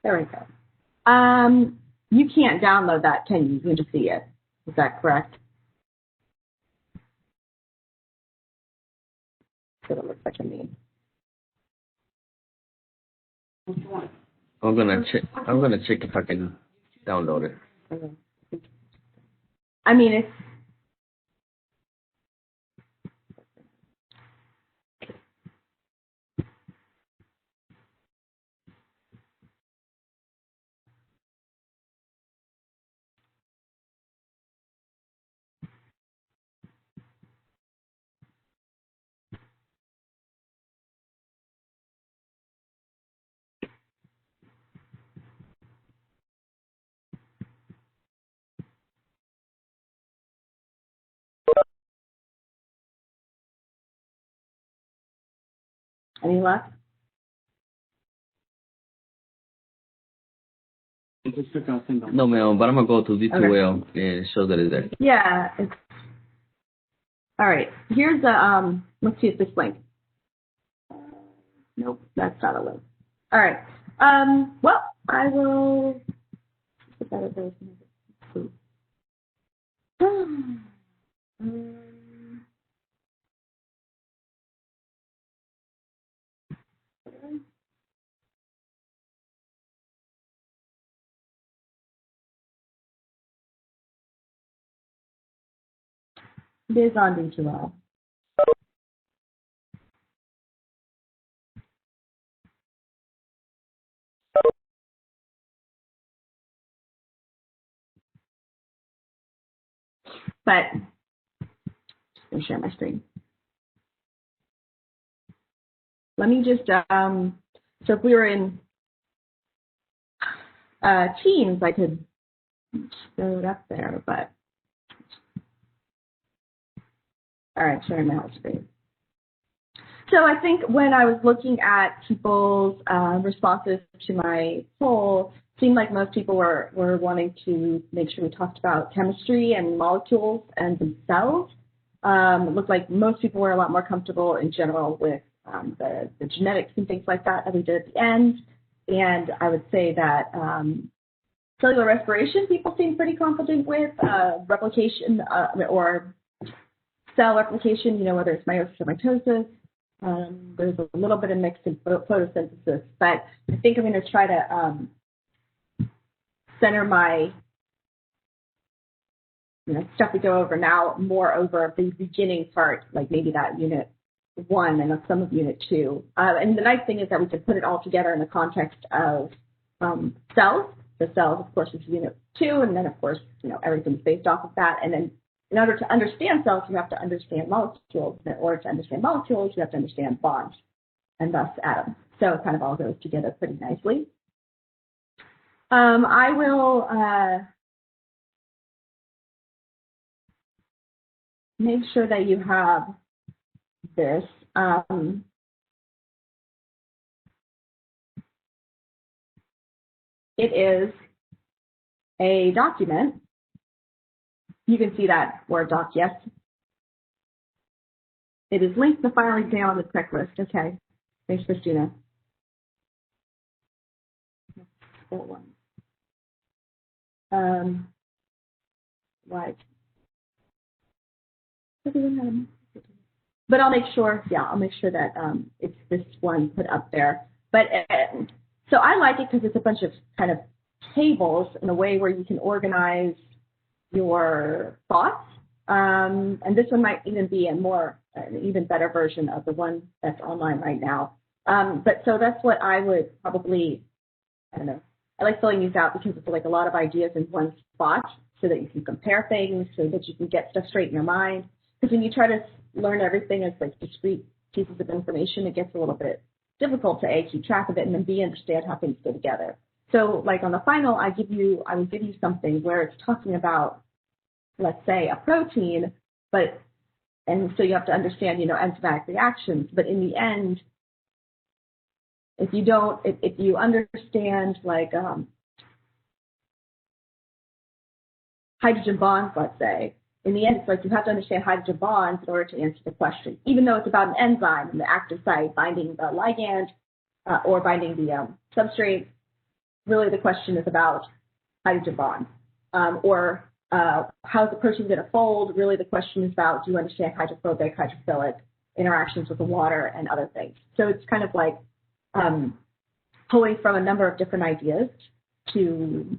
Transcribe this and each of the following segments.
There we go. You can't download that, can you? You can just see it. Is that correct? That's what it looks like to me. I'm gonna check if I can download it. Okay. I mean, it's any luck? No, ma'am, but I'm gonna go to V2L and it shows that it's there. Yeah. It's, all right. Here's a let's see if this link. Nope, that's not a link. All right. Well, I will put that at those. It is on V2L. But I'm going to share my screen. Let me just, so if we were in Teams, I could throw it up there, but, all right, sharing my whole screen. So I think when I was looking at people's responses to my poll, it seemed like most people were wanting to make sure we talked about chemistry and molecules and themselves. It looked like most people were a lot more comfortable in general with the genetics and things like that we did at the end. And I would say that cellular respiration people seem pretty confident with, replication or cell replication, you know, whether it's meiosis or mitosis. There's a little bit of mix in photosynthesis, but I think I'm going to try to center my stuff we go over now more over the beginning part, like maybe that unit 1 and some of unit 2. And the nice thing is that we can put it all together in the context of cells. The cells, of course, is unit 2, and then, of course, everything's based off of that. And then in order to understand cells, you have to understand molecules. In order to understand molecules, you have to understand bonds, and thus atoms. So it kind of all goes together pretty nicely. I will make sure that you have this. It is a document. You can see that Word doc, yes? It is linked to the file exam on the checklist. Okay. Thanks, Christina. Right. But I'll make sure, that it's this one put up there. But so I like it because it's a bunch of kind of tables in a way where you can organize your thoughts. And this one might even be an even better version of the one that's online right now. But so that's what I would probably, I don't know. I like filling these out because it's like a lot of ideas in one spot so that you can compare things, so that you can get stuff straight in your mind. Because when you try to learn everything as like discrete pieces of information, it gets a little bit difficult to A, keep track of it, and then B, understand how things go together. So like on the final, I will give you something where it's talking about, let's say, a protein, and so you have to understand, enzymatic reactions. But in the end, if you understand like hydrogen bonds, let's say, in the end, it's like you have to understand hydrogen bonds in order to answer the question, even though it's about an enzyme and the active site binding the ligand or binding the substrate. really the question is about hydrogen bonds. Or how's the protein going to fold? Really the question is about, do you understand hydrophobic, hydrophilic interactions with the water and other things? So it's kind of like pulling from a number of different ideas to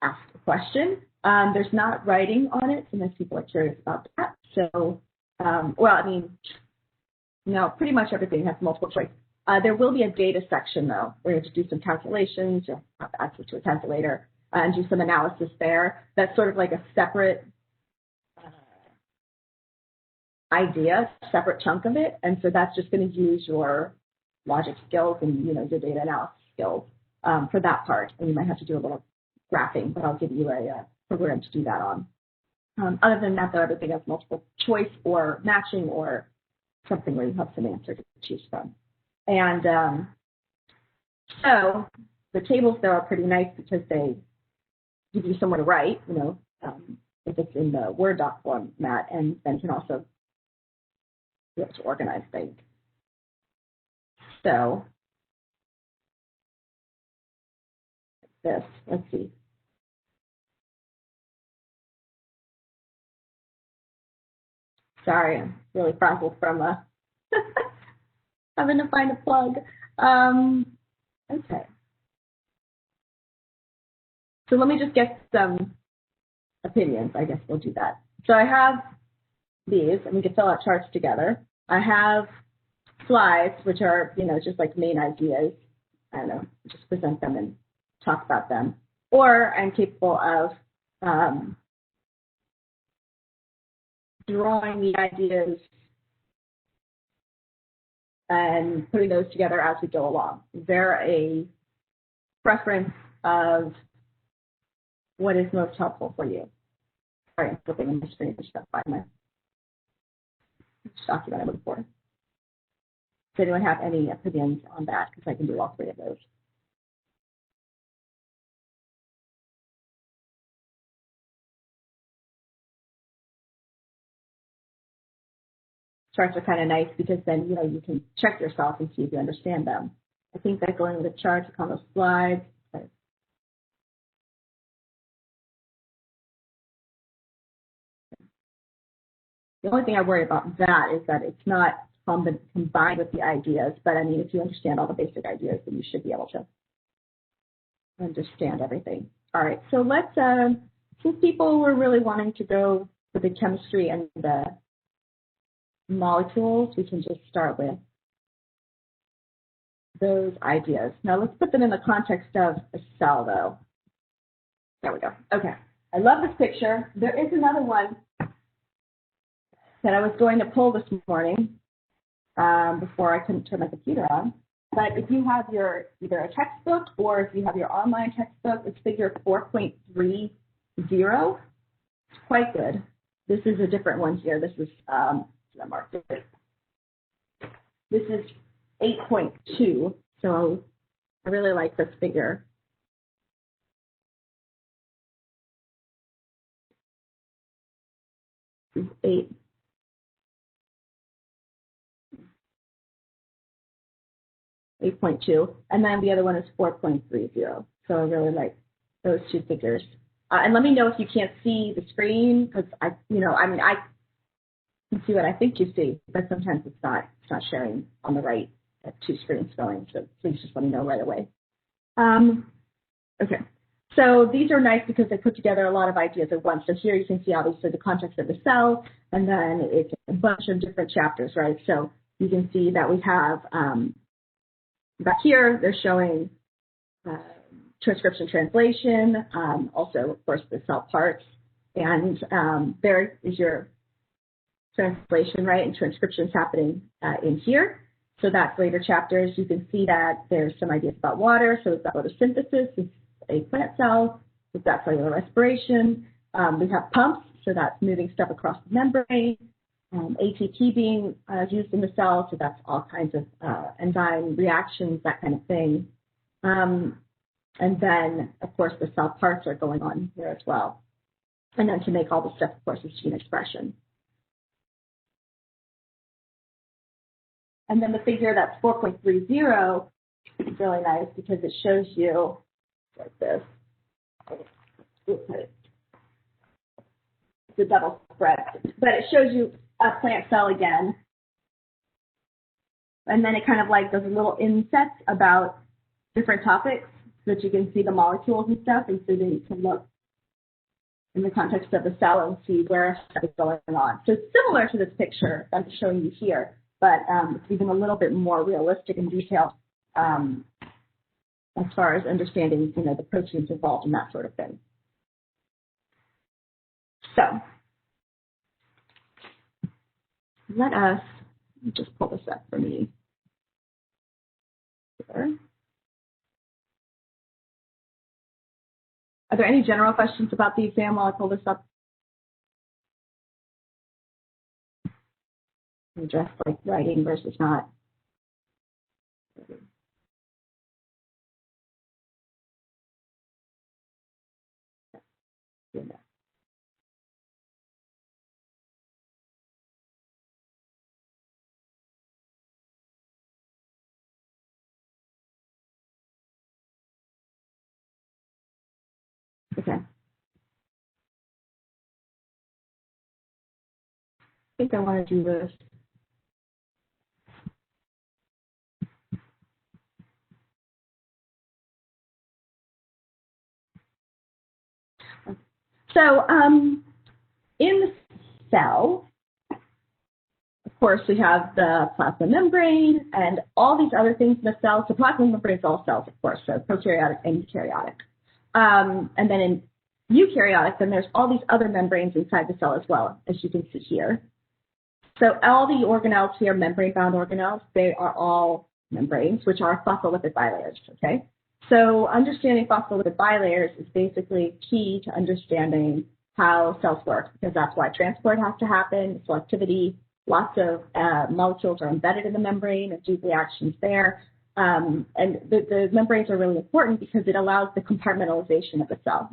ask a question. There's not writing on it, unless people are curious about that. So, pretty much everything has multiple choice. There will be a data section, though, where you have to do some calculations. You'll have access to a calculator and do some analysis there. That's sort of like a separate idea, separate chunk of it. And so that's just going to use your logic skills and, your data analysis skills for that part. And you might have to do a little graphing, but I'll give you a program to do that on. Other than that, though, everything has multiple choice or matching or something where you have some answer to choose from. And so the tables there are pretty nice because they give you somewhere to write, if it's in the Word doc format, and then you can also be able to organize things. So this, let's see. Sorry, I'm really frazzled from having to find a plug. Okay. So let me just get some opinions. I guess we'll do that. So I have these, and we can fill out charts together. I have slides, which are, just like main ideas. I don't know, just present them and talk about them. Or I'm capable of drawing the ideas and putting those together as we go along. Is there a preference of what is most helpful for you? Sorry, I'm flipping on my screen to stuff by my document I'm looking for. Does anyone have any opinions on that? Because I can do all three of those. Charts are kind of nice because then, you can check yourself and see if you understand them. I think that going with the charts on those slides. The only thing I worry about that is that it's not combined with the ideas. But, if you understand all the basic ideas, then you should be able to understand everything. All right, so let's, since people were really wanting to go for the chemistry and the molecules, we can just start with those ideas. Now let's put them in the context of a cell, though. There we go. Okay. I love this picture. There is another one that I was going to pull this morning before I couldn't turn my computer on. But if you have your either a textbook or if you have your online textbook, it's figure 4.30. It's quite good. This is a different one here. This is I marked it. This is 8.2, so I really like this figure. This is 8.2, and then the other one is 4.30. So I really like those two figures. And let me know if you can't see the screen, because I can see what I think you see, but sometimes it's not sharing on the right at two screens going. So please just let me know right away. Okay. So these are nice because they put together a lot of ideas at once. So here you can see obviously the context of the cell, and then it's a bunch of different chapters, right? So you can see that we have back here they're showing transcription translation, also of course the cell parts, and there is your translation, right, and transcription is happening in here. So that's later chapters. You can see that there's some ideas about water. So we've got photosynthesis, it's a plant cell. We've got cellular respiration. We have pumps, so that's moving stuff across the membrane. ATP being used in the cell, so that's all kinds of enzyme reactions, that kind of thing. And then, of course, the cell parts are going on here as well. And then to make all the stuff, of course, is gene expression. And then the figure that's 4.30 is really nice because it shows you like this. It's a double spread, but it shows you a plant cell again. And then it kind of like does a little insets about different topics so that you can see the molecules and stuff, and so that you can look in the context of the cell and see where stuff is going on. So it's similar to this picture I'm showing you here, but it's even a little bit more realistic and detailed as far as understanding, the proteins involved and that sort of thing. So let me just pull this up for me here. Are there any general questions about the exam while I pull this up? Address like writing versus not. Okay. I think I want to do this. So in the cell, of course, we have the plasma membrane and all these other things in the cell. So plasma membrane is all cells, of course, so prokaryotic and eukaryotic. And then in eukaryotic, then there's all these other membranes inside the cell as well, as you can see here. So all the organelles here, membrane-bound organelles, they are all membranes, which are phospholipid bilayers, okay? So understanding phospholipid bilayers is basically key to understanding how cells work, because that's why transport has to happen, selectivity, lots of molecules are embedded in the membrane and do reactions there. And the membranes are really important because it allows the compartmentalization of the cell.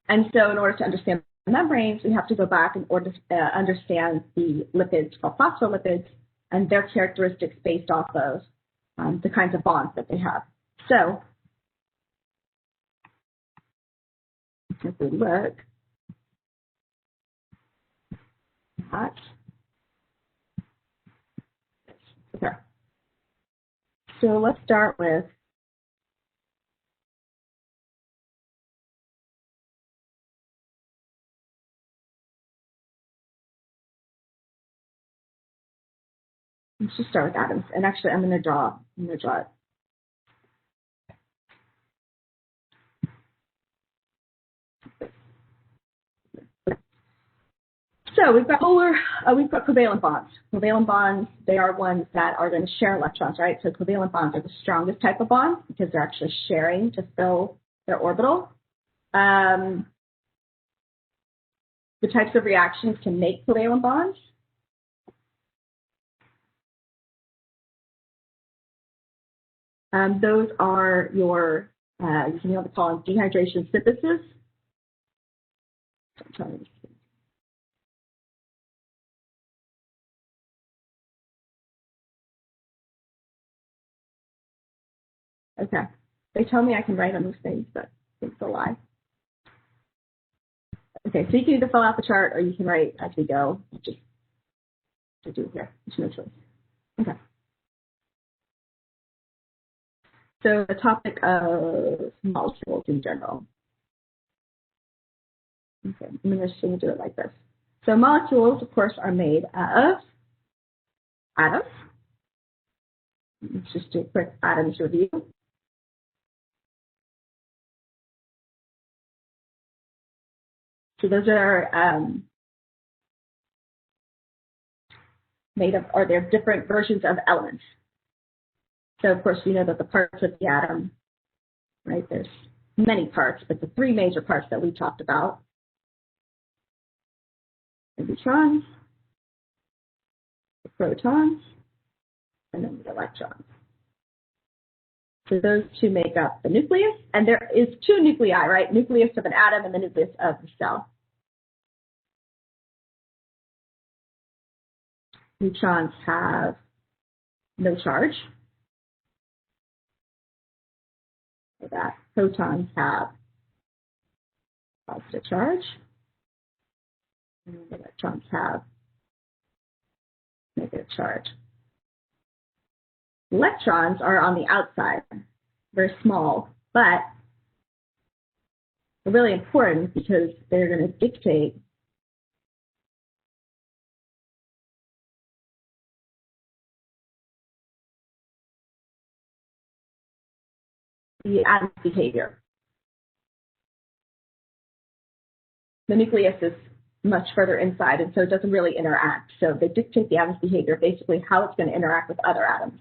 And so in order to understand the membranes, we have to go back in order to understand the lipids called phospholipids and their characteristics based off of the kinds of bonds that they have. So if we look at, okay. So let's start with let's just start with atoms. And actually, I'm going to draw it. So we've got covalent bonds. Covalent bonds, they are ones that are going to share electrons, right? So covalent bonds are the strongest type of bonds because they're actually sharing to fill their orbital. The types of reactions to make covalent bonds. Those are your, you can also call them dehydration synthesis. I'm trying to see. Okay. They tell me I can write on these things, but it's a lie. Okay, so you can either fill out the chart or you can write as we go. Just to do it here. There's no choice. Okay. So the topic of molecules in general. Okay, I'm just going to do it like this. So molecules, of course, are made of atoms. Let's just do a quick atoms review. So those are made of, or they're different versions of elements. So of course we know that the parts of the atom, right, there's many parts, but the three major parts that we talked about, the neutrons, the protons, and then the electrons. So those two make up the nucleus, and there is two nuclei, right? Nucleus of an atom and the nucleus of the cell. Neutrons have no charge. that protons have positive charge, and the electrons have negative charge. Electrons are on the outside, very small, but they're really important because they're going to dictate the atom's behavior. The nucleus is much further inside, and so it doesn't really interact. So they dictate the atom's behavior, basically how it's going to interact with other atoms.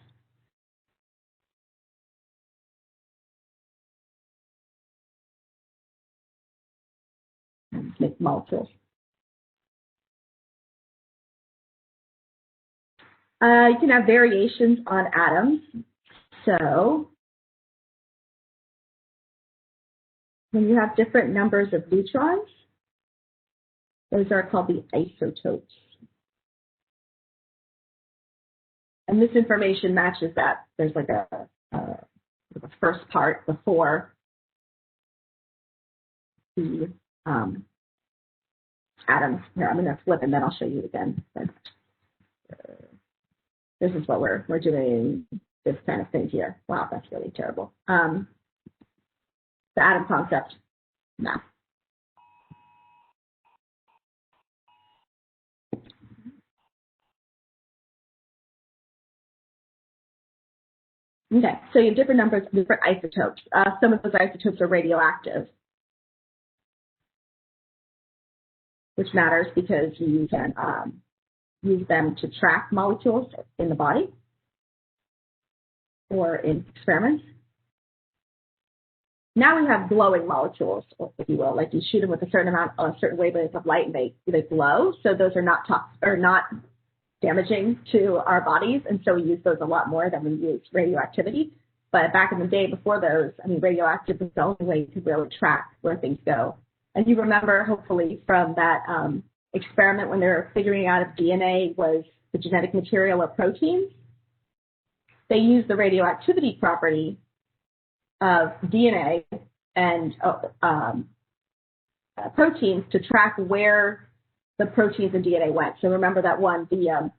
And make molecules. You can have variations on atoms. So when you have different numbers of neutrons, those are called the isotopes. And this information matches that. There's like a first part before the atoms. Here, I'm going to flip and then I'll show you again. This is what we're doing, this kind of thing here. Wow, that's really terrible. The atom concept math. Okay, so you have different numbers of different isotopes. Some of those isotopes are radioactive, which matters because you can use them to track molecules in the body or in experiments. Now we have glowing molecules, if you will, like you shoot them with a certain wavelength of light and they glow. So those are not damaging to our bodies, and so we use those a lot more than we use radioactivity. But back in the day before those, I mean, radioactive was the only way to really track where things go. And you remember, hopefully, from that experiment when they were figuring out if DNA was the genetic material of proteins, they used the radioactivity property of DNA and proteins to track where the proteins in DNA went. So remember that one, the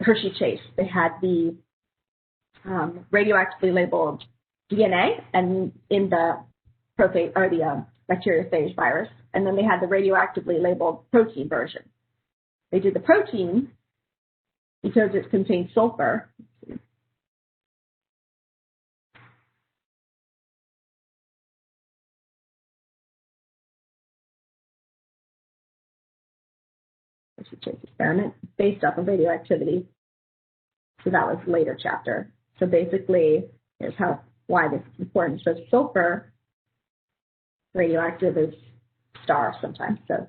Hershey Chase. They had the radioactively labeled DNA and in the protein or the bacteriophage virus, and then they had the radioactively labeled protein version. They did the protein because it contained sulfur. Experiment based off of radioactivity. So that was a later chapter. So basically, here's why this is important. So sulfur, radioactive is star sometimes. So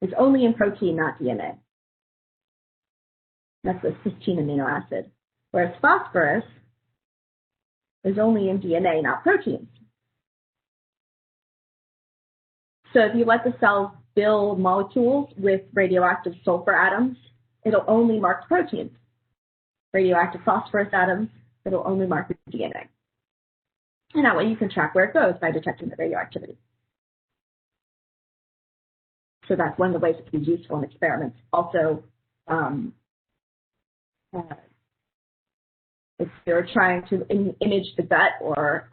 it's only in protein, not DNA. That's a cysteine amino acid. Whereas phosphorus is only in DNA, not proteins. So if you let the cells build molecules with radioactive sulfur atoms, it'll only mark proteins. Radioactive phosphorus atoms, it'll only mark the DNA. And that way you can track where it goes by detecting the radioactivity. So that's one of the ways it can be useful in experiments. Also, if you're trying to image the gut or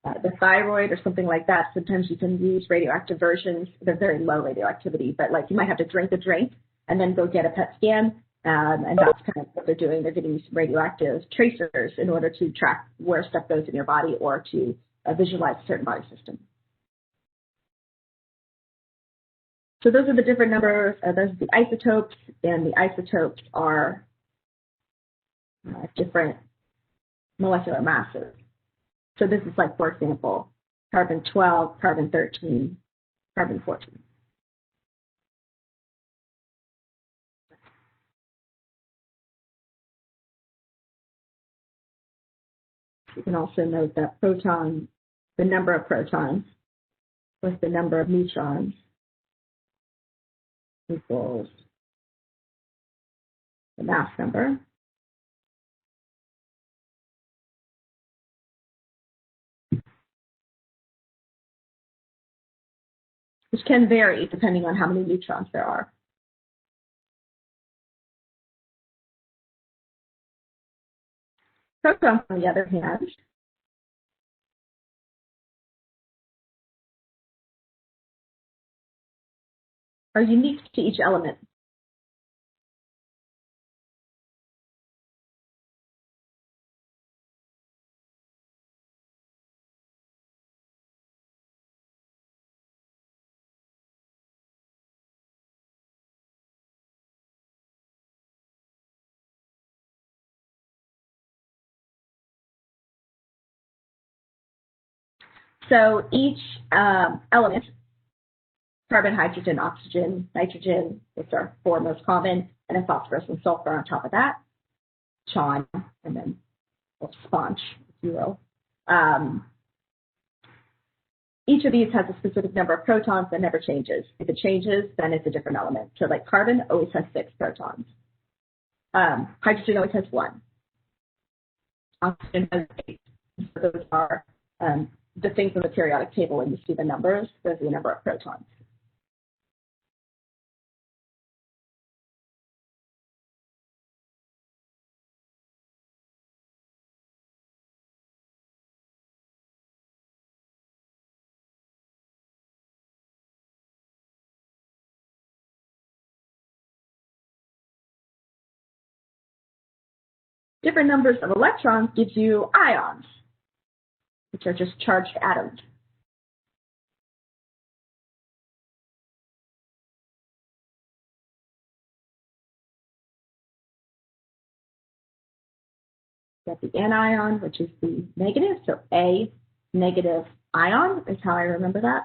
the thyroid or something like that, sometimes you can use radioactive versions. They're very low radioactivity, but like you might have to drink a drink and then go get a PET scan, and that's kind of what they're doing. They're getting these radioactive tracers in order to track where stuff goes in your body or to visualize a certain body system. So those are the different numbers. Those are the isotopes, and the isotopes are different molecular masses. So this is like, for example, carbon 12, carbon 13, carbon 14. You can also note that proton, the number of protons plus the number of neutrons equals the mass number which can vary depending on how many neutrons there are. Protons, on the other hand, are unique to each element. So each element, carbon, hydrogen, oxygen, nitrogen, those are four most common, and then phosphorus and sulfur on top of that, CHON, and then sponge, if you will. Each of these has a specific number of protons that never changes. If it changes, then it's a different element. So like carbon always has 6 protons. Hydrogen always has 1. Oxygen has 8. So those are the things on the periodic table when you see the numbers, there's the number of protons. Different numbers of electrons gives you ions, which are just charged atoms. Got the anion, which is the negative, so A negative ion is how I remember that.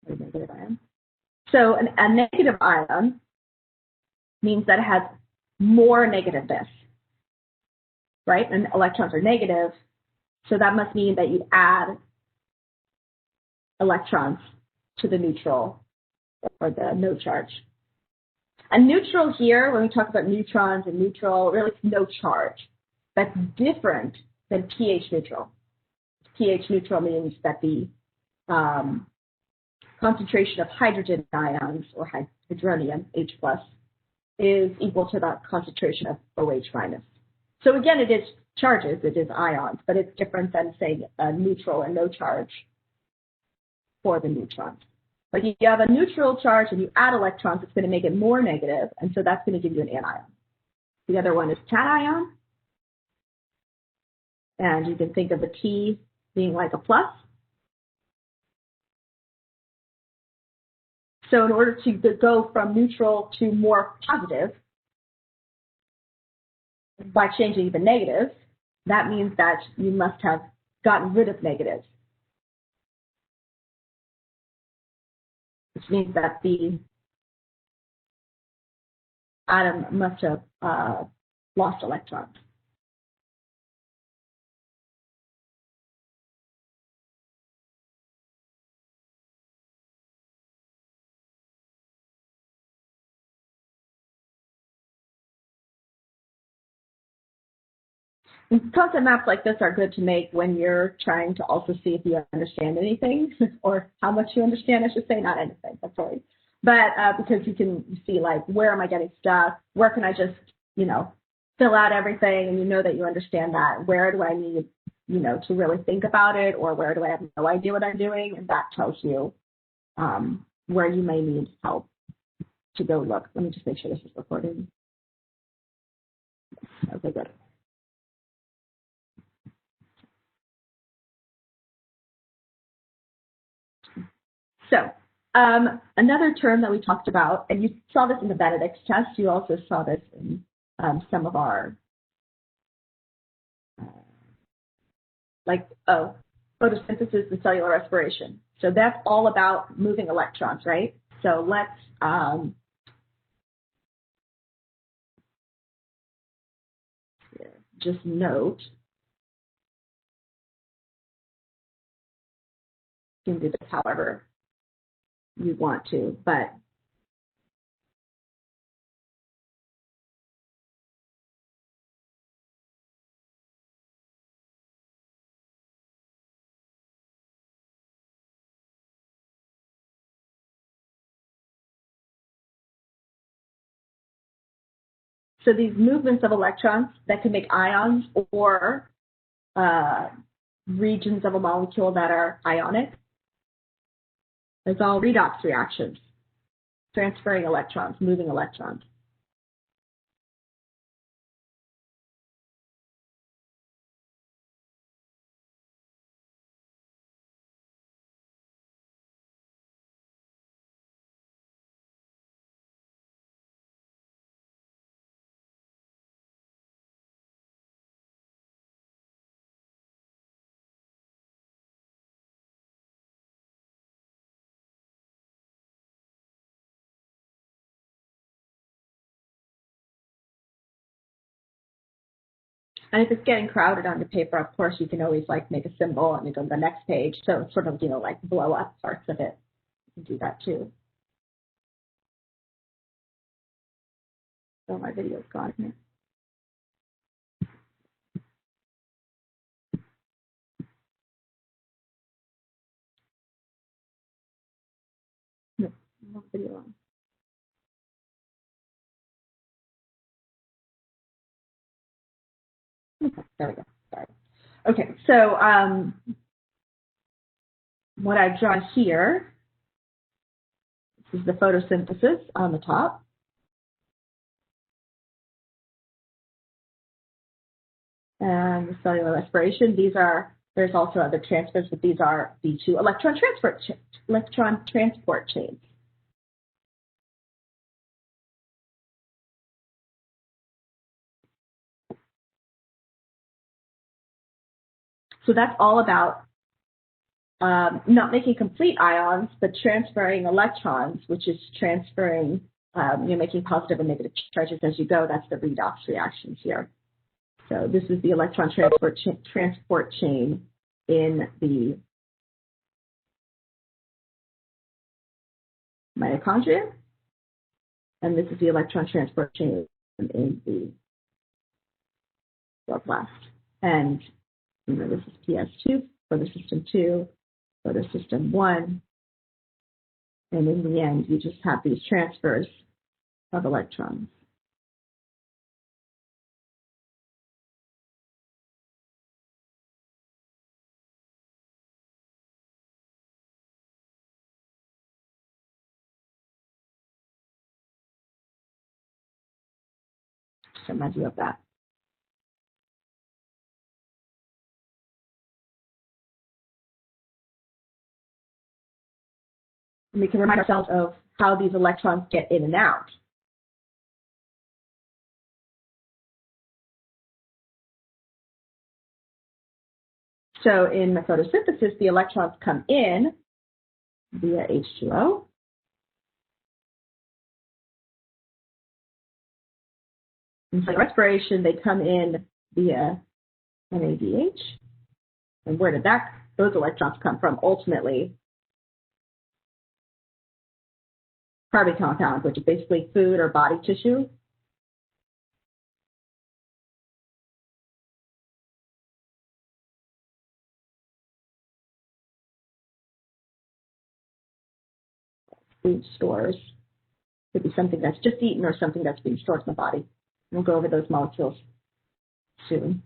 Negative ion. So a negative ion means that it has more negativeness, right? And electrons are negative, so that must mean that you add electrons to the neutral or the no charge. A neutral here, when we talk about neutrons and neutral, really it's no charge. That's different than pH neutral. pH neutral means that the concentration of hydrogen ions or hydronium, H+, is equal to the concentration of OH-. So again, it is charges, it is ions, but it's different than saying a neutral and no charge for the neutrons. But you have a neutral charge and you add electrons, it's going to make it more negative, and so that's going to give you an anion. The other one is cation, and you can think of the T being like a plus. So in order to go from neutral to more positive, by changing the negatives, that means that you must have gotten rid of negatives, which means that the atom must have lost electrons. And concept maps like this are good to make when you're trying to also see if you understand anything, or how much you understand, I should say, not anything, that's sorry. But because you can see, like, where am I getting stuck? Where can I just, fill out everything, and you know that you understand that? Where do I need, to really think about it, or where do I have no idea what I'm doing? And that tells you where you may need help to go look. Let me just make sure this is recording. Okay, good. So another term that we talked about, and you saw this in the Benedict's test, you also saw this in some of our, photosynthesis and cellular respiration. So that's all about moving electrons, right? So let's just note You can do this however you want to, but so these movements of electrons that can make ions or regions of a molecule that are ionic, it's all redox reactions, transferring electrons, moving electrons. And if it's getting crowded on the paper, of course, you can always like make a symbol and go to the next page. So it's sort of, like blow up parts of it. You can do that too. So my video's gone here. No video on. Okay, there we go. Sorry. Okay, so what I've drawn here, this is the photosynthesis on the top. And the cellular respiration, there's also other transfers, but these are the two electron transport chains. So that's all about not making complete ions, but transferring electrons, which is transferring, making positive and negative charges as you go. That's the redox reactions here. So this is the electron transport chain in the mitochondria, and this is the electron transport chain in the chloroplast. And this is PS2, photosystem 2, photosystem 1, and in the end, you just have these transfers of electrons. Just remind you of that. And we can remind ourselves of how these electrons get in and out. So in the photosynthesis, the electrons come in via H2O. And for respiration, they come in via NADH. And where did those electrons come from? Ultimately, carbon compounds, which is basically food or body tissue. Food stores. Could be something that's just eaten or something that's being stored in the body. We'll go over those molecules soon.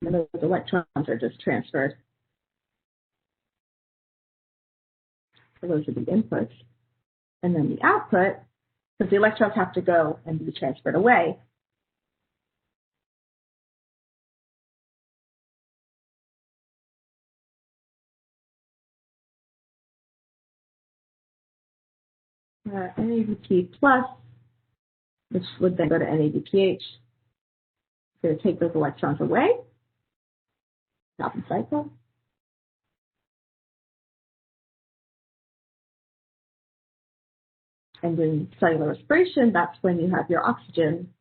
And those electrons are just transferred. So those are the inputs. And then the output, because the electrons have to go and be transferred away. NADP plus, which would then go to NADPH. It's going to take those electrons away. Stop the cycle. And in cellular respiration, that's when you have your oxygen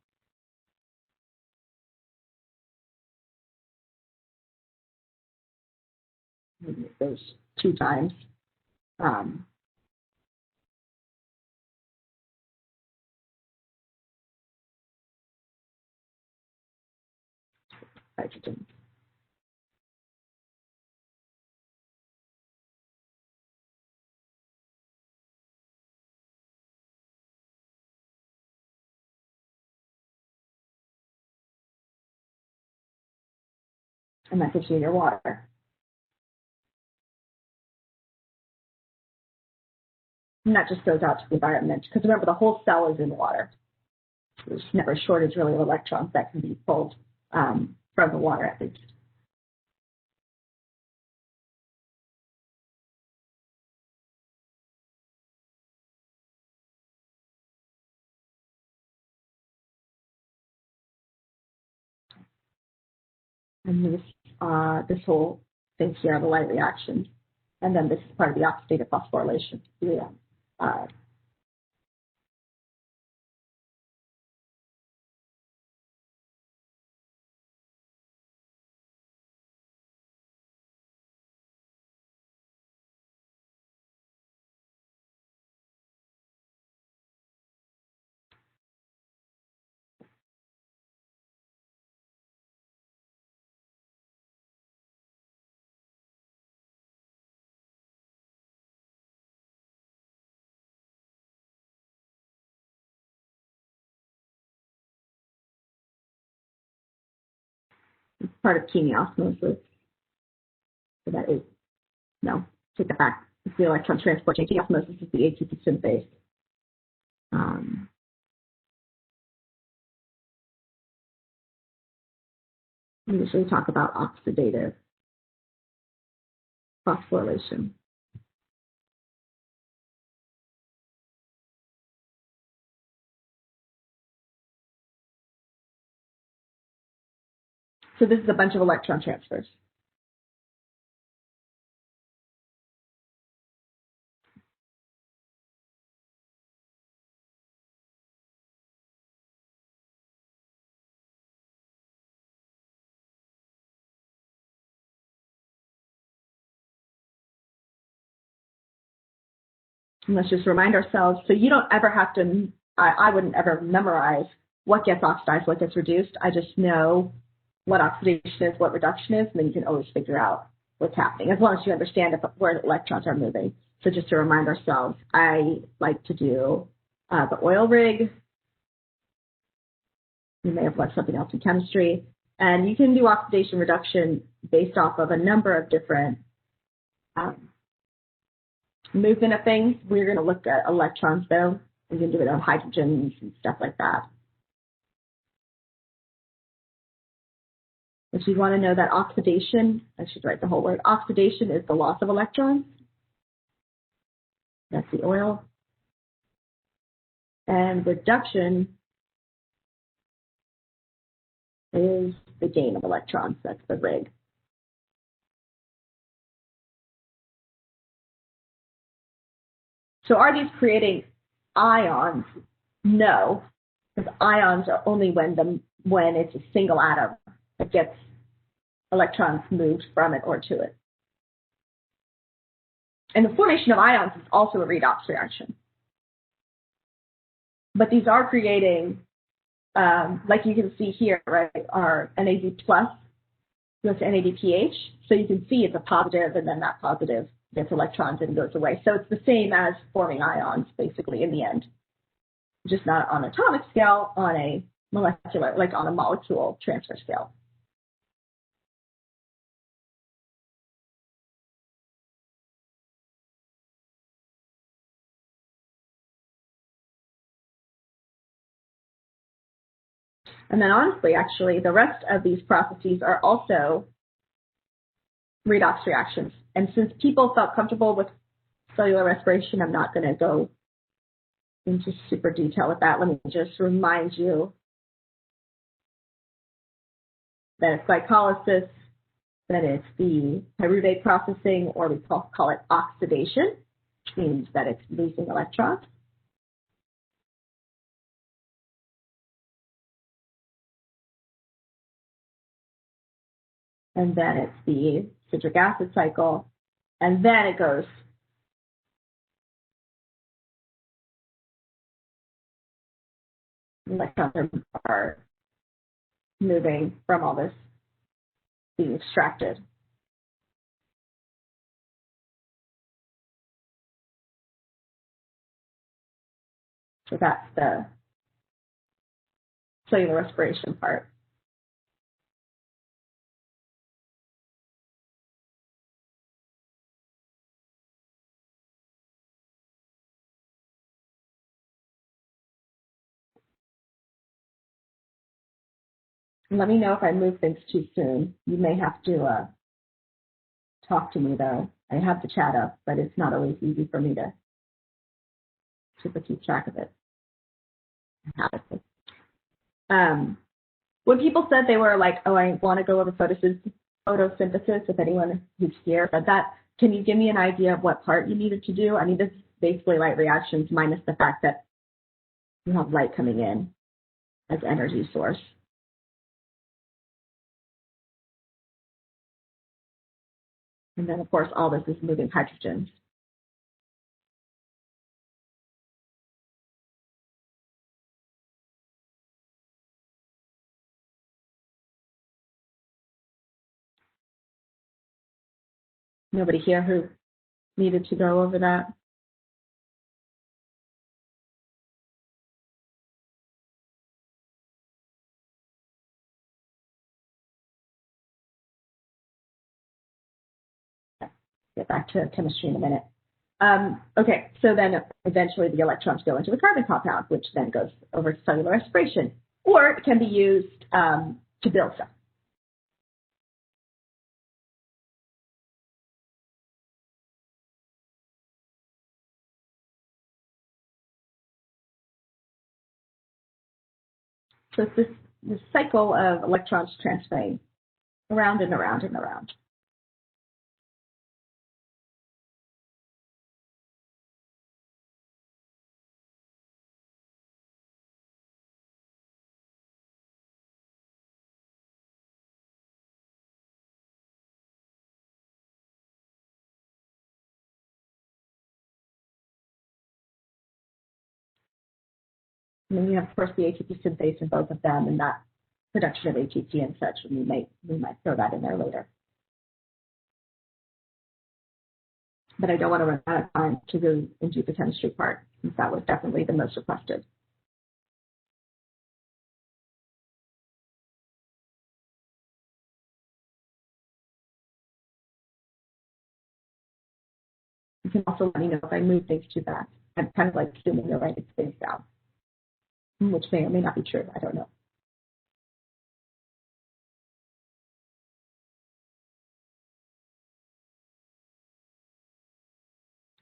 those 2 times. Hydrogen. And that gives you your water. And that just goes out to the environment. Because remember, the whole cell is in water. There's never a shortage, really, of electrons that can be pulled from the water, at least. And this whole thing here are the light reactions. And then this is part of the oxidative phosphorylation. Yeah. It's part of chemiosmosis. So that is, no, take that back. It's the electron transport chain. Chemiosmosis is the ATP synthase. We usually talk about oxidative phosphorylation. So this is a bunch of electron transfers. And let's just remind ourselves, so you don't ever have to, I wouldn't ever memorize what gets oxidized, what gets reduced. I just know what oxidation is, what reduction is, and then you can always figure out what's happening, as long as you understand where the electrons are moving. So just to remind ourselves, I like to do the oil rig. You may have learned something else in chemistry. And you can do oxidation reduction based off of a number of different movement of things. We're going to look at electrons, though. We can do it on hydrogens and stuff like that. If you want to know that oxidation, I should write the whole word. Oxidation is the loss of electrons. That's the oil. And reduction is the gain of electrons. That's the rig. So are these creating ions? No, because ions are only when it's a single atom that gets electrons moved from it or to it. And the formation of ions is also a redox reaction. But these are creating, like you can see here, right, our NAD plus goes to NADPH. So you can see it's a positive, and then that positive gets electrons and goes away. So it's the same as forming ions, basically, in the end. Just not on an atomic scale, on a molecular, like on a molecule transfer scale. And then honestly, actually, the rest of these processes are also redox reactions. And since people felt comfortable with cellular respiration, I'm not going to go into super detail with that. Let me just remind you that it's glycolysis, that it's the pyruvate processing, or we call it oxidation, which means that it's losing electrons. And then it's the citric acid cycle, and then it goes electrons are moving from all this being extracted. So that's the cellular respiration part. Let me know if I move things too soon. You may have to talk to me, though. I have the chat up, but it's not always easy for me to keep track of it. When people said they were like, oh, I want to go over photosynthesis, if anyone who's here said that, can you give me an idea of what part you needed to do? I mean, this is basically light reactions minus the fact that you have light coming in as energy source. And then, of course, all this is moving hydrogens. Nobody here who needed to go over that? Okay. Get back to chemistry in a minute. Okay, so then eventually the electrons go into the carbon compound, which then goes over to cellular respiration, or it can be used to build stuff. So it's this cycle of electrons transferring around and around and around. And then you have, of course, the ATP synthase in both of them, and that production of ATP and such, and we might throw that in there later. But I don't want to run out of time to go into the chemistry part, since that was definitely the most requested. You can also let me know if I move things too fast. I'm kind of like assuming you're writing things down, which may or may not be true. I don't know.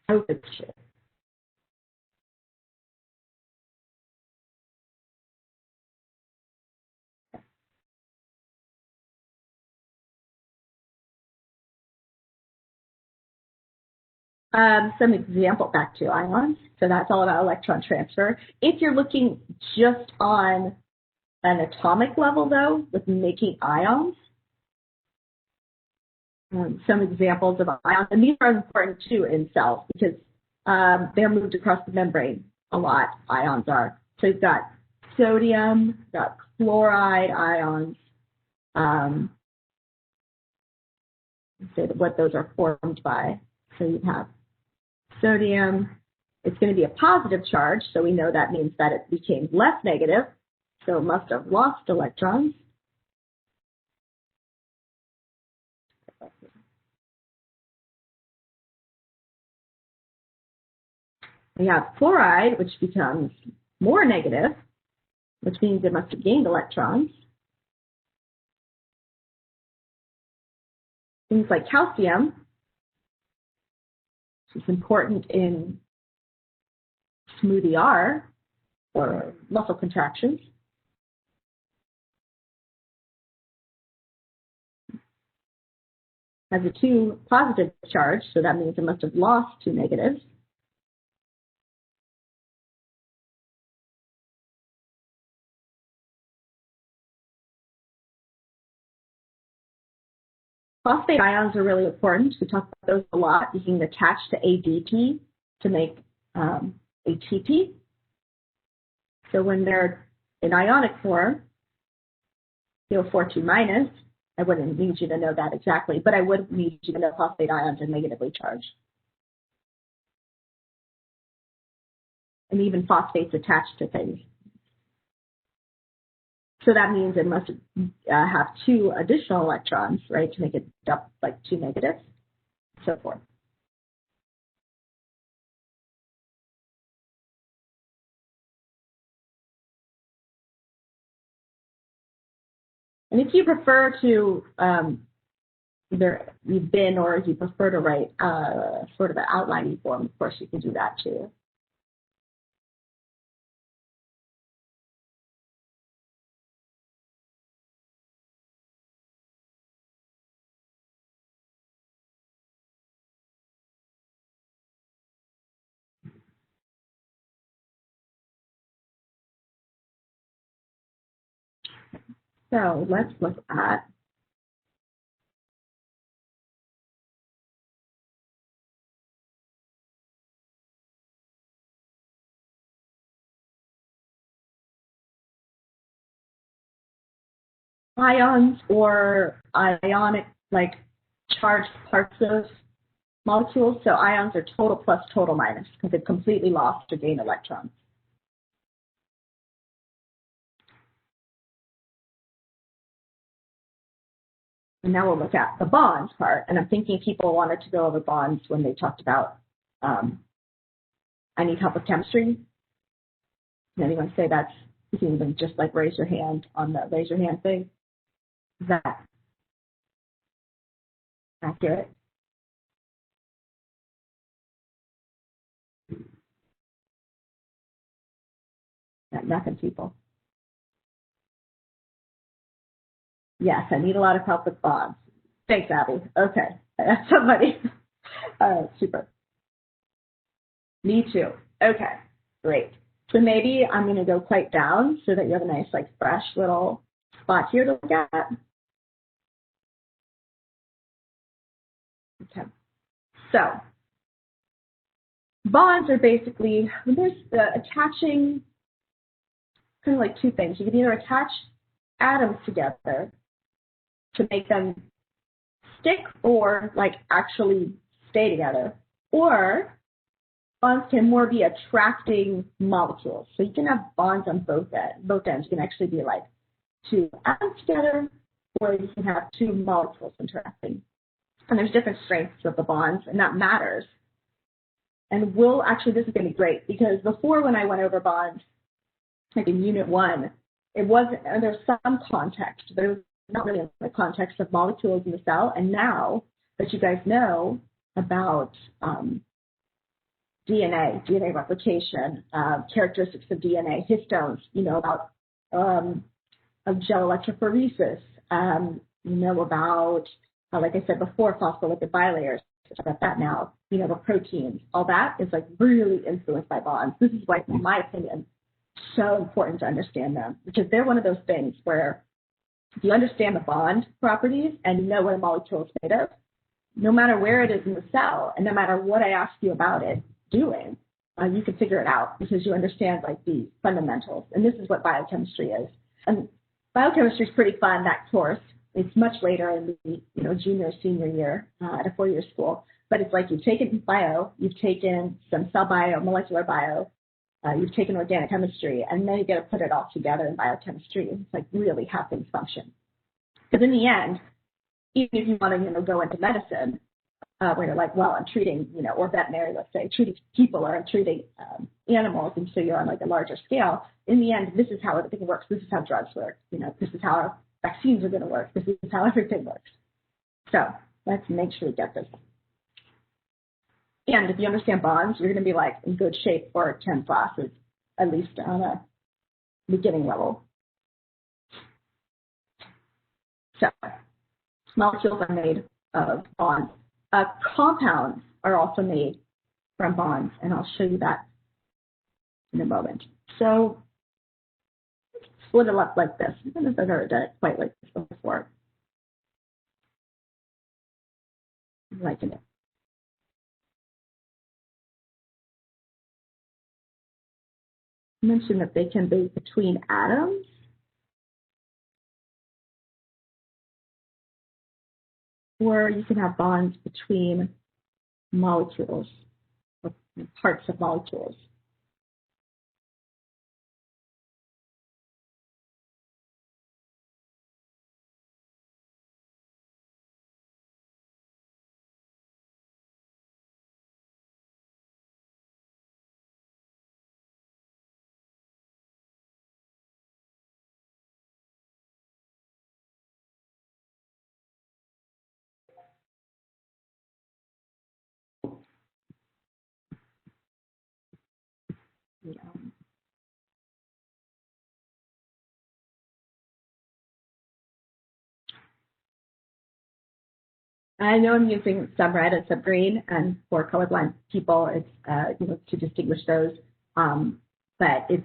I hope it's true. Some example back to ions. So that's all about electron transfer. If you're looking just on an atomic level, though, with making ions, some examples of ions, and these are important too in cells because they're moved across the membrane a lot, ions are. So you've got sodium, you've got chloride ions, say what those are formed by. So you have sodium, it's going to be a positive charge, so we know that means that it became less negative, so it must have lost electrons. We have chloride, which becomes more negative, which means it must have gained electrons. Things like calcium, which is important in smooth ER or muscle contractions. Has a 2 positive charge, so that means it must have lost 2 negatives. Phosphate ions are really important. We talk about those a lot. You can attach to ADP to make ATP. So when they're in ionic form, CO42 minus, I wouldn't need you to know that exactly, but I would need you to know phosphate ions are negatively charged. And even phosphates attached to things. So that means it must have 2 additional electrons, right, to make it like 2 negatives, and so forth. And if you prefer to, either you've been or if you prefer to write sort of an outlining form, of course you can do that too. So let's look at ions or ionic, like charged parts of molecules. So ions are total plus total minus because they've completely lost or gained electrons. And now we'll look at the bonds part. And I'm thinking people wanted to go over bonds when they talked about, I need help with chemistry. Can anyone say that's, you can even just like raise your hand on the raise your hand thing. Is that accurate? Nothing, people. Yes, I need a lot of help with bonds. Thanks, Abby. Okay, that's somebody. All right, super. Me too. Okay, great. So maybe I'm going to go quite down so that you have a nice, like, fresh little spot here to look at. Okay. So bonds are basically, there's the attaching, kind of like 2 things. You can either attach atoms together to make them stick or like actually stay together, or bonds can more be attracting molecules. So you can have bonds on both ends. You can actually be like 2 atoms together, or you can have 2 molecules interacting. And there's different strengths of the bonds, and that matters. And this is going to be great, because before when I went over bonds, like in Unit 1, it wasn't, there's some context. There was not really in the context of molecules in the cell. And now that you guys know about DNA replication, characteristics of DNA, histones, you know about gel electrophoresis, you know about, like I said before, phospholipid bilayers. Talk about that now. You know, the proteins, all that is like really influenced by bonds. This is why, in my opinion, so important to understand them, because they're one of those things where if you understand the bond properties and you know what a molecule is made of, no matter where it is in the cell and no matter what I ask you about it doing, you can figure it out because you understand like the fundamentals. And this is what biochemistry is. And biochemistry is pretty fun, that course. It's much later in the junior, senior year at a 4-year school. But it's like you've taken bio, you've taken some cell bio, molecular bio, you've taken organic chemistry, and then you got to put it all together in biochemistry. It's like really how things function. Because in the end, even if you want to go into medicine, where you're like, well, I'm treating, or veterinary, let's say, treating people, or I'm treating animals, and so you're on like a larger scale. In the end, this is how everything works. This is how drugs work. This is how vaccines are going to work. This is how everything works. So let's make sure we get this. And if you understand bonds, you're going to be like in good shape for 10 classes, at least on a beginning level. So molecules are made of bonds. Compounds are also made from bonds, and I'll show you that in a moment. So split it up like this. I don't know if I've ever done it quite like this before. I'm liking it. I mentioned that they can be between atoms. Or you can have bonds between molecules, or parts of molecules. Yeah. I know I'm using some red and some green, and for colorblind people, it's to distinguish those, but it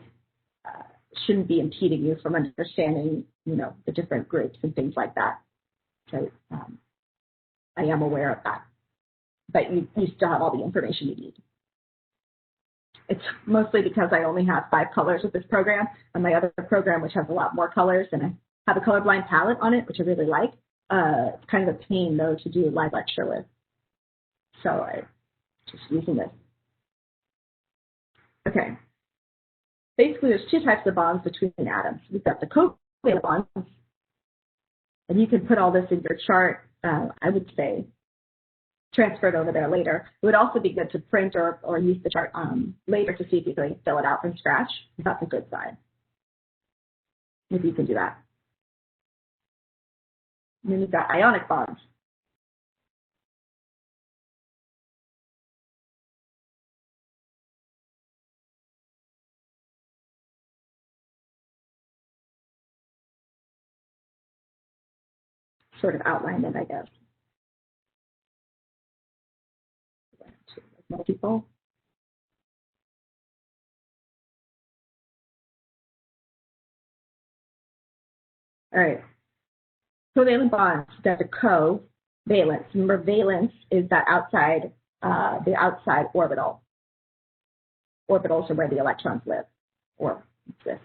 shouldn't be impeding you from understanding the different groups and things like that. So I am aware of that, but you still have all the information you need. It's mostly because I only have 5 colors with this program, and my other program, which has a lot more colors, and I have a colorblind palette on it, which I really like. It's kind of a pain, though, to do a live lecture with. So I'm just using this. Okay. Basically, there's 2 types of bonds between atoms. We've got the covalent bonds, and you can put all this in your chart, I would say, transfer it over there later. It would also be good to print or use the chart later to see if you can fill it out from scratch. That's a good sign, if you can do that. And then you've got ionic bonds. Sort of outlined it, I guess. Multiple. All right. Covalent bonds, there's a covalence. Remember, valence is that outside, the outside orbital. Orbitals are where the electrons live or exist.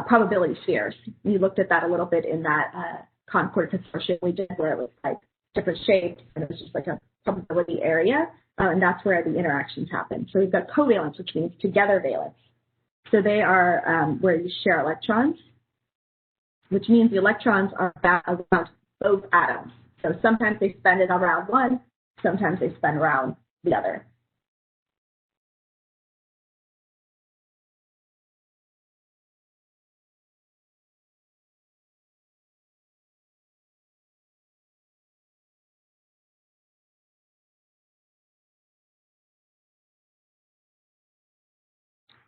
Probability spheres. We looked at that a little bit in that Concord consortium we did, where it was like different shapes, and it was just like a probability area, and that's where the interactions happen. So we've got covalence, which means together valence. So they are where you share electrons, which means the electrons are around both atoms. So sometimes they spend it around one, sometimes they spend around the other.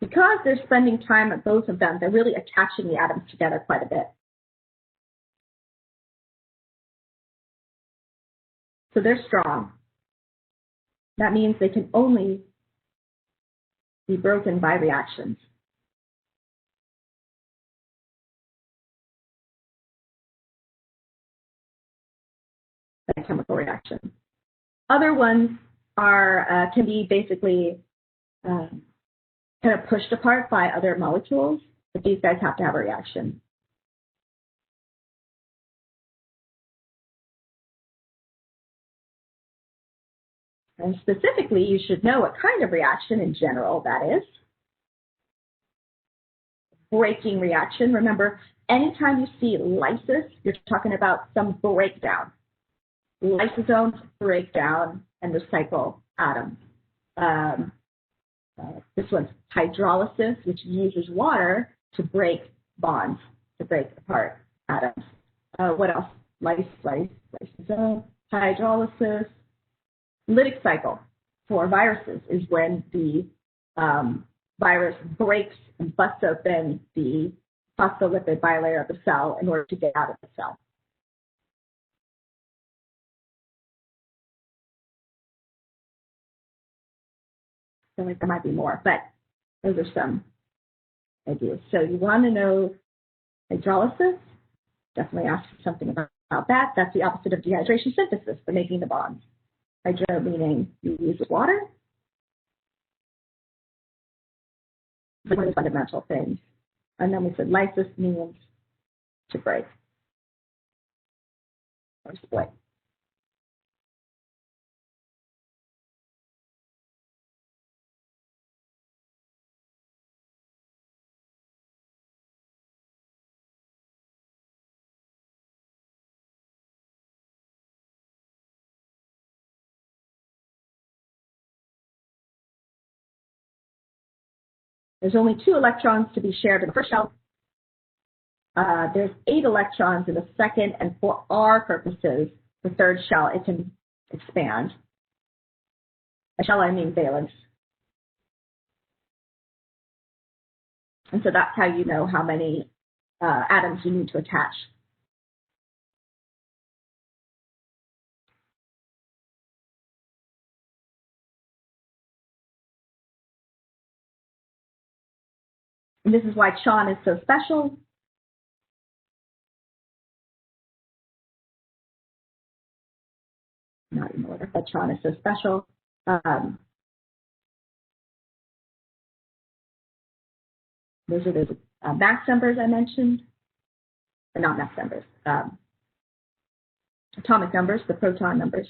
Because they're spending time at both of them, they're really attaching the atoms together quite a bit. So they're strong. That means they can only be broken by reactions. By chemical reaction. Other ones are can be basically kind of pushed apart by other molecules, but these guys have to have a reaction. And specifically, you should know what kind of reaction in general that is. Breaking reaction. Remember, anytime you see lysis, you're talking about some breakdown. Lysosomes break down and recycle atoms. This one's hydrolysis, which uses water to break bonds, to break apart atoms. What else? Lysosome, hydrolysis. Lytic cycle for viruses is when the virus breaks and busts open the phospholipid bilayer of the cell in order to get out of the cell. I feel like there might be more, but those are some ideas. So you want to know hydrolysis? Definitely ask something about that. That's the opposite of dehydration synthesis for making the bonds. Hydro meaning you use water. One of the fundamental things. And then we said lysis means to break or split. There's only 2 electrons to be shared in the first shell. There's 8 electrons in the second, and for our purposes, the third shell, it can expand. A shell, I mean valence. And so that's how you know how many atoms you need to attach. And this is why Sean is so special. Not in order, but Sean is so special. Those are those mass numbers I mentioned. Or not mass numbers. Atomic numbers, the proton numbers.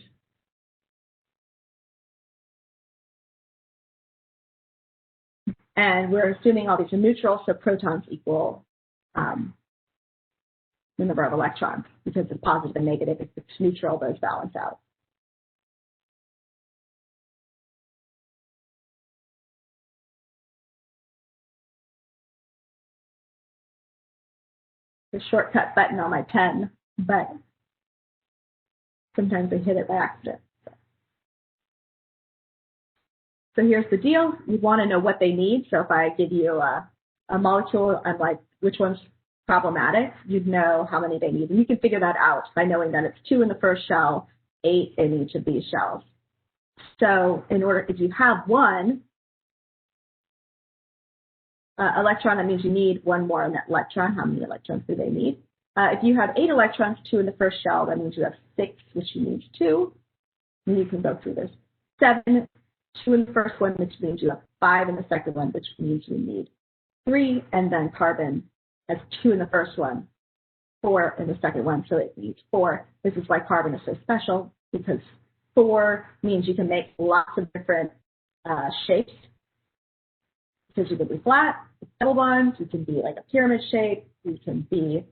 And we're assuming all these are neutral, so protons equal the number of electrons, because it's positive and negative. If it's neutral, those balance out. The shortcut button on my pen, but sometimes I hit it by accident. So here's the deal. You want to know what they need. So if I give you a molecule, I'm like, which one's problematic? You'd know how many they need. And you can figure that out by knowing that it's 2 in the first shell, 8 in each of these shells. So if you have 1 electron, that means you need 1 more in that electron. How many electrons do they need? If you have 8 electrons, 2 in the first shell, that means you have 6, which you need 2. And you can go through this. 7, 2 in the first one, which means you have 5 in the second one, which means you need 3. And then carbon has 2 in the first one, 4 in the second one, so it needs 4. This is why carbon is so special, because 4 means you can make lots of different shapes. Because you can be flat, double bonds, you can be like a pyramid shape, you can be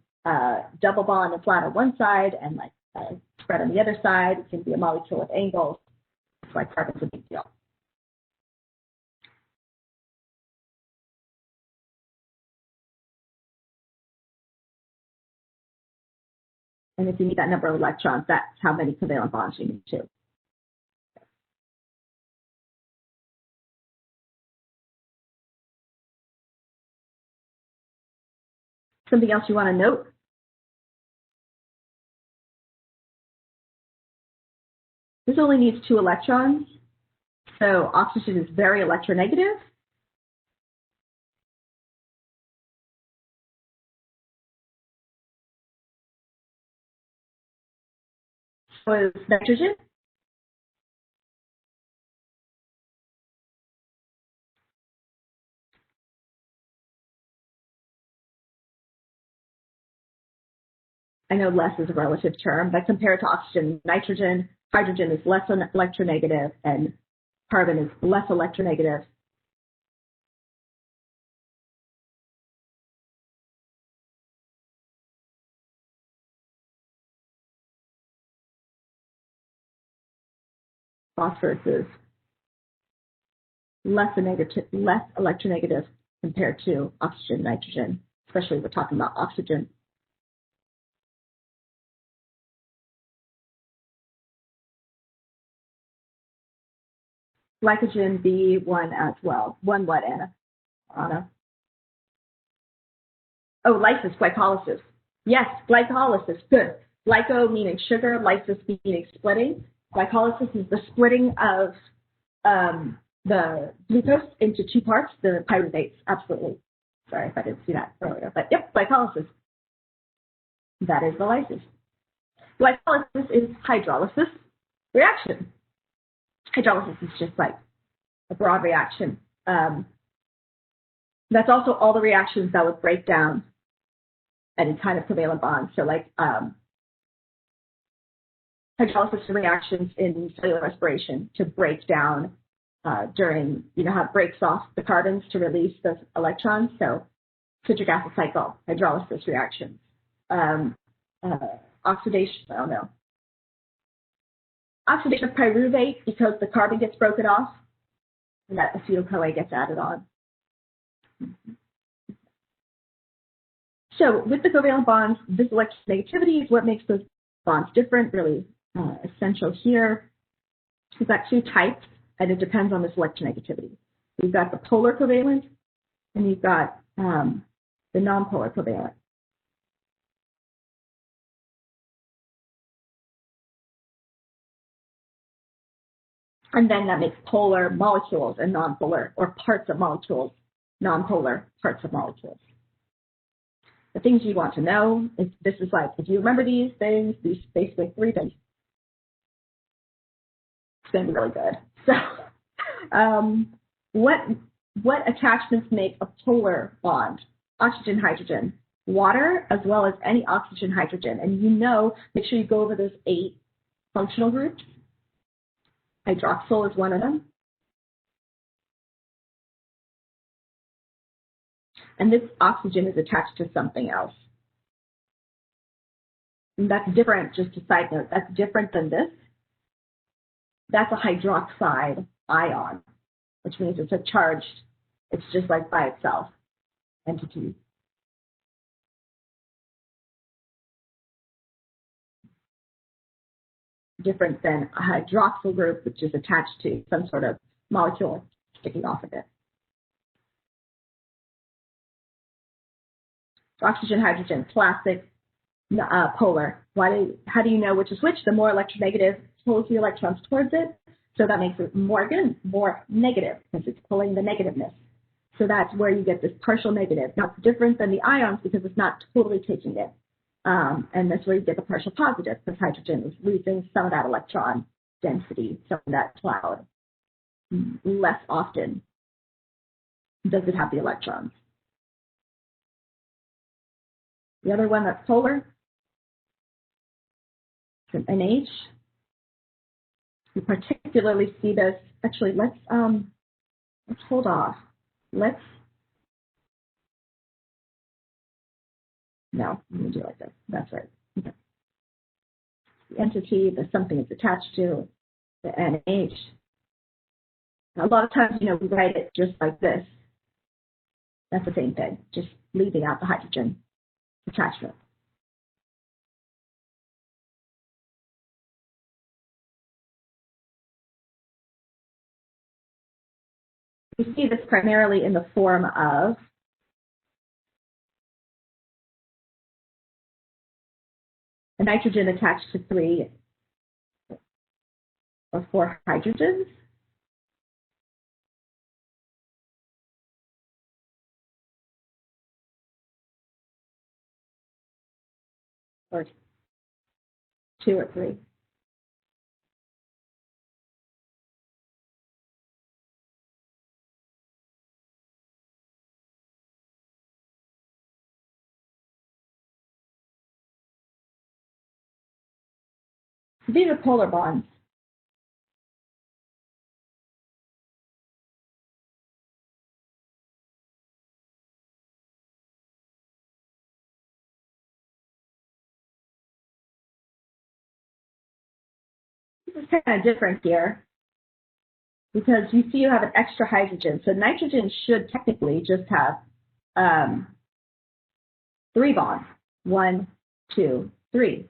double bond and flat on one side and like spread on the other side. It can be a molecule with angles. That's why carbon's a big deal. And if you need that number of electrons, that's how many covalent bonds you need too. Something else you want to note? This only needs 2 electrons. So oxygen is very electronegative. So is nitrogen. I know less is a relative term, but compared to oxygen, nitrogen, hydrogen is less electronegative, and carbon is less electronegative. Phosphorus is less electronegative compared to oxygen, nitrogen, especially if we're talking about oxygen. Glycogen B1 as well. One what, Anna? Oh, lysis, glycolysis. Yes, glycolysis, good. Glyco meaning sugar, lysis meaning splitting. Glycolysis is the splitting of the glucose into 2 parts, the pyruvates, absolutely. Sorry if I didn't see that earlier, but yep, glycolysis. That is the lysis. Glycolysis is hydrolysis reaction. Hydrolysis is just like a broad reaction. That's also all the reactions that would break down any kind of covalent bond. So like hydrolysis reactions in cellular respiration to break down during, how it breaks off the carbons to release the electrons. So citric acid cycle, hydrolysis reactions. Oxidation of pyruvate because the carbon gets broken off and that acetyl-CoA gets added on. So with the covalent bonds, this electronegativity is what makes those bonds different, really essential here. We've got two types, and it depends on this electronegativity. We've got the polar covalent, and you've got the nonpolar covalent. And then that makes polar molecules and nonpolar, or parts of molecules, nonpolar parts of molecules. The things you want to know is this is like, if you remember these things, these basically three things, it's going to be really good. So what attachments make a polar bond? Oxygen, hydrogen, water, as well as any oxygen, hydrogen. And make sure you go over those 8 functional groups. Hydroxyl is one of them. And this oxygen is attached to something else. And that's different, just a side note, that's different than this. That's a hydroxide ion, which means it's a charged, it's just like by itself entity. Different than a hydroxyl group, which is attached to some sort of molecule sticking off of it. So oxygen, hydrogen, classic, polar. How do you know which is which? The more electronegative pulls the electrons towards it, so that makes it more negative because it's pulling the negativeness. So that's where you get this partial negative. Now it's different than the ions because it's not totally taking it. And that's where you get the partial positive because hydrogen is losing some of that electron density, some of that cloud. Less often does it have the electrons. The other one that's polar is an NH. You particularly see this. Actually, let's hold off. No, I'm going to do it like this. That's right. Okay. The entity, the something it's attached to, the NH. Now, a lot of times, we write it just like this. That's the same thing, just leaving out the hydrogen attachment. We see this primarily in the form of a nitrogen attached to 3 or 4 hydrogens. Or 2 or 3. So these are polar bonds. This is kind of different here because you see you have an extra hydrogen. So nitrogen should technically just have 3 bonds, 1, 2, 3.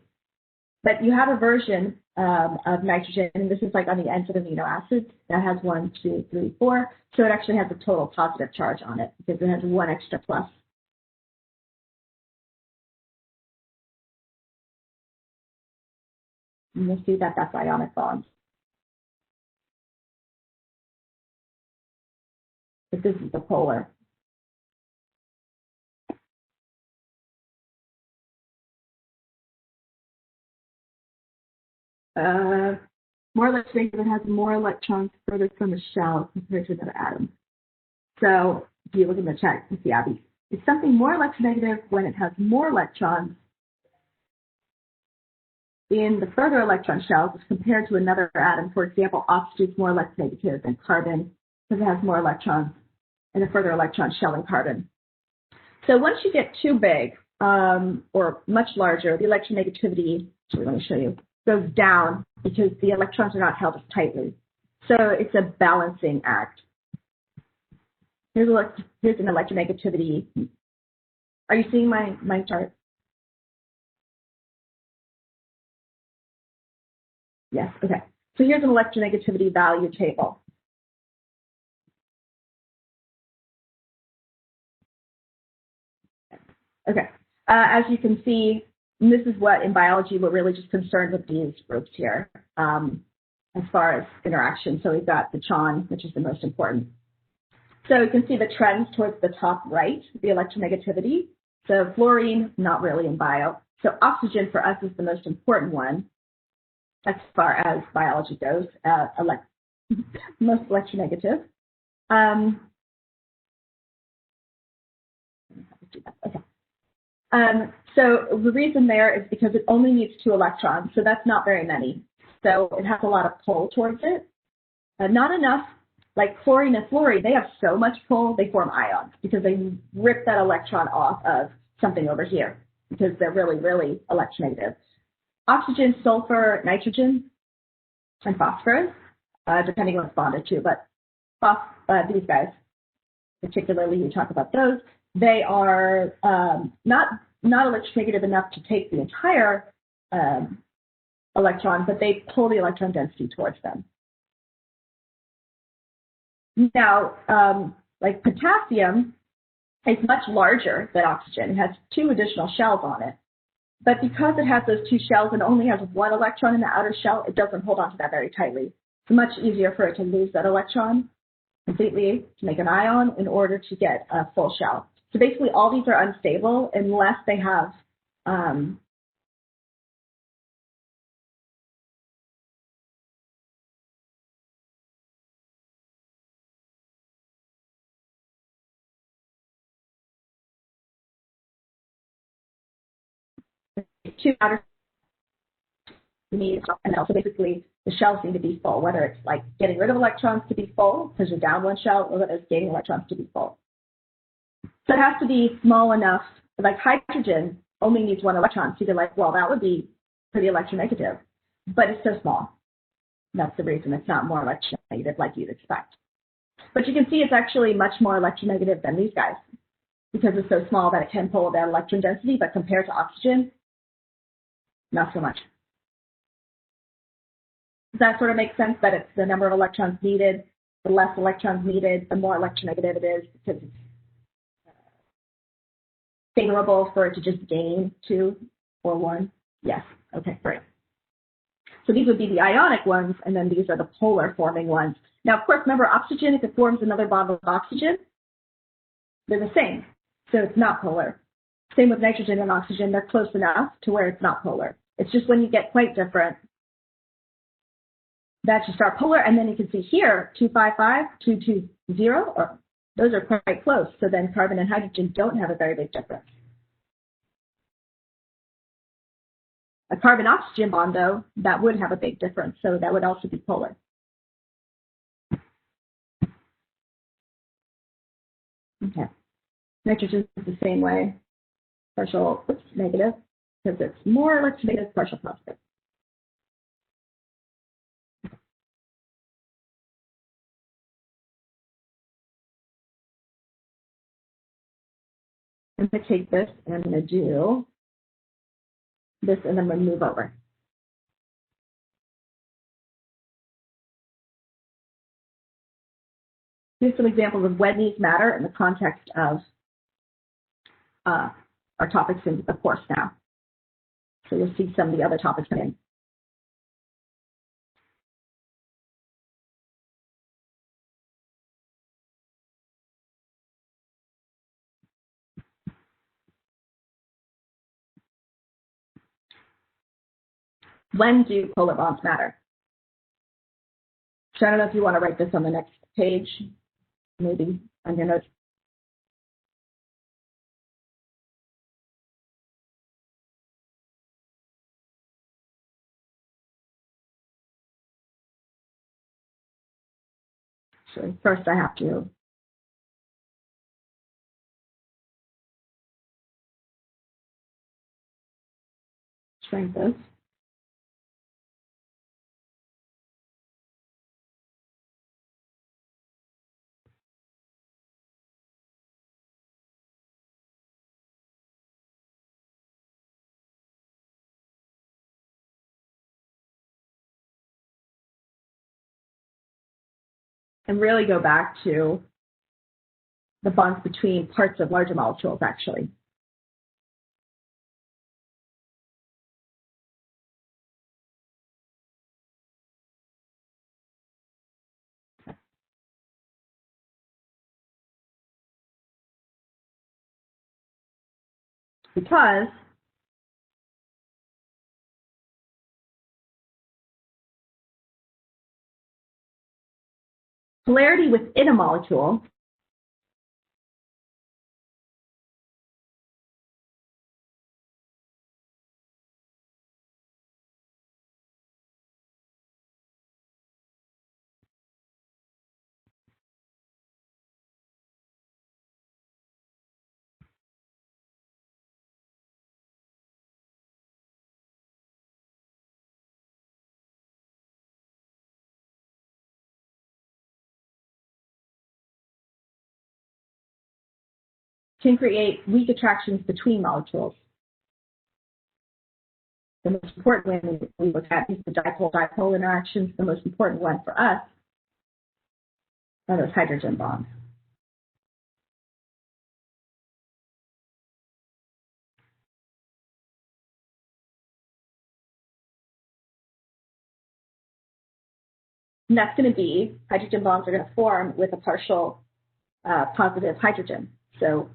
But you have a version of nitrogen, and this is like on the ends of amino acids, that has 1, 2, 3, 4. So it actually has a total positive charge on it because it has 1 extra plus. And you'll see that that's ionic bonds. But this is the polar. more electronegative, it has more electrons further from the shell compared to another atom. So if you look in the chat, you see Abby. It's something more electronegative when it has more electrons in the further electron shells as compared to another atom. For example, oxygen is more electronegative than carbon because it has more electrons in a further electron shell than carbon. So once you get too big or much larger, the electronegativity, let me show you, goes down because the electrons are not held as tightly. So it's a balancing act. Here's an electronegativity. Are you seeing my chart? Yes, okay. So here's an electronegativity value table. Okay, as you can see, and this is what in biology we're really just concerned with these groups here as far as interaction. So we've got the CHON, which is the most important. So you can see the trends towards the top right, the electronegativity. So fluorine, not really in bio. So oxygen for us is the most important one as far as biology goes, most electronegative. Okay. So the reason there is because it only needs 2 electrons, so that's not very many. So it has a lot of pull towards it. Not enough, like chlorine and fluorine, they have so much pull, they form ions because they rip that electron off of something over here because they're really, really electronegative. Oxygen, sulfur, nitrogen, and phosphorus, depending on what's bonded to, but these guys, particularly you talk about those, they are not electronegative enough to take the entire electron, but they pull the electron density towards them. Now, like potassium is much larger than oxygen. It has 2 additional shells on it. But because it has those 2 shells and only has 1 electron in the outer shell, it doesn't hold on to that very tightly. It's much easier for it to lose that electron completely to make an ion in order to get a full shell. So basically all these are unstable unless they have two outer needs, and also basically the shells need to be full, whether it's like getting rid of electrons to be full because you're down 1 shell, or whether it's gaining electrons to be full. So it has to be small enough, like hydrogen only needs 1 electron, so you're like, well, that would be pretty electronegative, but it's so small. That's the reason it's not more electronegative like you'd expect. But you can see it's actually much more electronegative than these guys because it's so small that it can pull that electron density, but compared to oxygen, not so much. Does that sort of make sense that it's the number of electrons needed, the less electrons needed, the more electronegative it is because it's favorable for it to just gain 2 or 1? Yes. Okay, great. So these would be the ionic ones, and then these are the polar forming ones. Now, of course, remember oxygen, if it forms another bond with oxygen, they're the same. So it's not polar. Same with nitrogen and oxygen. They're close enough to where it's not polar. It's just when you get quite different that you start polar, and then you can see here, 255, 220, or those are quite close. So then carbon and hydrogen don't have a very big difference. A carbon-oxygen bond, though, that would have a big difference. So that would also be polar. Okay. Nitrogen is the same way. Partial negative, because it's more electronegative, partial positive. I'm going to take this and I'm going to do this, and I'm going to move over. Here's some examples of when these matter in the context of our topics in the course now. So you'll see some of the other topics in. When do polar bonds matter? So I don't know if you want to write this on the next page, maybe on your notes. So first I have to shrink this. And really go back to the bonds between parts of larger molecules, actually. Because polarity within a molecule can create weak attractions between molecules. The most important one we look at is the dipole-dipole interactions. The most important one for us are those hydrogen bonds. And that's going to be, hydrogen bonds are going to form with a partial positive hydrogen. So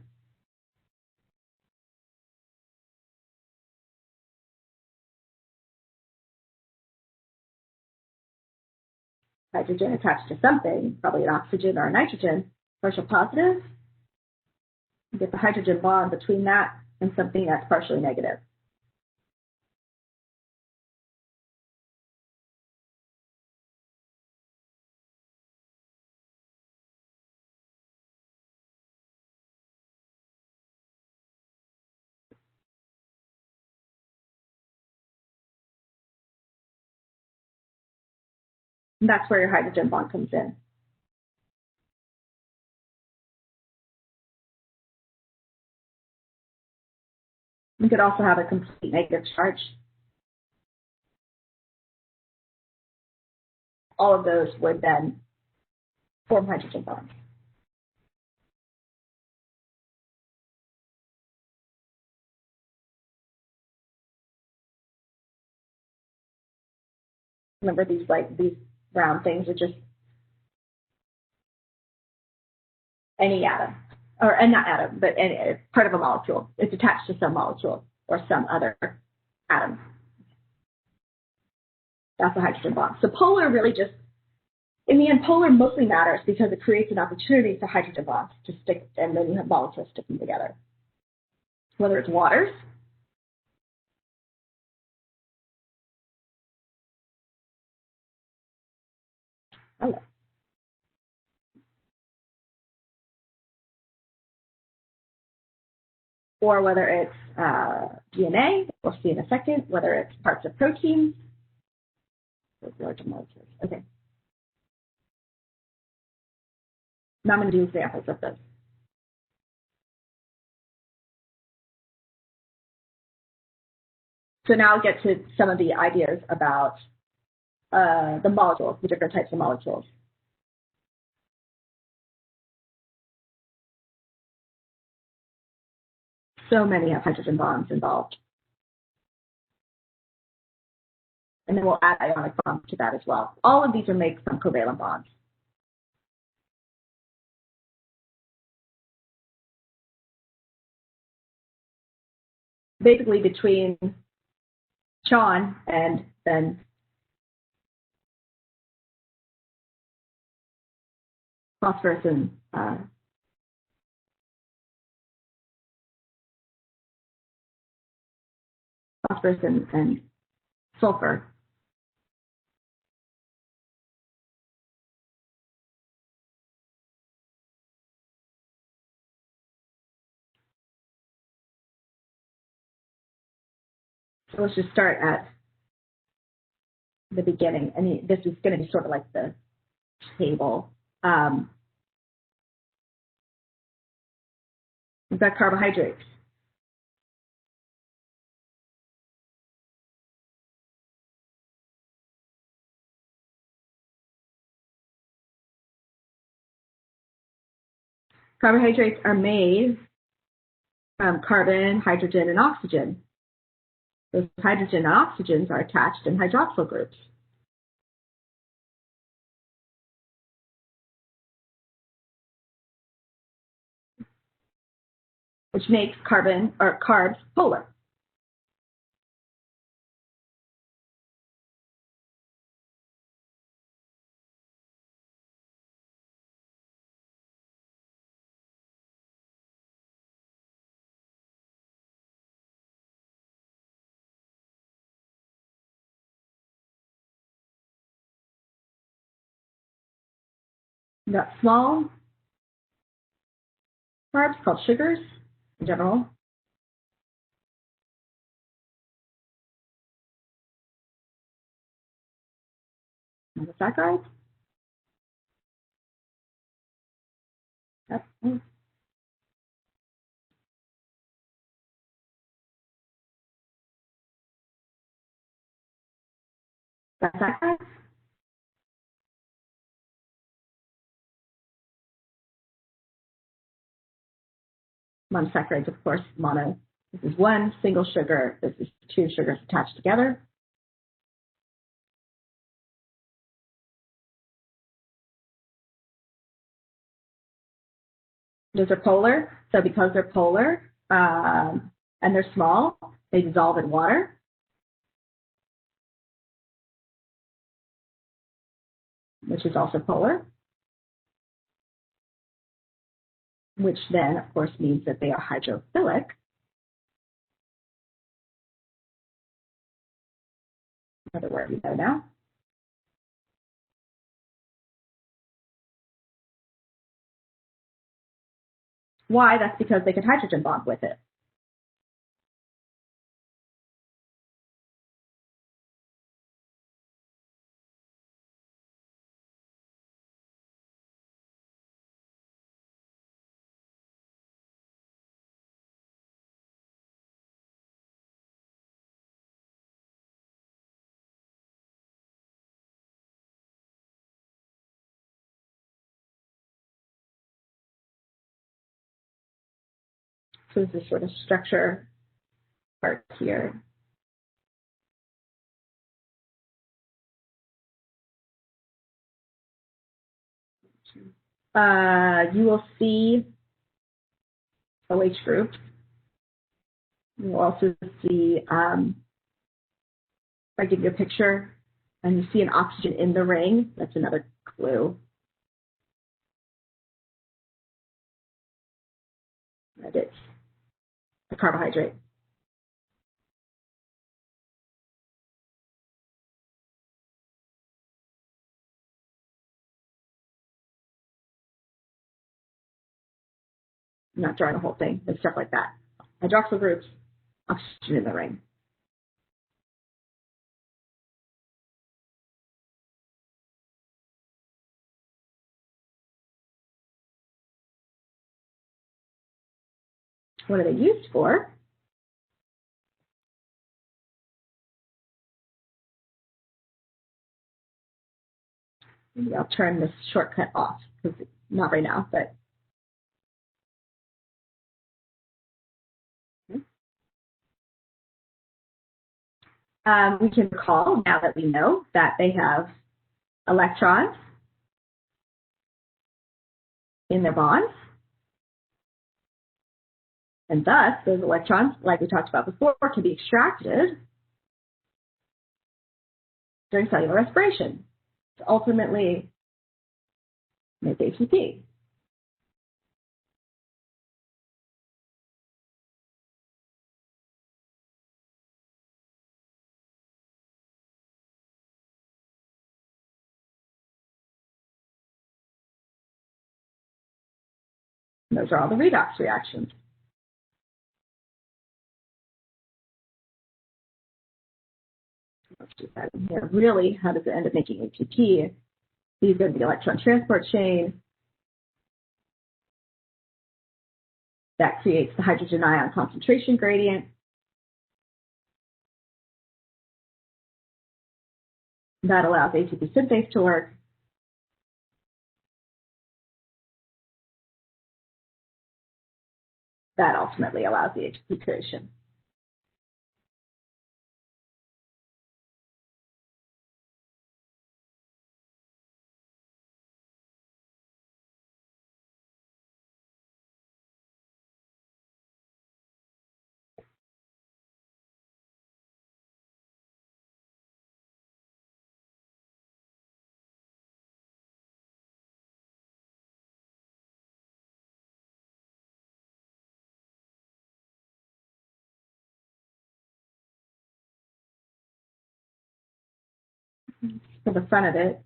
hydrogen attached to something, probably an oxygen or a nitrogen, partial positive, you get the hydrogen bond between that and something that's partially negative. And that's where your hydrogen bond comes in. You could also have a complete negative charge. All of those would then form hydrogen bonds. Remember these round things are just any atom, or not atom, but any part of a molecule. It's attached to some molecule or some other atom. That's a hydrogen bond. So polar really just, in the end, polar mostly matters because it creates an opportunity for hydrogen bonds to stick, and then you have molecules sticking together. Whether it's waters, or whether it's DNA, we'll see in a second, whether it's parts of proteins, those larger molecules. Okay. Now I'm going to do examples of those. So now I'll get to some of the ideas about the molecules, the different types of molecules. So many have hydrogen bonds involved. And then we'll add ionic bonds to that as well. All of these are made from covalent bonds. Basically between Sean and then phosphorus and sulfur. So let's just start at the beginning. I mean, this is going to be sort of like the table. We've got carbohydrates. Carbohydrates are made from carbon, hydrogen, and oxygen. Those hydrogen and oxygens are attached in hydroxyl groups. Which makes carbs polar. We've got small carbs called sugars in general. Monosaccharides. That's disaccharides. Monosaccharides, of course, mono. This is one single sugar. This is two sugars attached together. Those are polar. So because they're polar and they're small, they dissolve in water. Which is also polar. Which then, of course, means that they are hydrophilic. Another word we know now. Why? That's because they could hydrogen bond with it. So this is sort of structure part here. You will see OH groups. You will also see, if I give you a picture and you see an oxygen in the ring, that's another clue. That it's a carbohydrate. I'm not drawing the whole thing, but stuff like that. Hydroxyl groups, oxygen in the ring. What are they used for? Maybe I'll turn this shortcut off, because not right now, but we can recall, now that we know, that they have electrons in their bonds. And thus, those electrons, like we talked about before, can be extracted during cellular respiration. So ultimately, make ATP. And those are all the redox reactions. Let's do that in here. Really, how does it end up making ATP? These are the electron transport chain. That creates the hydrogen ion concentration gradient. That allows ATP synthase to work. That ultimately allows the ATP creation. For the front of it,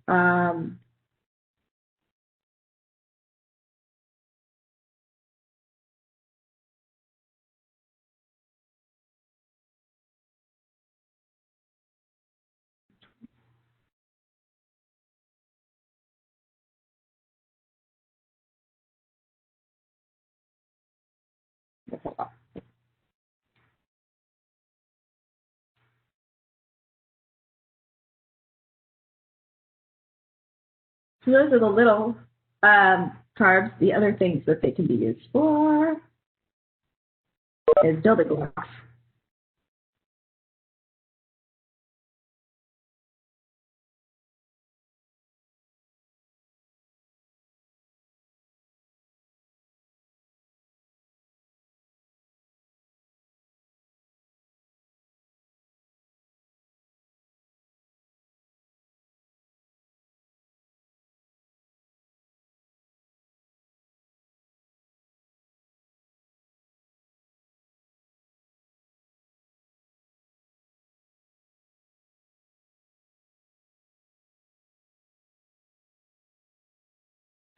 so those are the little carbs. The other things that they can be used for is building blocks.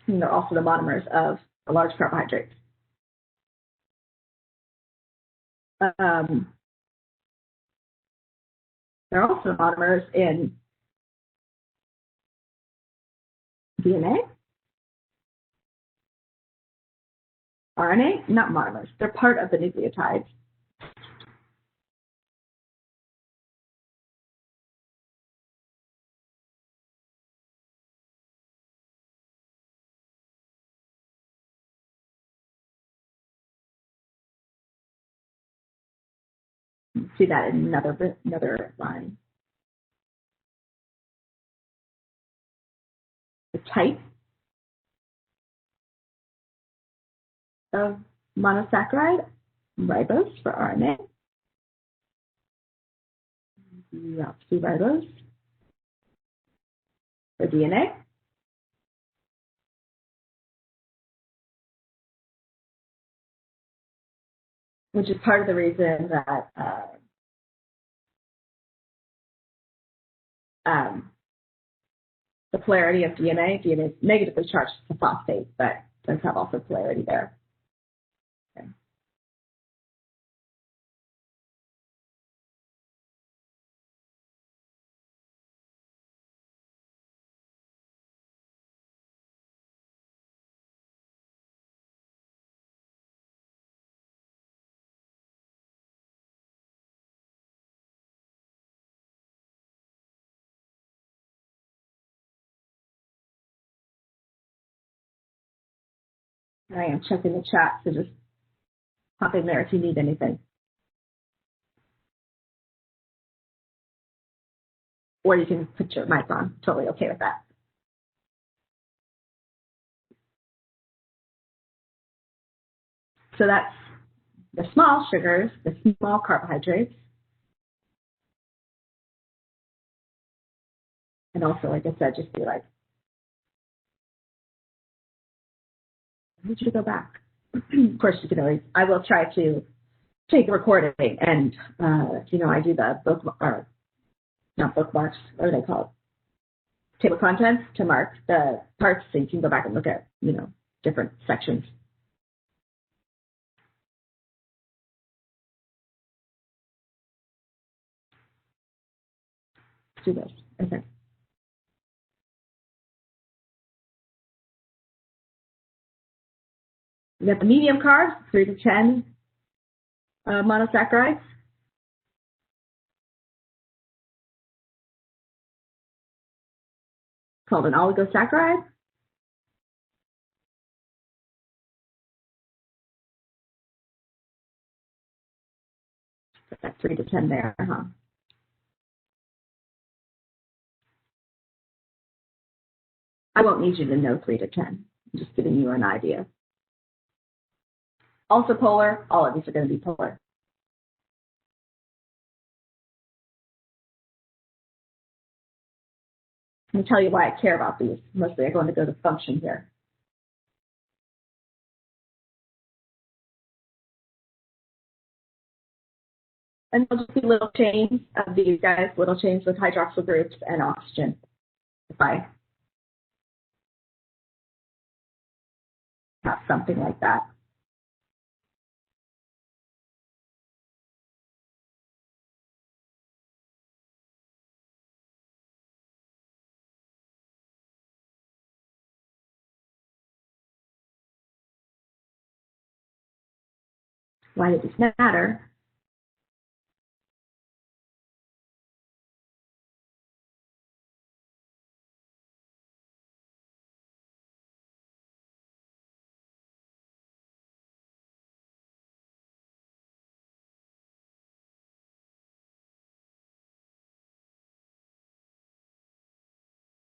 And they're also the monomers of the large carbohydrates. They're also monomers in DNA, RNA, not monomers. They're part of the nucleotides. You see that in another line. The type of monosaccharide, ribose for RNA, deoxyribose for DNA, which is part of the reason that the polarity of DNA is negatively charged to phosphate, but does have also polarity there. Okay. I am checking the chat, so just hop in there if you need anything. Or you can put your mic on. Totally okay with that. So that's the small sugars, the small carbohydrates. And also, like I said, just be like I need you to go back. Of course, you can always, I will try to take a recording and, I do the not bookmarks, what are they called? Table of contents to mark the parts so you can go back and look at, different sections. Let's do this. Okay. We got the medium carbs, 3 to 10 monosaccharides. Called an oligosaccharide. Put that 3 to 10 there, huh? I won't need you to know 3 to 10. I'm just giving you an idea. Also polar, all of these are going to be polar. Let me tell you why I care about these. Mostly I'm going to go to function here. And there'll just be little chains of these guys, little chains with hydroxyl groups and oxygen. If I have something like that. Why does this matter?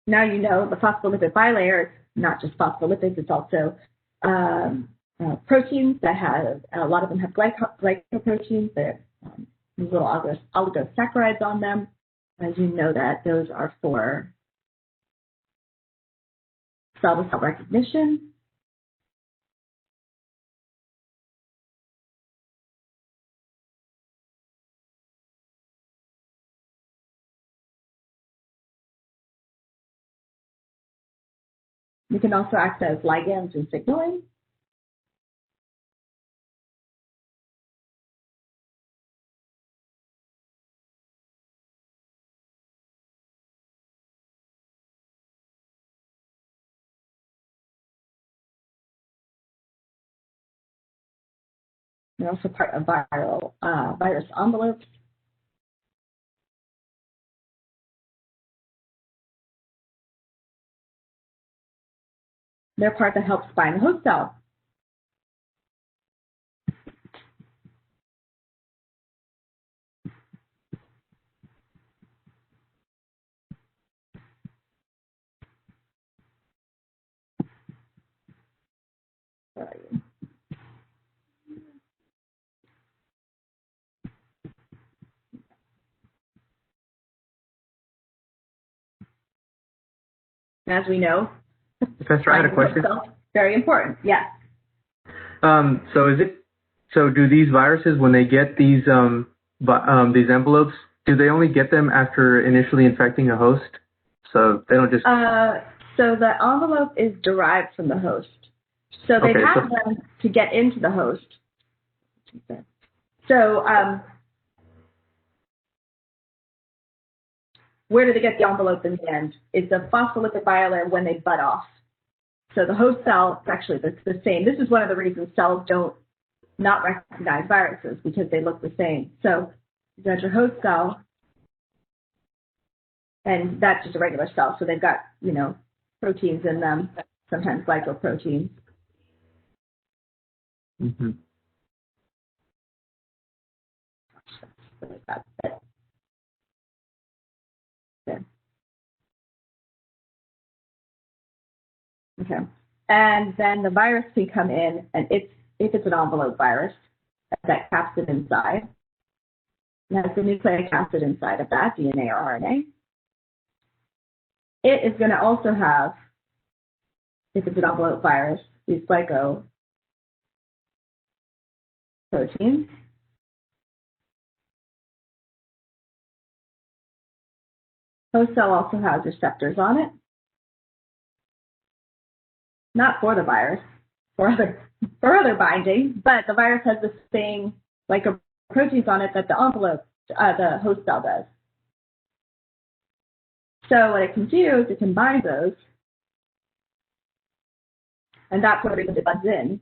Now you know the phospholipid bilayer is not just phospholipids, it's also proteins that have, a lot of them have glycoproteins, they're these little oligosaccharides on them. As you know that those are for cell-to-cell recognition. They can also act as ligands and signaling. They're also part of viral virus envelopes. They're part that helps bind the host cell. Where are you? As we know, Professor, I had a question. Very important, yes. So do these viruses, when they get these envelopes, do they only get them after initially infecting a host? So they don't just. So the envelope is derived from the host. So they have them to get into the host. So where do they get the envelope in the end? It's a phospholipid bilayer when they bud off. So the host cell, actually, that's the same. This is one of the reasons cells don't not recognize viruses, because they look the same. So that's your host cell, and that's just a regular cell. So they've got, proteins in them, sometimes glycoproteins. Mm-hmm. Okay. And then the virus can come in, and if it's an envelope virus, that capsid inside. It has the nucleic acid inside of that, DNA or RNA. It is going to also have, if it's an envelope virus, these glycoproteins. Host cell also has receptors on it, not for the virus, for other binding, but the virus has the same glycoproteins on it that the host cell does. So what it can do is it can bind those, and that's what it buds in.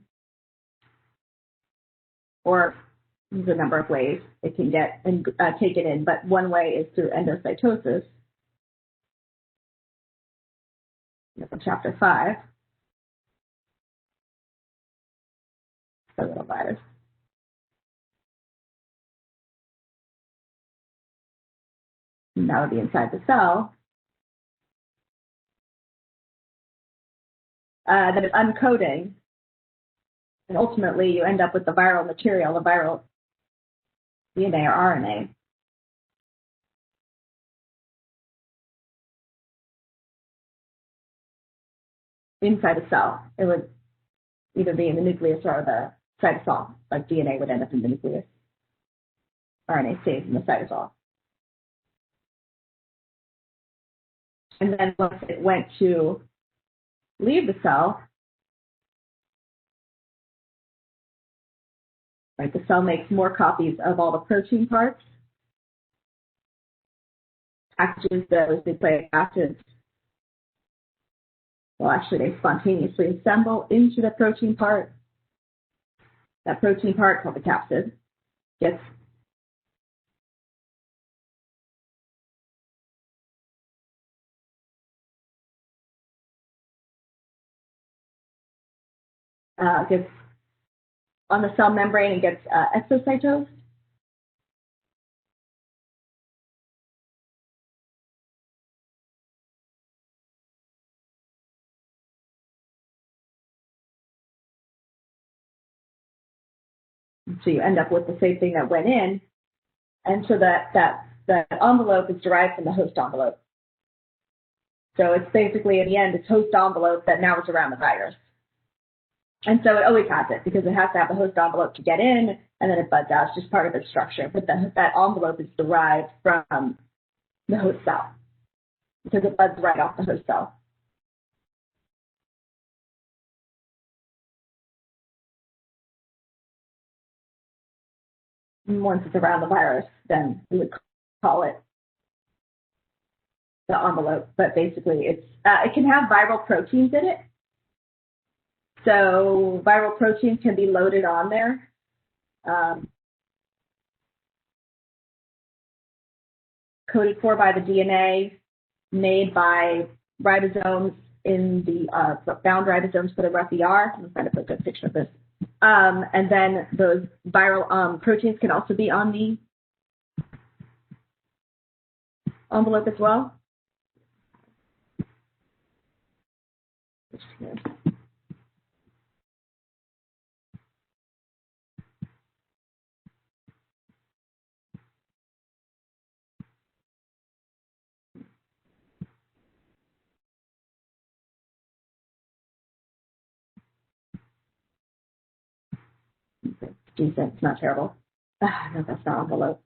Or there's a number of ways it can get and take it in, but one way is through endocytosis. From chapter 5. The little virus. And that would be inside the cell. That is uncoding. And ultimately, you end up with the viral material, the viral DNA or RNA. Inside a cell. It would either be in the nucleus or the cytosol. Like DNA would end up in the nucleus. RNA stays in the cytosol. And then once it went to leave the cell, right, the cell makes more copies of all the protein parts, packages those nucleic acids. Well, actually, they spontaneously assemble into the protein part. That protein part, called the capsid, gets on the cell membrane and gets exocytosed. So you end up with the same thing that went in, and so that envelope is derived from the host envelope. So it's basically, in the end, it's host envelope that now is around the virus. And so it always has it, because it has to have the host envelope to get in, and then it buds out. It's just part of its structure. But that envelope is derived from the host cell, because it buds right off the host cell. And once it's around the virus, then we would call it the envelope. But basically, it can have viral proteins in it. So viral proteins can be loaded on there. Coded for by the DNA, made by ribosomes in the bound ribosomes for the RepER. I'm trying to put a good picture of this. And then those viral proteins can also be on the envelope as well. Geez, that's not terrible. No, that's not envelope.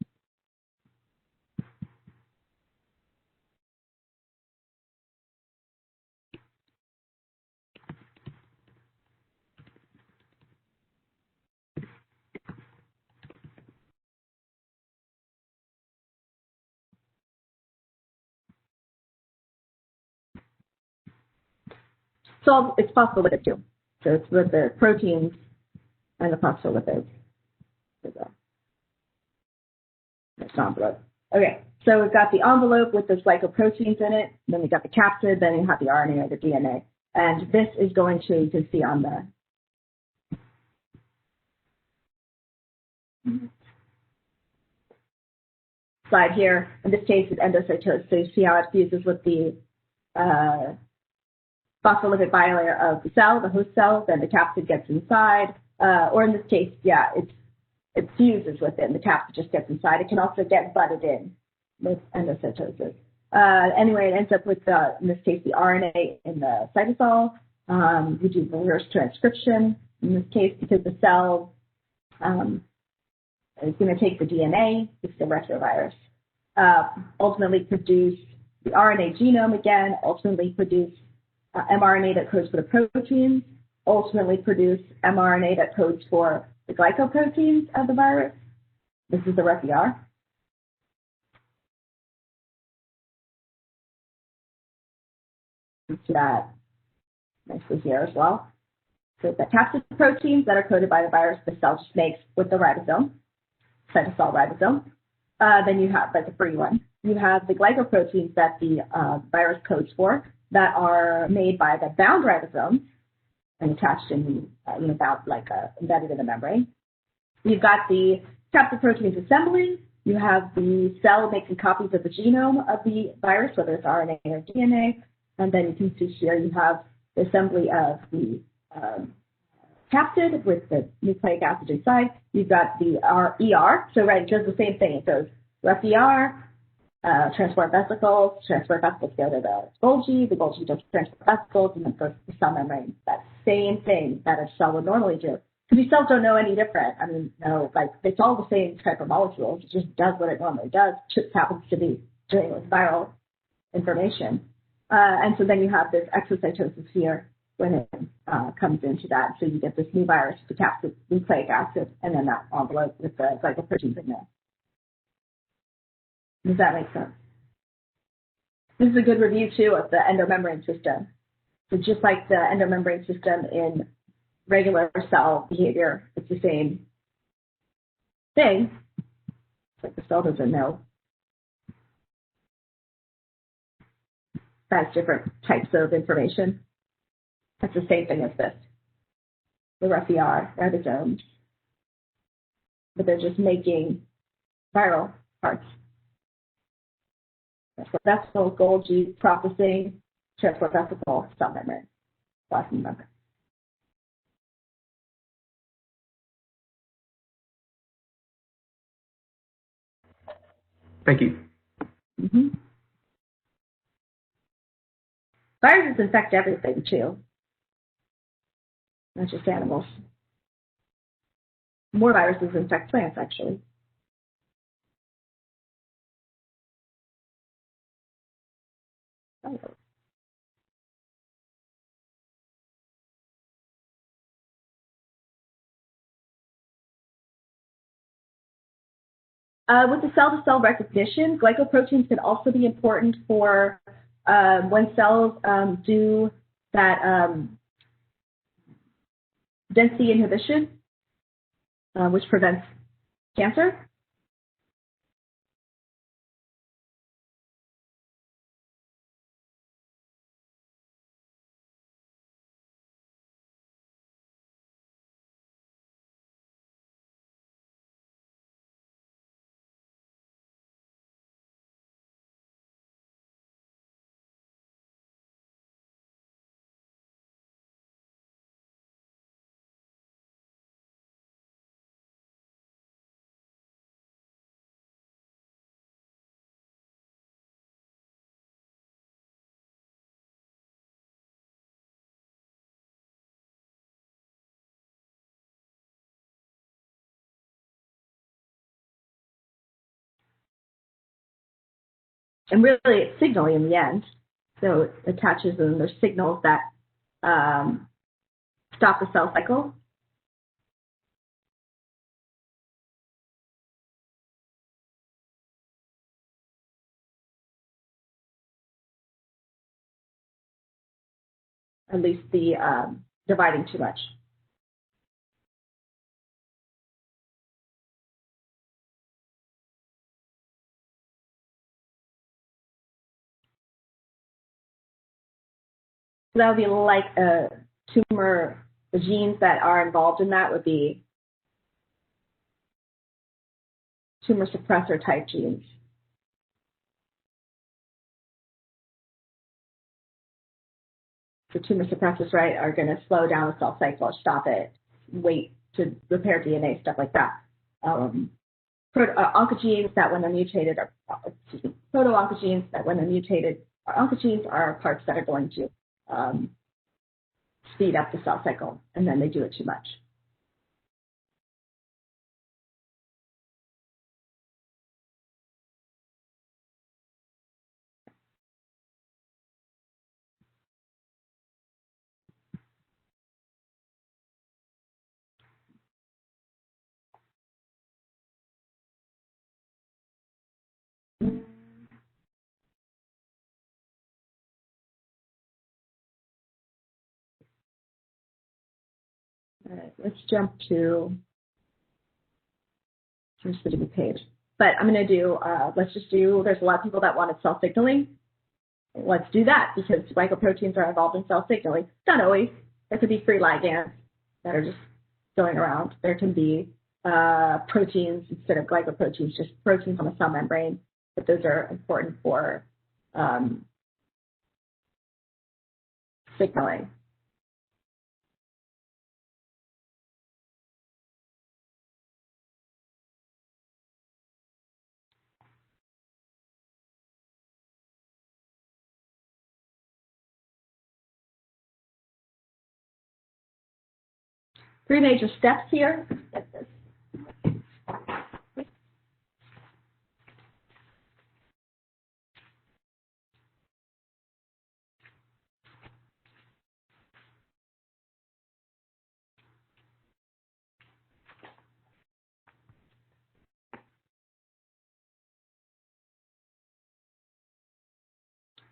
So it's phospholipid too. So it's with the proteins and the phospholipids. It's envelope. Okay, so we've got the envelope with those glycoproteins in it. Then we've got the capsid. Then you have the RNA or the DNA. And this is going to, you can see on the slide here. In this case, it's endocytosis. So you see how it fuses with the phospholipid bilayer of the cell, the host cell. Then the capsid gets inside. Or in this case, yeah, it fuses with it, and the capsid just gets inside. It can also get butted in with endocytosis. Anyway, it ends up with, in this case, the RNA in the cytosol, You do reverse transcription in this case because the cell is going to take the DNA, it's the retrovirus, ultimately produce the RNA genome again, ultimately produce mRNA that codes for the proteins, ultimately produce mRNA that codes for the glycoproteins of the virus. This is the repi-R. See that nicely here as well. So the capsid proteins that are coded by the virus, the cell just makes with the ribosome, cytosol ribosome. Then you have, that's a free one. You have the glycoproteins that the virus codes for that are made by the bound ribosomes and attached in the, bound, like embedded in the membrane. You've got the capsid proteins assembling. You have the cell making copies of the genome of the virus, whether it's RNA or DNA. And then you can see here you have the assembly of the capsid with the nucleic acid inside. You've got the ER. So, right, it does the same thing. It goes repi-R, transport vesicles go to the Golgi does transport vesicles, and then goes to the cell membrane. That same thing that a cell would normally do. Because these cells don't know any different. I mean, no, like, it's all the same type of molecules. It just does what it normally does. It just happens to be doing with viral information. And so then you have this exocytosis here when it comes into that. So you get this new virus, the capsid, nucleic acid, and then that envelope with the glycoproteins in there. Does that make sense? This is a good review, too, of the endomembrane system. So just like the endomembrane system in regular cell behavior, it's the same thing. It's like the cell doesn't know. That's different types of information. That's the same thing as this. The repi-R, ribosomes. But they're just making viral parts. Transport vesicle, Golgi, processing, transport vesicle, cell membrane, plasma membrane. Thank you. Mm-hmm. Viruses infect everything, too. Not just animals. More viruses infect plants, actually. With the cell-to-cell recognition, glycoproteins can also be important for when cells do that density inhibition, which prevents cancer. And really, it's signaling in the end. So it attaches and there's signals that stop the cell cycle. At least the dividing too much. So that would be like a tumor. The genes that are involved in that would be tumor suppressor type genes. The tumor suppressors, right, are going to slow down the cell cycle, stop it, wait to repair DNA, stuff like that. Oncogenes that when they're mutated are, proto-oncogenes that when they're mutated are oncogenes are parts that are going to speed up the cell cycle, and then they do it too much. All right, let's jump to the new page. But I'm going to do, there's a lot of people that wanted cell signaling. Let's do that because glycoproteins are involved in cell signaling. Not always. There could be free ligands that are just going around. There can be proteins instead of glycoproteins, just proteins on the cell membrane. But those are important for signaling. Three major steps here. Like this.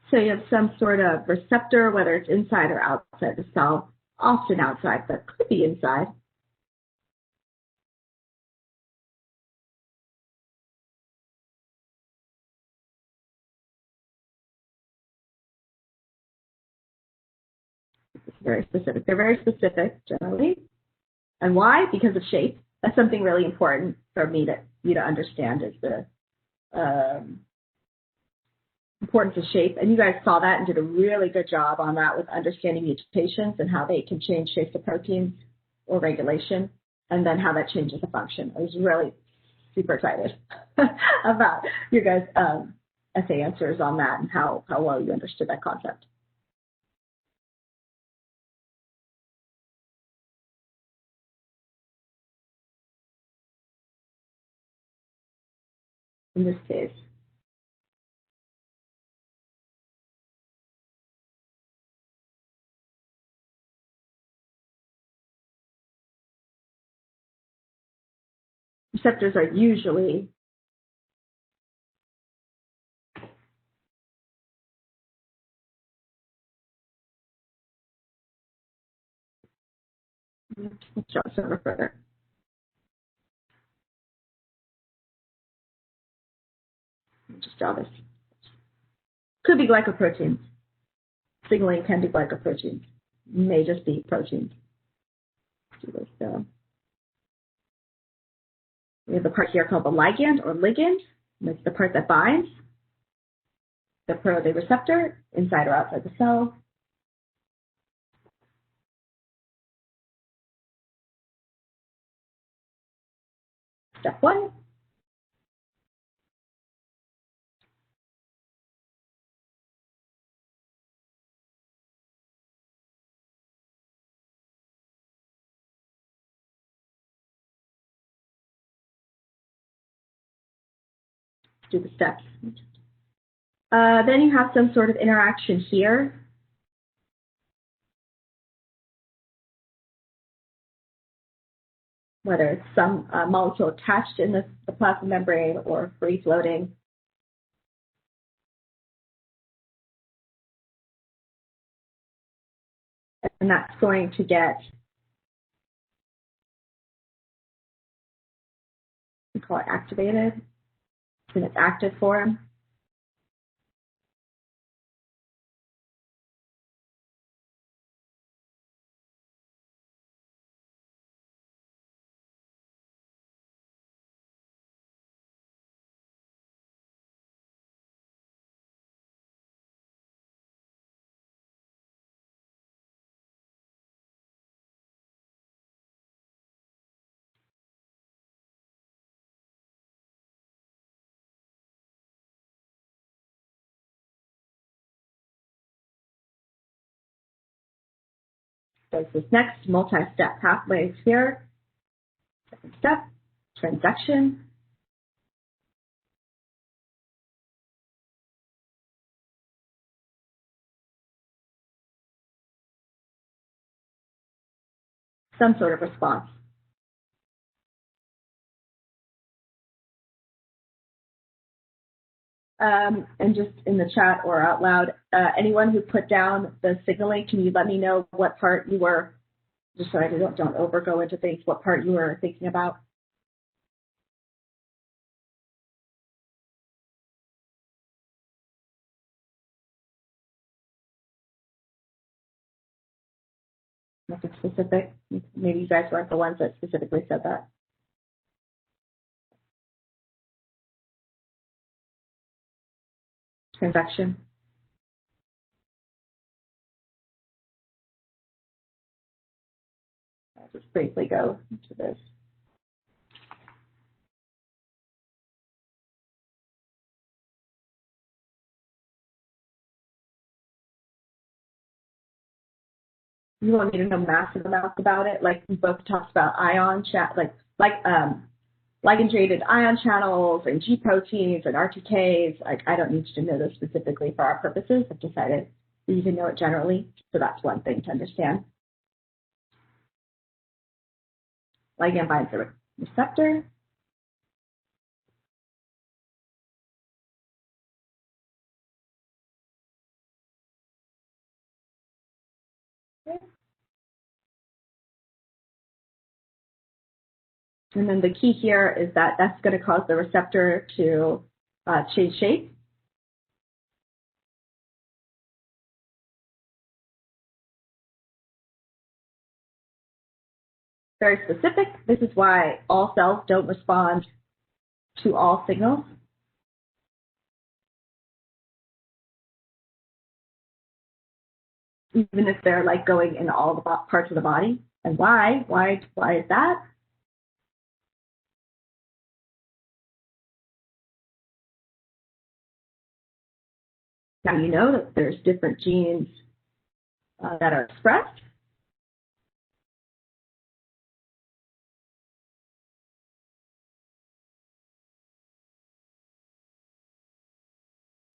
So you have some sort of receptor, whether it's inside or outside the cell, often outside, but could be inside. It's very specific. They're very specific generally. And why? Because of shape. That's something really important for you to understand is the importance of shape. And you guys saw that and did a really good job on that with understanding mutations and how they can change shapes of proteins or regulation, and then how that changes the function. I was really super excited about your guys' essay answers on that and how well you understood that concept. In this case. Receptors are usually let's jump over further. Just draw this. Could be glycoproteins. Signaling can be glycoproteins. May just be proteins. Do this, we have a part here called the ligand or ligand. That's the part that binds the receptor inside or outside the cell. Step one. Do the steps. Then you have some sort of interaction here. Whether it's some molecule attached in the plasma membrane or free floating. And that's going to get, we call it activated. In its active form. So it's this next multi-step pathways here. Second step, transduction. Some sort of response. And just in the chat or out loud, anyone who put down the signaling, can you let me know what part you were, just so I don't overgo into things, what part you were thinking about? Nothing specific. Maybe you guys weren't the ones that specifically said that. Transaction. I'll just briefly go into this. You want me to know massive amounts about it? Like we both talked about ion chat, ligand-gated ion channels and G proteins and RTKs. I don't need you to know those specifically for our purposes. I've decided that you can know it generally, so that's one thing to understand. Ligand binds the receptor. Okay. And then the key here is that that's going to cause the receptor to change shape. Very specific. This is why all cells don't respond to all signals. Even if they're like going in all the parts of the body. And why? Why is that? Now you know that there's different genes that are expressed.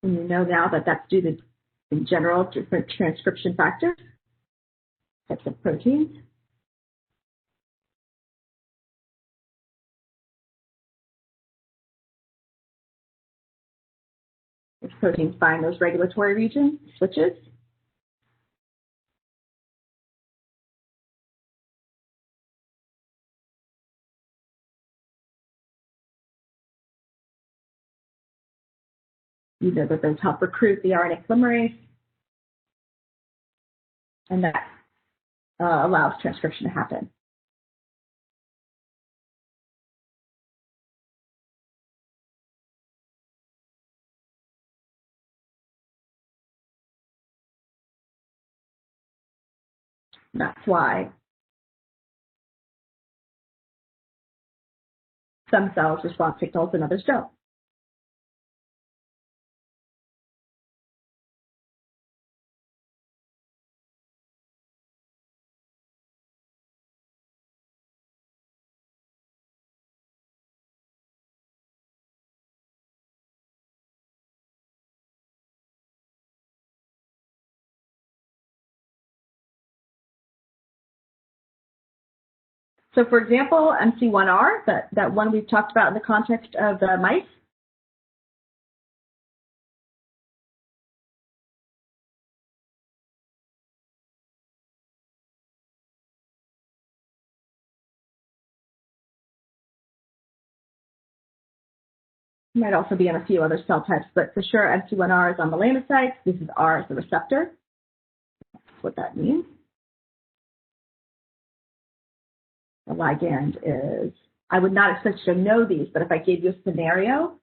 And you know now that that's due to, in general, different transcription factors, types of proteins. Which proteins bind those regulatory regions, switches. You know that those help recruit the RNA polymerase, and that allows transcription to happen. That's why some cells respond to signals and others don't. So for example, MC1R, that one we've talked about in the context of the mice, might also be on a few other cell types, but for sure MC1R is on melanocytes. This is R as the receptor. That's what that means. The ligand is, I would not expect you to know these, but if I gave you a scenario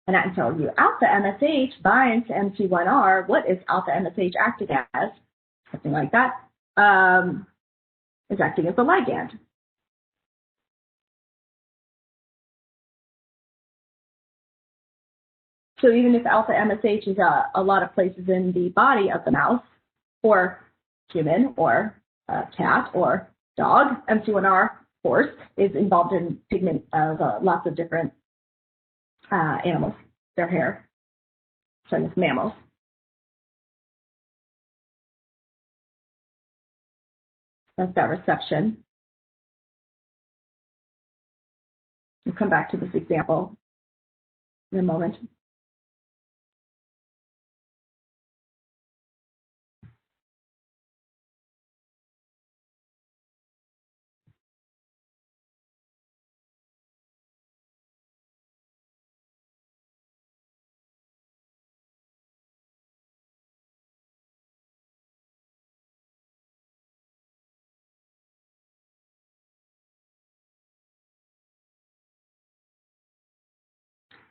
and I can tell you alpha MSH binds to MC1R, what is alpha MSH acting as? Something like that, is acting as the ligand. So even if alpha MSH is a lot of places in the body of the mouse or human or cat or dog. MC1R, of course, is involved in pigment of lots of different animals, their hair, same as mammals. That's that reception. We'll come back to this example in a moment.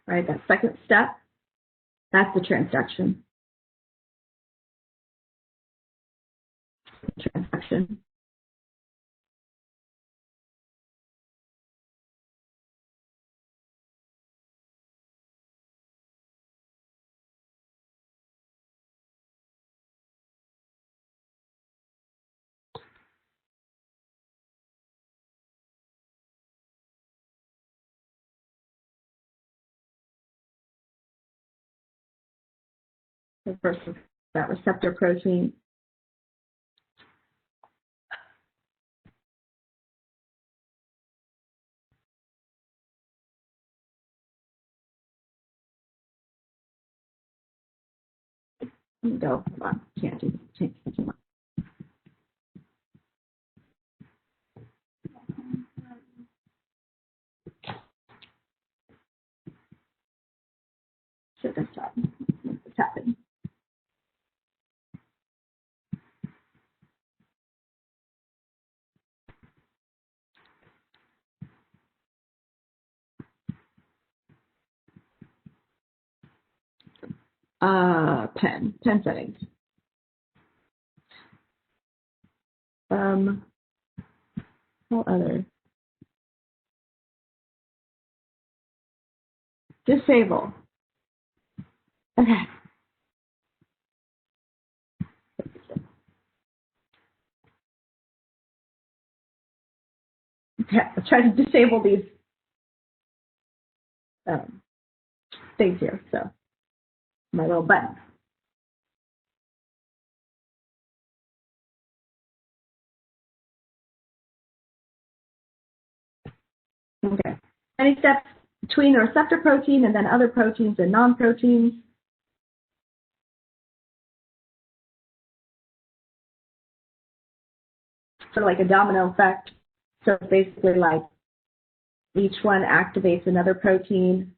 Right, that second step, that's the transduction. Transduction. Versus that receptor protein. Let me go. Hold on. Can't do change too much. Should this happen? Make this happen. Pen settings. What other? Disable. Okay. Okay, let's try to disable these things here. So my little button. Okay. Any steps between the receptor protein and then other proteins and non-proteins? Sort of like a domino effect. So it's basically like each one activates another protein.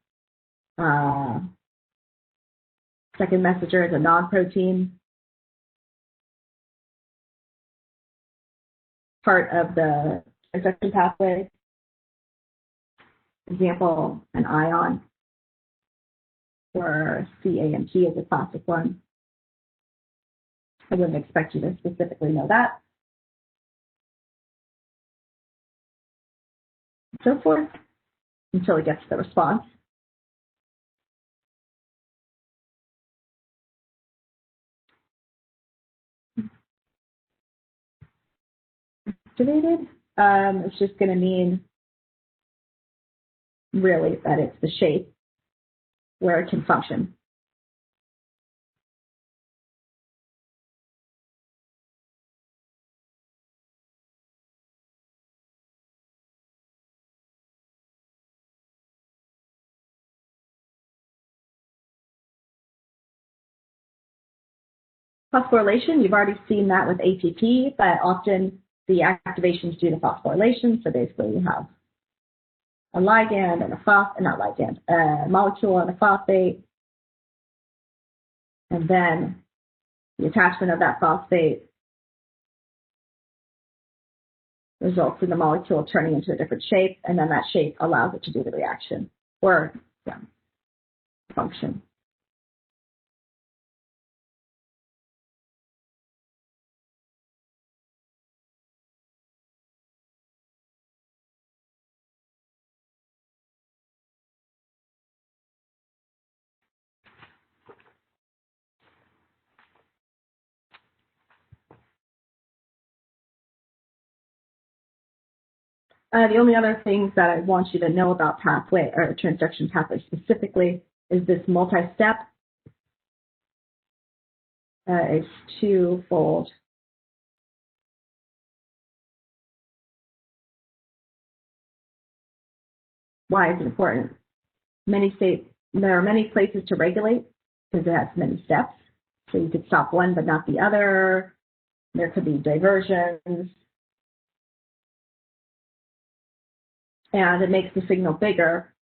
Second messenger is a non-protein. Part of the transduction pathway. Example, an ion, or CAMT is a classic one. I wouldn't expect you to specifically know that. So forth, until it gets the response. Activated, it's just going to mean really that it's the shape where it can function. Phosphorylation, you've already seen that with ATP, but often the activation is due to phosphorylation. So basically you have a ligand and a molecule and a phosphate, and then the attachment of that phosphate results in the molecule turning into a different shape, and then that shape allows it to do the reaction or function. The only other things that I want you to know about pathway or transduction pathway specifically is this multi-step. It's twofold. Why is it important? There are many places to regulate because it has many steps. So you could stop one but not the other. There could be diversions. And it makes the signal bigger.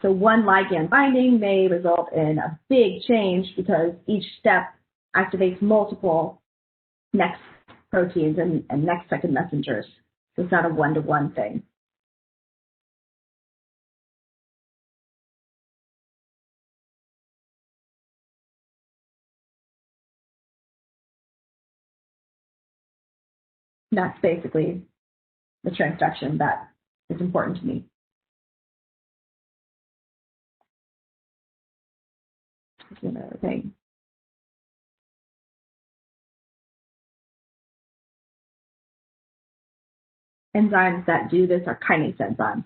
So one ligand binding may result in a big change because each step activates multiple next proteins and next second messengers. So it's not a one-to-one thing. That's basically the transduction that is important to me. That's another thing. Enzymes that do this are kinase enzymes.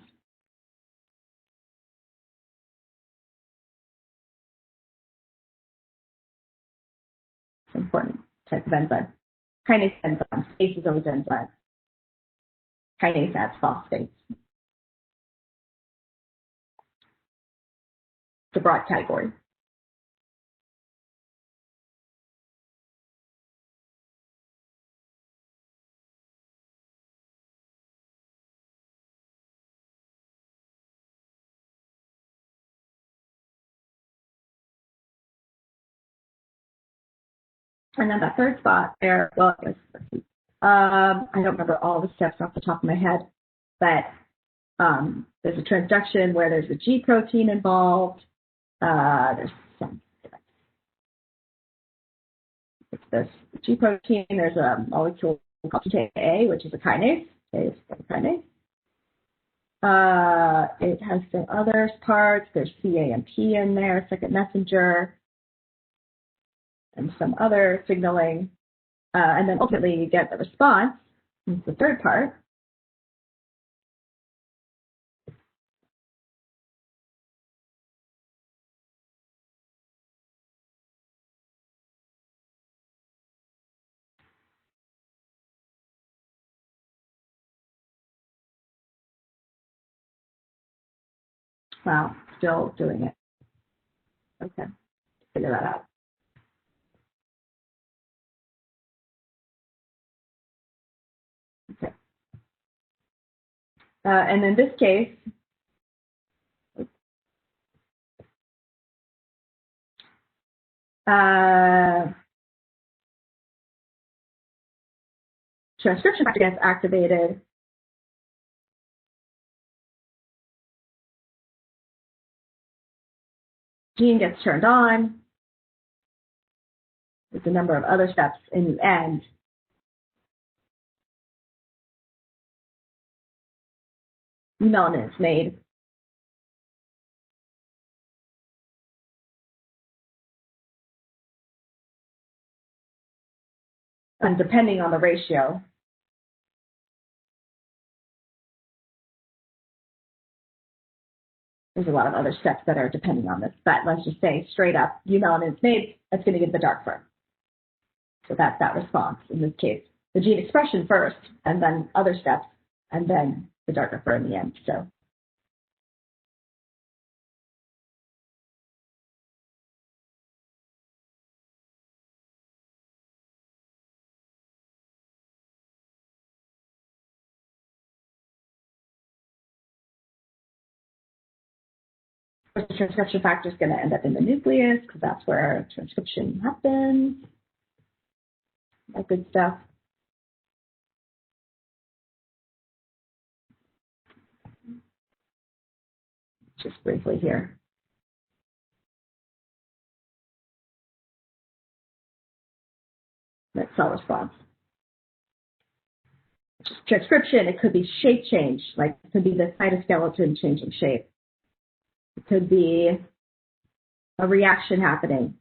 It's an important type of enzyme. Kinase enzymes. ACE is always enzyme. Kinase adds phosphates. It's a broad category. And then the third spot there, well, I don't remember all the steps off the top of my head, but there's a transduction where there's a G protein involved. There's some. It's this G protein. There's a molecule called TKA, which is a kinase. It is a kinase. It has some other parts. There's CAMP in there, second messenger, and some other signaling. And then ultimately you get the response. That's the third part. Wow, still doing it. Okay, figure that out. Okay. And in this case, transcription factor gets activated. Gene gets turned on. There's a number of other steps in the end. Melanin is made. And depending on the ratio, there's a lot of other steps that are depending on this. But let's just say straight up, melanin is made, that's going to give the dark fur. So that's that response in this case. The gene expression first, and then other steps, and then the darker fur in the end. So the transcription factor is going to end up in the nucleus because that's where transcription happens. That good stuff. Just briefly here. That cell response. Transcription, it could be shape change, like it could be the cytoskeleton changing shape. It could be a reaction happening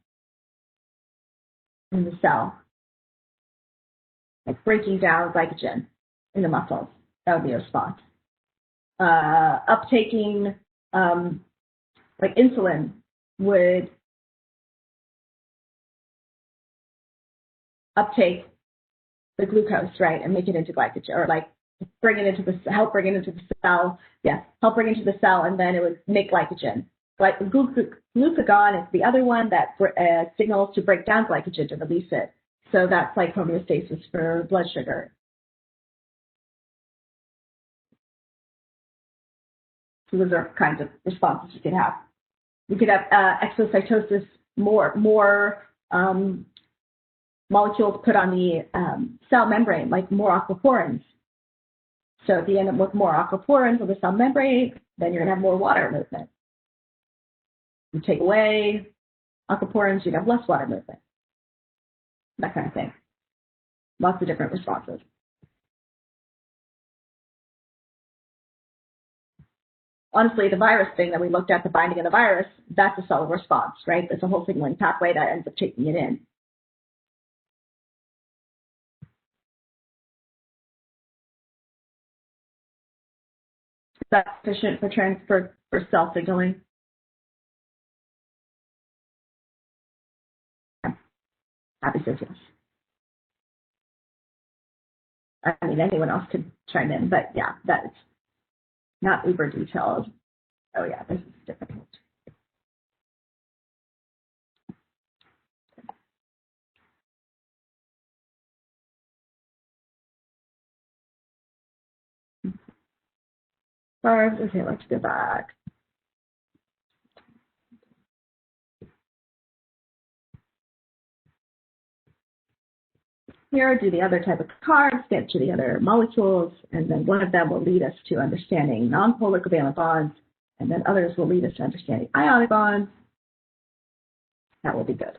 in the cell, like breaking down glycogen in the muscles. That would be a response. Uptaking, like insulin, would uptake the glucose, right, and make it into glycogen, or like bring it into the, help bring it into the cell. Yeah, help bring it into the cell, and then it would make glycogen. Like glucagon is the other one that signals to break down glycogen to release it. So that's like homeostasis for blood sugar. So those are kinds of responses you could have. You could have exocytosis, more molecules put on the cell membrane, like more aquaporins. So if you end up with more aquaporins on the cell membrane, then you're going to have more water movement. You take away aquaporins, you'd have less water movement. That kind of thing. Lots of different responses. Honestly, the virus thing that we looked at, the binding of the virus, that's a cellular response, right? It's a whole signaling pathway that ends up taking it in. Is that sufficient for transfer for cell signaling? Happy says yes. I mean, anyone else could chime in, but yeah, that's not uber detailed. Oh yeah, this is difficult. Okay, let's go back. Here, do the other type of carbs, get to the other molecules, and then one of them will lead us to understanding nonpolar covalent bonds, and then others will lead us to understanding ionic bonds. That will be good.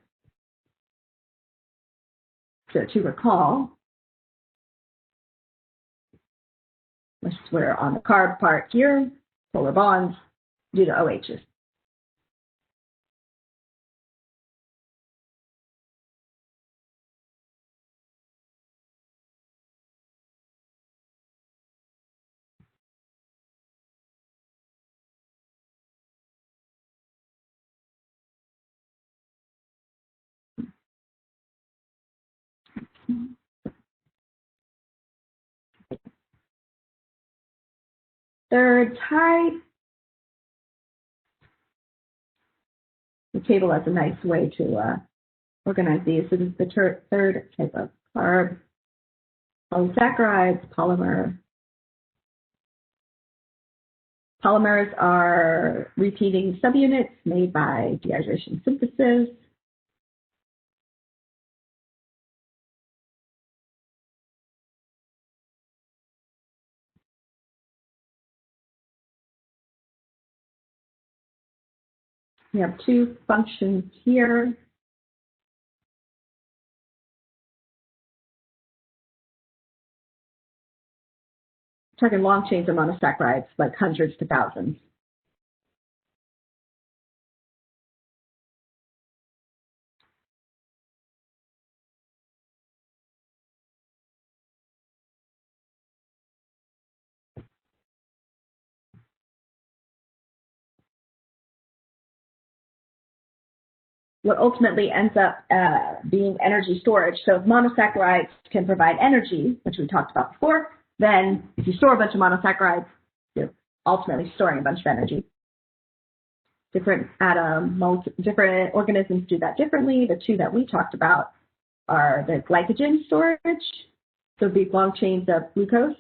So to recall, we're on the carb part here, polar bonds due to OHs. Third type. The table has a nice way to organize these. So this is the third type of carb. Polysaccharides, polymer. Polymers are repeating subunits made by dehydration synthesis. We have two functions here. Talking long chains of monosaccharides, like hundreds to thousands. What ultimately ends up being energy storage. So if monosaccharides can provide energy, which we talked about before, then if you store a bunch of monosaccharides, you're ultimately storing a bunch of energy. Different different organisms do that differently. The two that we talked about are the glycogen storage, so big long chains of glucose,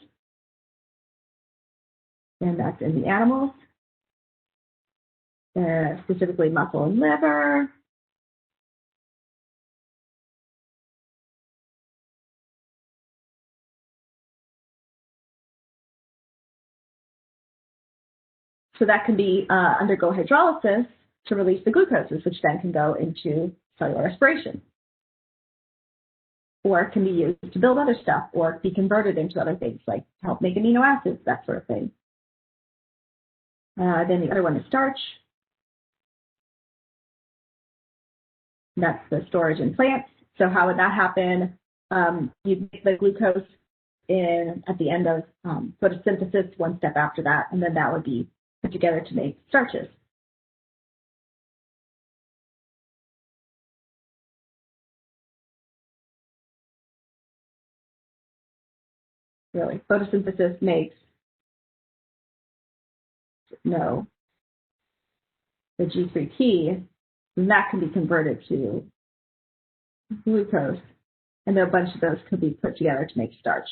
and that's in the animals, specifically muscle and liver. So that can be undergo hydrolysis to release the glucoses, which then can go into cellular respiration. Or it can be used to build other stuff or be converted into other things, like help make amino acids, that sort of thing. Then the other one is starch. That's the storage in plants. So how would that happen? You'd make the glucose at the end of photosynthesis, one step after that, and then that would be put together to make starches. Really, photosynthesis makes the G3P, and that can be converted to glucose, and then a bunch of those could be put together to make starch.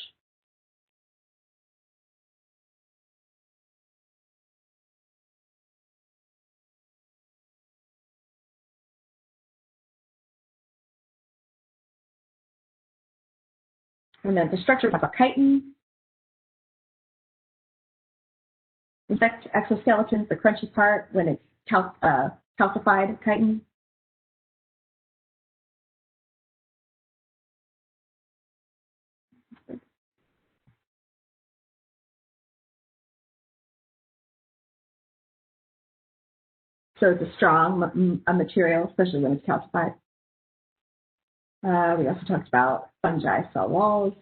And then the structure of a chitin. In fact, exoskeleton's the crunchy part when it's calcified chitin. So it's a strong material, especially when it's calcified. We also talked about fungi cell walls.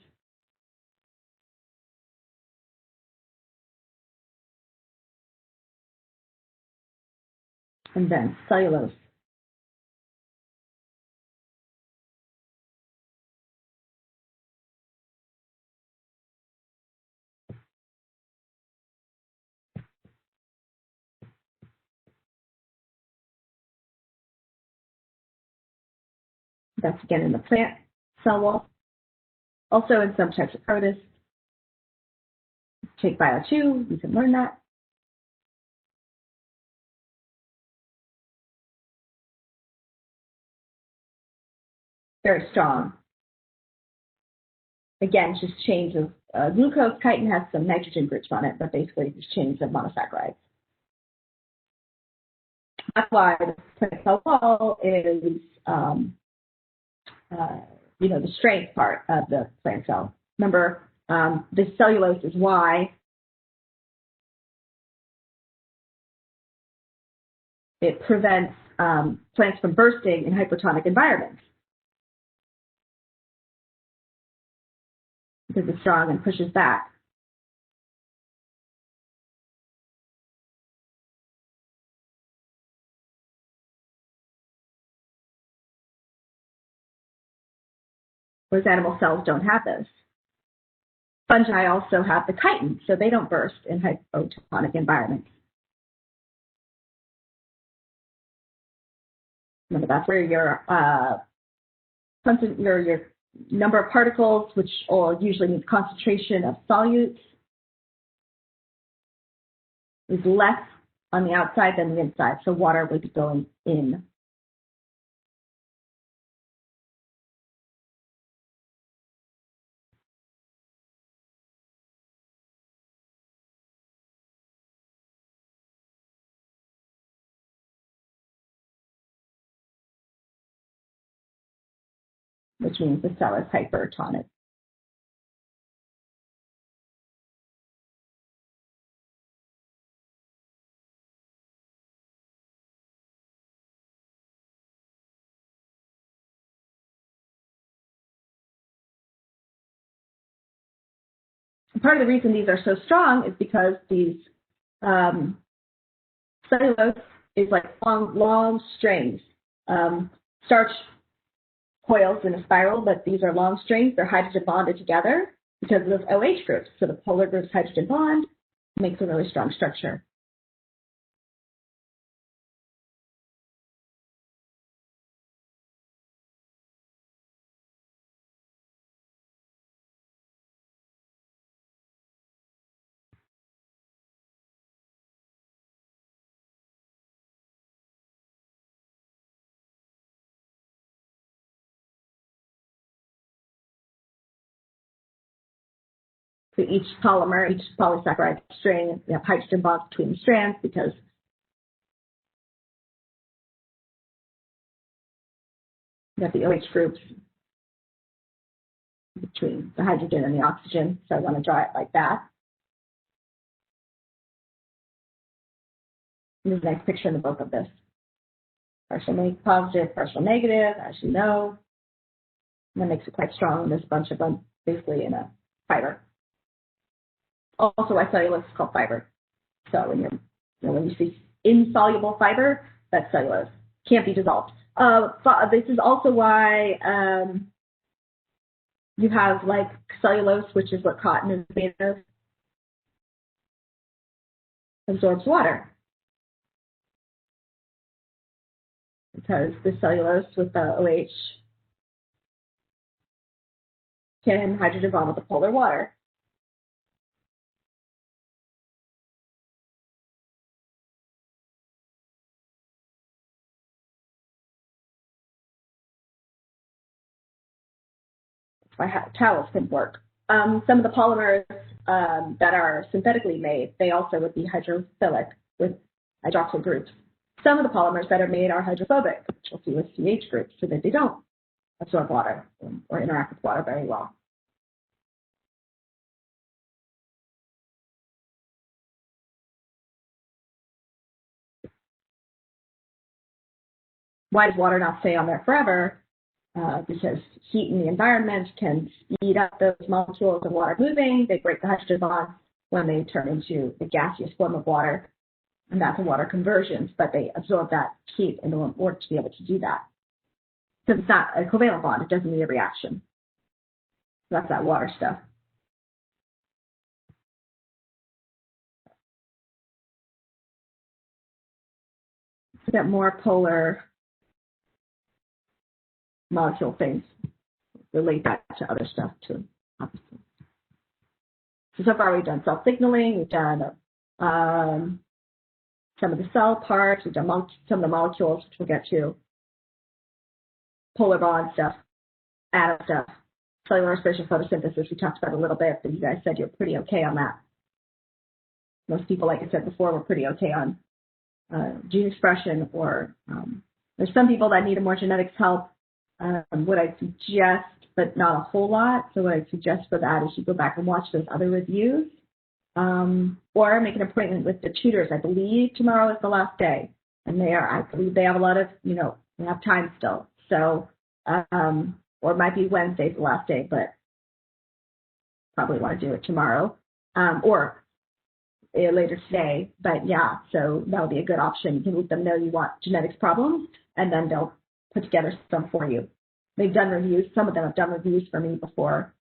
And then cellulose. That's again in the plant cell wall. Also in some types of protists. Take Bio 2, you can learn that. Very strong. Again, just change of glucose. Chitin has some nitrogen groups on it, but basically just change of monosaccharides. That's why the plant cell wall is, the strength part of the plant cell. Remember, the cellulose is why it prevents plants from bursting in hypertonic environments. Because it's strong and pushes back. Whereas animal cells don't have those. Fungi also have the chitin, so they don't burst in hypotonic environments. Remember, that's where your number of particles, which usually means concentration of solutes, is less on the outside than the inside. So water would be going in. Which means the cell is hypertonic. And part of the reason these are so strong is because these cellulose is like long strings. Starch coils in a spiral, but these are long strings. They're hydrogen bonded together because of those OH groups. So the polar group's hydrogen bond makes a really strong structure. So each polymer, each polysaccharide string, you have hydrogen bonds between the strands because you have the OH groups between the hydrogen and the oxygen. So I want to draw it like that. And there's a nice picture in the book of this. Partial positive, partial negative, as you know. And that makes it quite strong. There's a bunch of them basically in a fiber. Also, why cellulose is called fiber. So when you see insoluble fiber, that's cellulose. Can't be dissolved. This is also why you have like cellulose, which is what cotton is made of, absorbs water. Because the cellulose with the OH can hydrogen bond with the polar water. That's why towels can work. Some of the polymers that are synthetically made, they also would be hydrophilic with hydroxyl groups. Some of the polymers that are made are hydrophobic, which you'll see with CH groups, so that they don't absorb water or interact with water very well. Why does water not stay on there forever? Because heat in the environment can speed up those molecules of water moving. They break the hydrogen bond when they turn into the gaseous form of water, and that's a water conversion, but they absorb that heat in order to be able to do that. Because it's not a covalent bond, it doesn't need a reaction. So that's that water stuff. Let's get more polar molecule things. Relate that to other stuff too, obviously. So far we've done cell signaling, we've done some of the cell parts, we've done some of the molecules, which we'll get to. Polar bond stuff, atom stuff, cellular respiration, photosynthesis, we talked about a little bit, but you guys said you're pretty okay on that. Most people, like I said before, were pretty okay on gene expression, or there's some people that need more genetics help. What I suggest, but not a whole lot, so what I suggest for that is you go back and watch those other reviews, or make an appointment with the tutors. I believe tomorrow is the last day, and I believe they have a lot of, they have time still. So, or it might be Wednesday's the last day, but probably want to do it tomorrow, or later today. But yeah, so that'll be a good option. You can let them know you want genetics problems, and then they'll put together some for you. They've done reviews. Some of them have done reviews for me before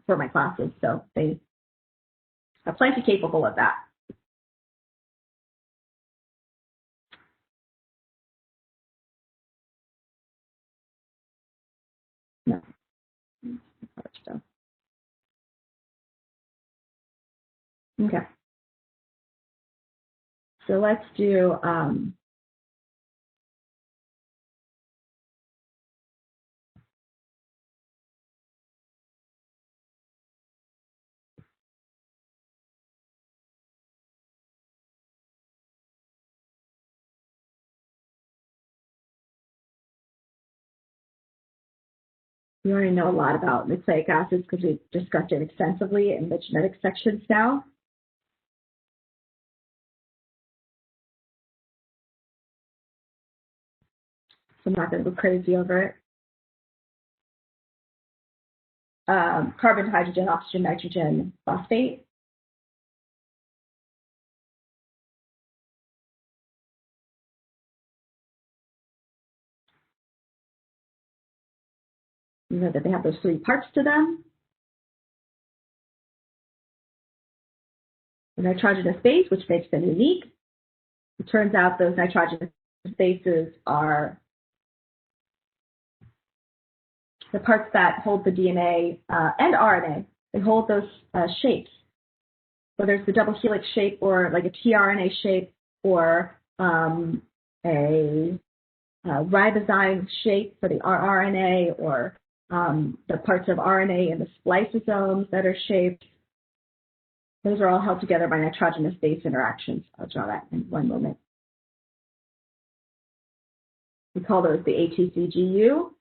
for my classes, so they are plenty capable of that. No. Okay. So let's do we already know a lot about nucleic acids because we've discussed it extensively in the genetic sections now. So I'm not going to go crazy over it. Carbon, hydrogen, oxygen, nitrogen, phosphate. You know that they have those three parts to them. The nitrogenous base, which makes them unique. It turns out those nitrogenous bases are the parts that hold the DNA and RNA. They hold those shapes, whether it's the double helix shape or like a tRNA shape or a ribozyme shape for the rRNA, or the parts of RNA in the spliceosomes that are shaped. Those are all held together by nitrogenous base interactions. I'll draw that in one moment. We call those the ATCGU.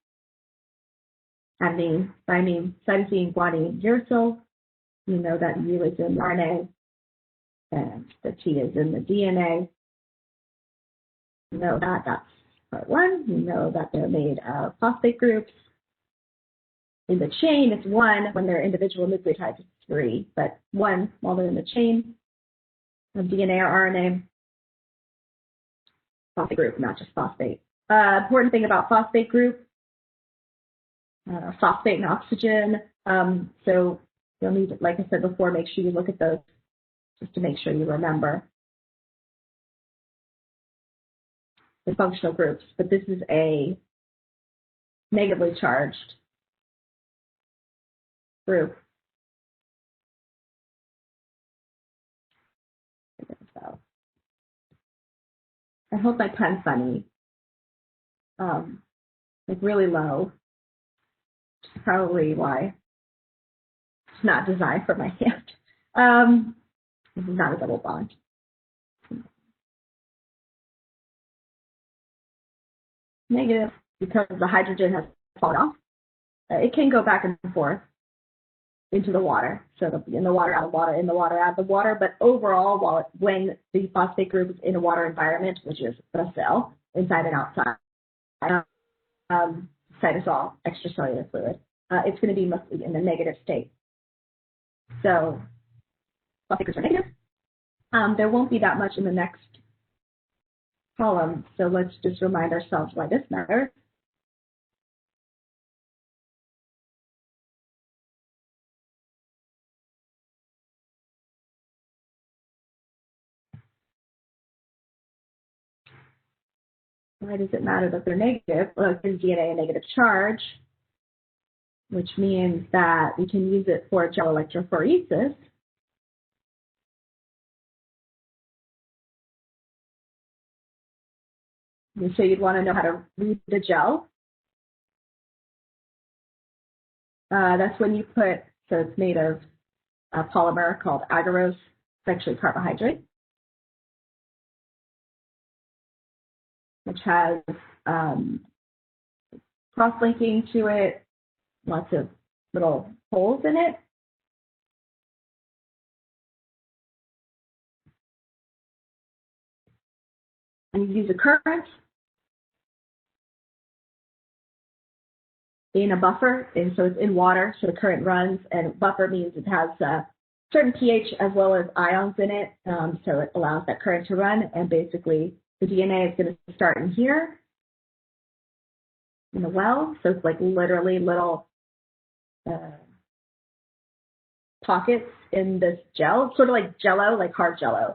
Adenine, thymine, cytosine, guanine, uracil. You know that U is in RNA, and the T is in the DNA. You know that that's part one. You know that they're made of phosphate groups. in the chain, it's 1. When they're individual nucleotides, it's 3. But 1 while they're in the chain of DNA or RNA. Phosphate group, not just phosphate. Important thing about phosphate group, phosphate and oxygen. So you'll need, like I said before, make sure you look at those just to make sure you remember the functional groups. But this is a negatively charged group. So I hope my pen's funny. Like really low. Probably why it's not designed for my hand. This is not a double bond. Negative because the hydrogen has fallen off. It can go back and forth into the water. So it'll be in the water, out of water, in the water, out of the water. But overall, when the phosphate group is in a water environment, which is the cell, inside and outside, cytosol, extracellular fluid, it's going to be mostly in the negative state. So phosphate groups are negative. There won't be that much in the next column. So let's just remind ourselves why this matters. Why does it matter that they're negative? Well, it gives DNA a negative charge, which means that we can use it for gel electrophoresis. And so you'd want to know how to read the gel. That's when you put, so it's made of a polymer called agarose. It's actually carbohydrate, which has cross-linking to it, lots of little holes in it. And you use a current in a buffer, and so it's in water, so the current runs, and buffer means it has a certain pH as well as ions in it, so it allows that current to run, and basically the DNA is going to start in here, in the well, so it's like literally little pockets in this gel, sort of like Jell-O, like hard Jell-O,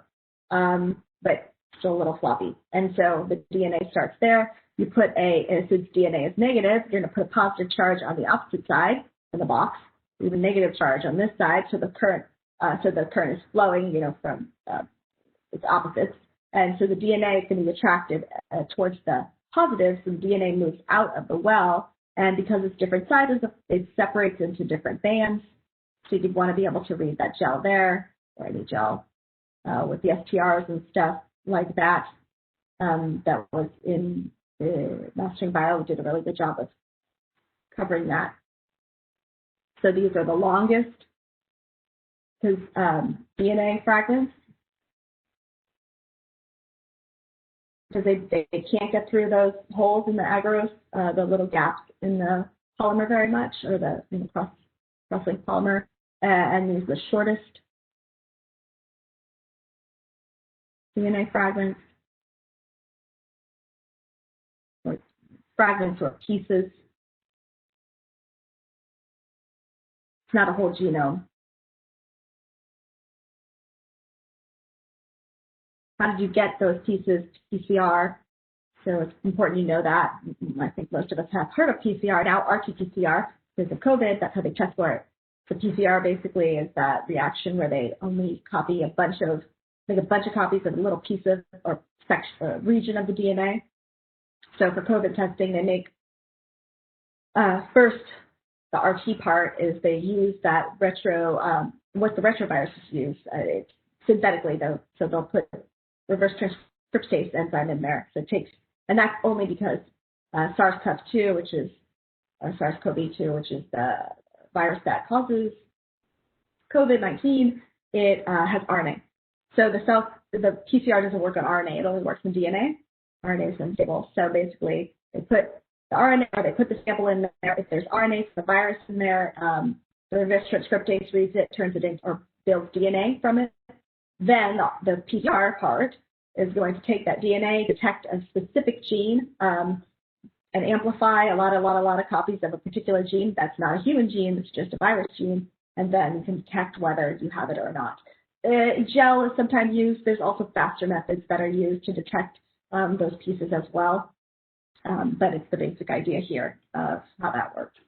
but still a little floppy, and so the DNA starts there. You put since DNA is negative, you're going to put a positive charge on the opposite side of the box, leave a negative charge on this side, so the current is flowing, from its opposites, and so the DNA is going to be attracted towards the positive, so the DNA moves out of the well, and because it's different sizes, it separates into different bands, so you'd want to be able to read that gel there, or any gel with the STRs and stuff like that. That was in Mastering Bio. Did a really good job of covering that. So these are the longest DNA fragments, because they can't get through those holes in the agarose, the little gaps in the polymer very much, or the cross-linked polymer, and these are the shortest DNA fragments. Fragments or pieces. It's not a whole genome. How did you get those pieces to PCR? So it's important you know that. I think most of us have heard of PCR now, RT-PCR, because of COVID. That's how they test for it. So PCR basically is that reaction where they only copy a bunch of copies of a little piece of or section, region of the DNA. So for COVID testing, they make first the RT part is they use that what the retroviruses use. It's synthetically though, so they'll put reverse transcriptase enzyme in there. So it takes, and that's only because SARS-CoV-2, which is SARS-CoV-2, which is the virus that causes COVID-19, it has RNA. So the PCR doesn't work on RNA; it only works in DNA. RNA is unstable. So basically, they put the RNA, or they put the sample in there. If there's RNA from the virus in there, the reverse transcriptase reads it, turns it into, or builds DNA from it. Then the PCR part is going to take that DNA, detect a specific gene, and amplify a lot of copies of a particular gene. That's not a human gene, it's just a virus gene, and then you can detect whether you have it or not. Gel is sometimes used. There's also faster methods that are used to detect those pieces as well. But it's the basic idea here of how that works.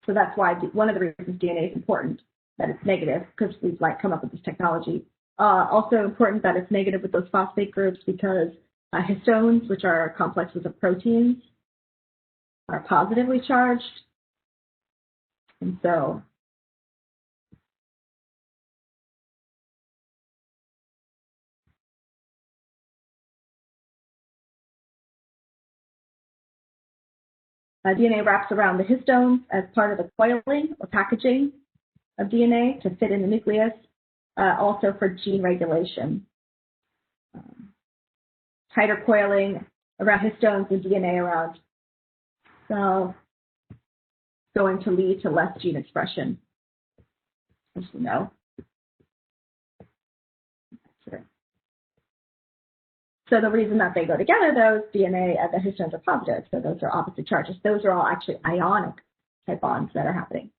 So that's why one of the reasons DNA is important, that it's negative, because we've come up with this technology. Also important that it's negative with those phosphate groups because histones, which are complexes of proteins, are positively charged. And so DNA wraps around the histones as part of the coiling or packaging of DNA to fit in the nucleus, also for gene regulation. Tighter coiling around histones and DNA around cells going to lead to less gene expression, as you know. So the reason that they go together, those DNA and the histones are positive, so those are opposite charges. Those are all actually ionic type bonds that are happening.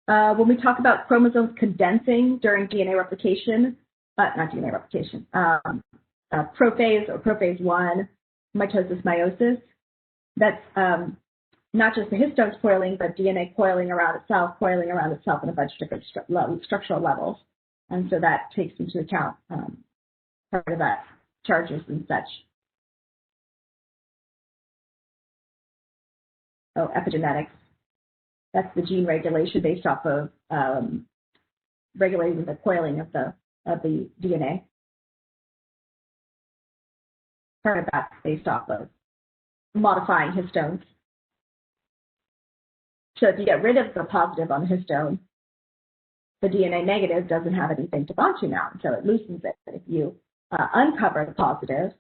When we talk about chromosomes condensing during DNA replication, not DNA replication, prophase or prophase 1, mitosis, meiosis, that's not just the histones coiling, but DNA coiling around itself in a bunch of different structural levels. And so that takes into account part of that, charges and such. Oh, epigenetics. That's the gene regulation based off of regulating the coiling of the DNA. Part of that's based off of modifying histones. So if you get rid of the positive on the histone, the DNA negative doesn't have anything to bond to now, so it loosens it. If you uncover the positive,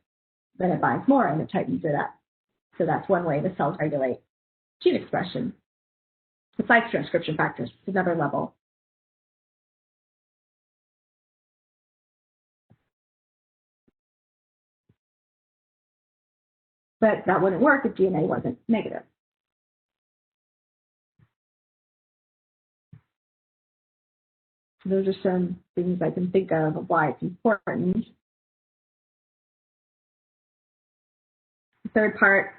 then it binds more and it tightens it up. So that's one way the cells regulate gene expression. Besides transcription factors, it's another level. But that wouldn't work if DNA wasn't negative. So those are some things I can think of why it's important. The third part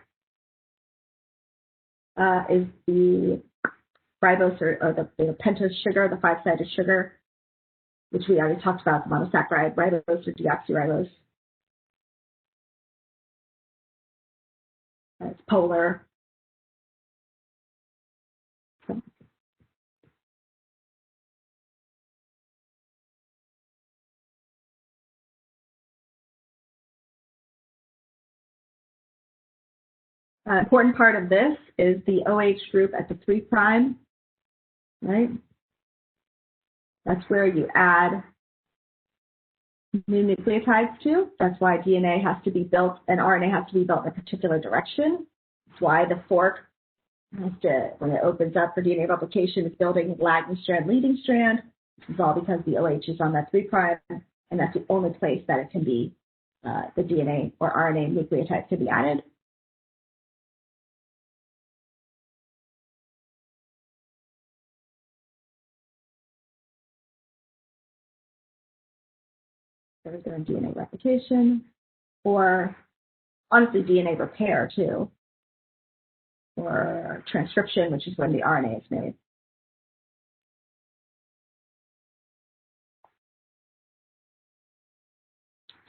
is the ribose or the pentose sugar, the 5-sided sugar, which we already talked about, the monosaccharide, ribose or deoxyribose. It's polar. Important part of this is the OH group at the 3', right? That's where you add new nucleotides to. That's why DNA has to be built and RNA has to be built in a particular direction. That's why the fork has to, when it opens up for DNA replication, it's building lagging strand, leading strand. This is all because the OH is on that 3', and that's the only place that it can be, the DNA or RNA nucleotides can be added. So we're doing DNA replication, or honestly DNA repair too, or transcription, which is when the RNA is made.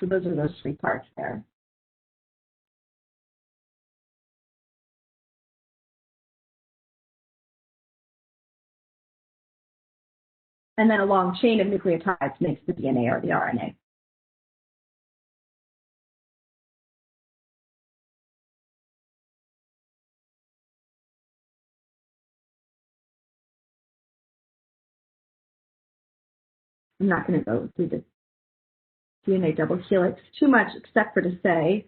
So those are those 3 parts there. And then a long chain of nucleotides makes the DNA or the RNA. I'm not going to go through the DNA double helix too much, except for to say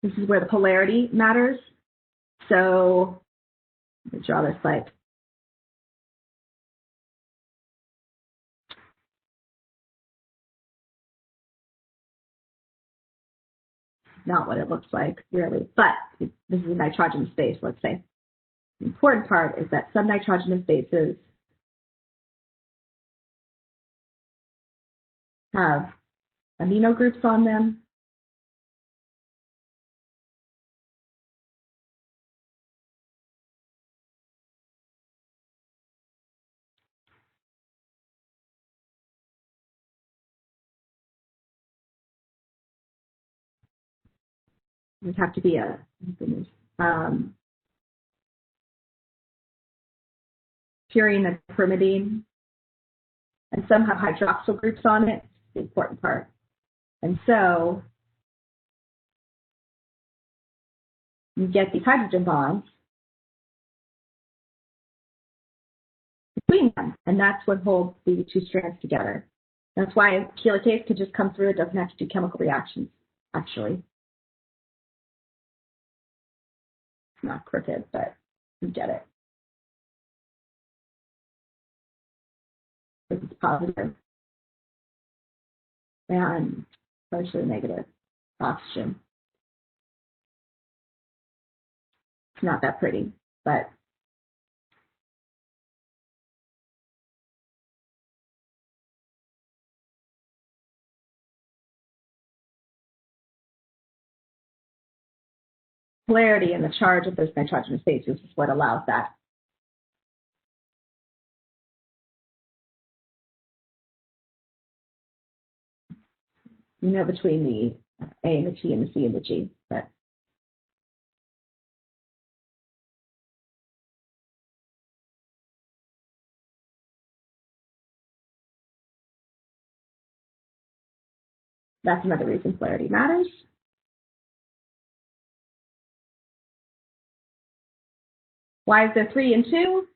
this is where the polarity matters. So let me draw this like not what it looks like really, but this is a nitrogenous base, let's say. The important part is that some nitrogenous bases have amino groups on them. It have to be a purine and pyrimidine, and some have hydroxyl groups on it. It's the important part. And so you get these hydrogen bonds between them, and that's what holds the two strands together. That's why helicase could just come through. It doesn't have to do chemical reactions, actually. It's not crooked, but you get it. This is positive and partially negative oxygen. It's not that pretty, but polarity and the charge of those nitrogenous bases is what allows that. You know, between the A and the T and the C and the G, but that's another reason polarity matters. Why is there 3 and 2?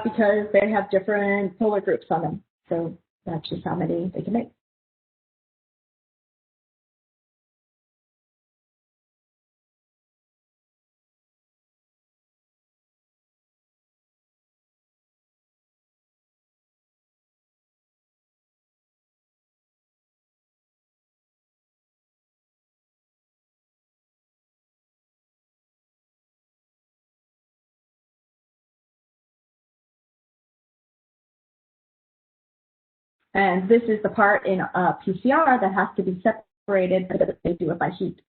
Because they have different polar groups on them. So that's just how many they can make. And this is the part in PCR that has to be separated, but they do it by heat.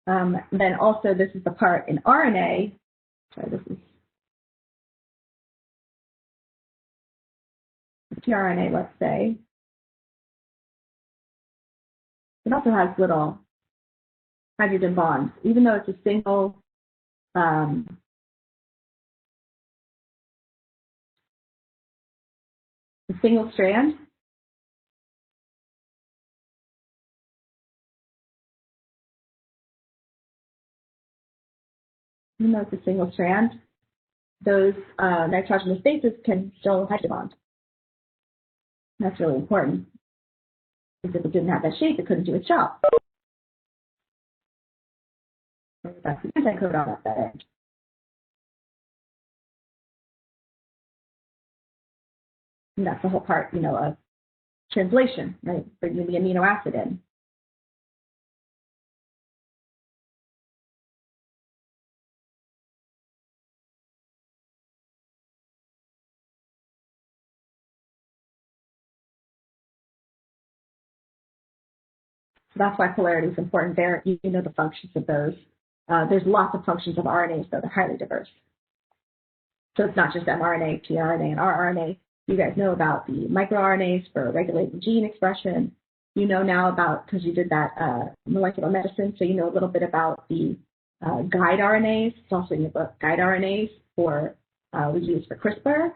Then also this is the part in RNA. Sorry, this is tRNA, let's say. It also has little hydrogen bonds, even though it's a single strand. Even though it's a single strand, those nitrogenous bases can still hydrogen bond. That's really important, because if it didn't have that shape, it couldn't do its job. That's the anticodon at that end. And that's the whole part, you know, of translation, right? Bringing the amino acid in. So that's why polarity is important there. You know the functions of those. There's lots of functions of RNAs, though. They're highly diverse. So it's not just mRNA, tRNA, and rRNA. You guys know about the microRNAs for regulating gene expression. You know now about, because you did that molecular medicine, so you know a little bit about the guide RNAs. It's also in the book, guide RNAs for we use for CRISPR,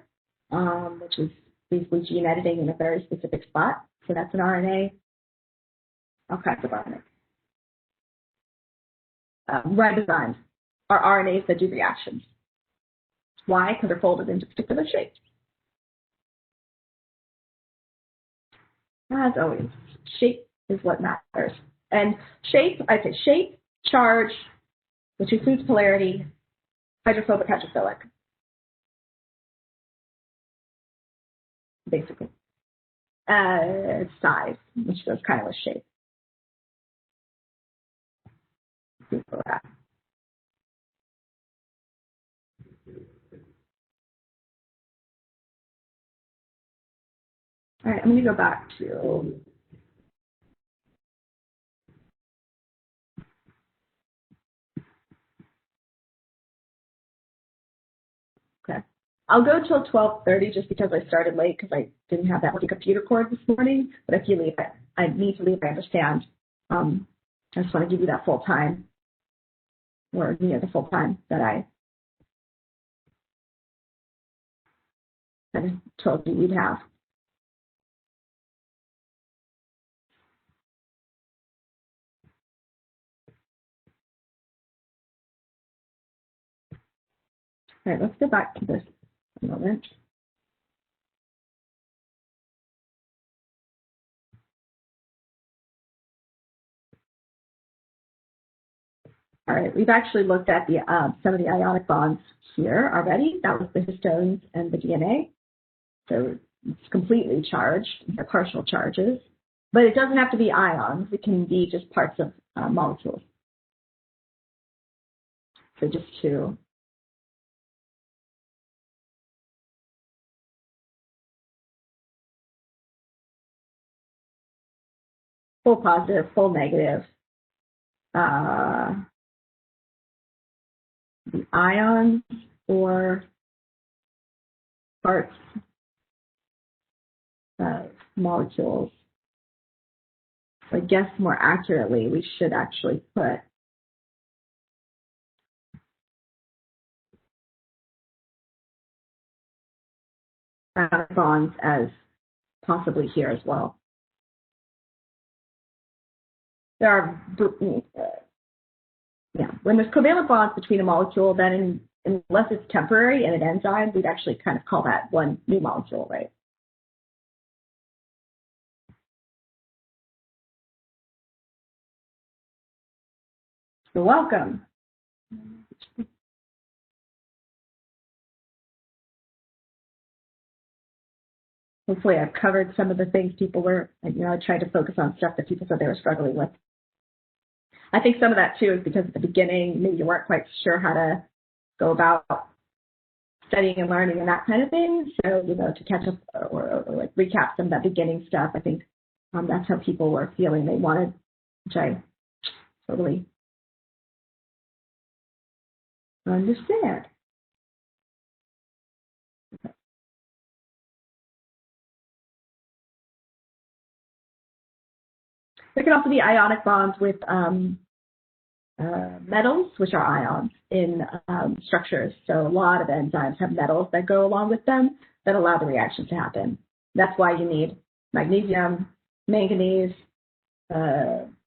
which is basically gene editing in a very specific spot. So that's an RNA. All kinds of RNA. ribozymes are RNAs that do reactions. Why? Because they're folded into particular shapes. As always, shape is what matters. And shape, I say shape, charge, which includes polarity, hydrophobic, hydrophilic, basically. Size, which goes kind of with shape. All right, I'm going to go back to okay. I'll go till 12:30 just because I started late because I didn't have that computer cord this morning. But if you leave, I need to leave. I understand. I just want to give you that full time, or the full time that I told you you'd have. All right, let's go back to this a moment. All right, we've actually looked at the some of the ionic bonds here already. That was the histones and the DNA. So it's completely charged, the partial charges. But it doesn't have to be ions. It can be just parts of molecules. So just to full positive, full negative. The ions or parts of molecules. So I guess more accurately, we should actually put bonds as possibly here as well. There are, when there's covalent bonds between a molecule, then unless it's temporary in an enzyme, we'd actually kind of call that one new molecule, right? You're welcome. Hopefully I've covered some of the things people were, I tried to focus on stuff that people said they were struggling with. I think some of that too is because at the beginning, maybe you weren't quite sure how to go about studying and learning and that kind of thing. So, to catch up or like recap some of that beginning stuff, I think that's how people were feeling they wanted, which I totally understand. Okay. There can also be ionic bonds with metals, which are ions in structures. So a lot of enzymes have metals that go along with them that allow the reaction to happen. That's why you need magnesium, manganese, calcium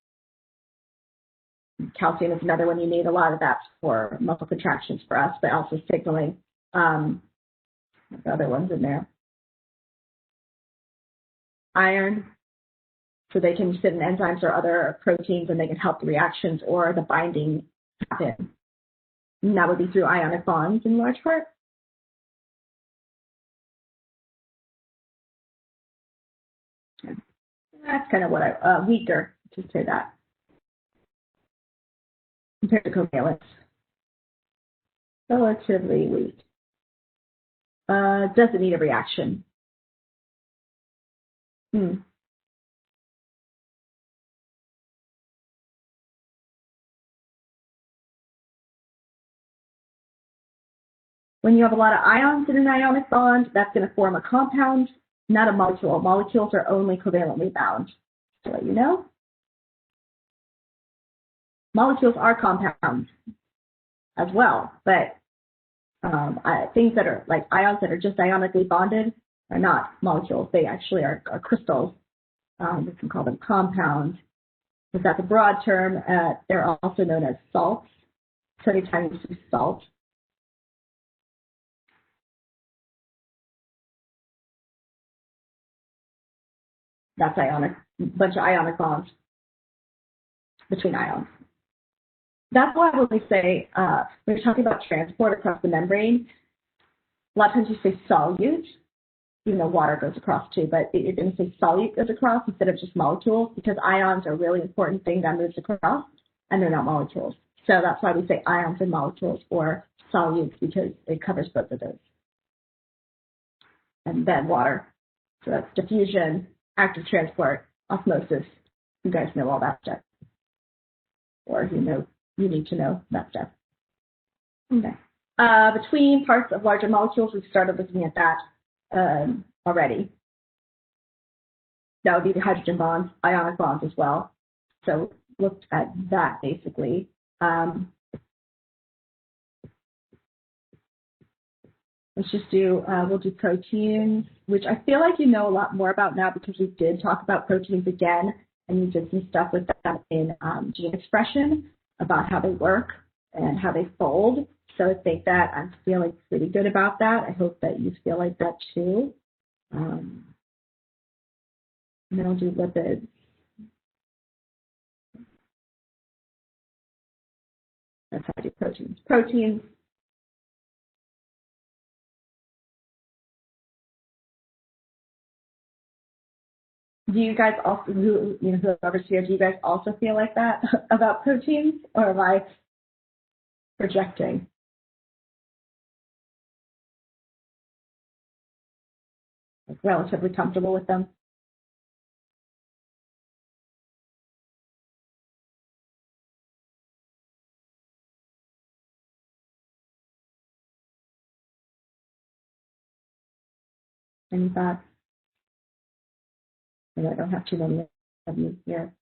is another one you need. A lot of that for muscle contractions for us, but also signaling. The other ones in there. Iron, so they can sit in enzymes or other proteins and they can help the reactions or the binding happen. And that would be through ionic bonds in large part. That's kind of what weaker, to say that, compared to covalents. Relatively weak. Doesn't need a reaction. When you have a lot of ions in an ionic bond, that's going to form a compound, not a molecule. Molecules are only covalently bound, to let you know. Molecules are compounds as well, but things that are like ions that are just ionically bonded are not molecules. They actually are crystals. We can call them compounds. Is that the broad term? They're also known as salts. So anytime you see salt, that's ionic, bunch of ionic bonds between ions. That's why when we say, when we're talking about transport across the membrane, a lot of times you say solute, even though water goes across too, but you're going to say solute goes across instead of just molecules, because ions are a really important thing that moves across, and they're not molecules. So that's why we say ions and molecules or solutes, because it covers both of those. And then water. So that's diffusion, active transport, osmosis. You guys know all that stuff. Or you need to know that stuff. Okay. Between parts of larger molecules, we've started looking at that already. That would be the hydrogen bonds, ionic bonds as well. So looked at that basically. Let's just we'll do proteins, which I feel like you know a lot more about now because we did talk about proteins again, and you did some stuff with them in gene expression about how they work and how they fold. So I think that I'm feeling pretty good about that. I hope that you feel like that too. And then I'll do lipids. That's how I do proteins. Proteins. Do you guys also, whoever's here, do you guys also feel like that about proteins, or am I projecting? Like relatively comfortable with them? Any thoughts? And I don't have too many of you here.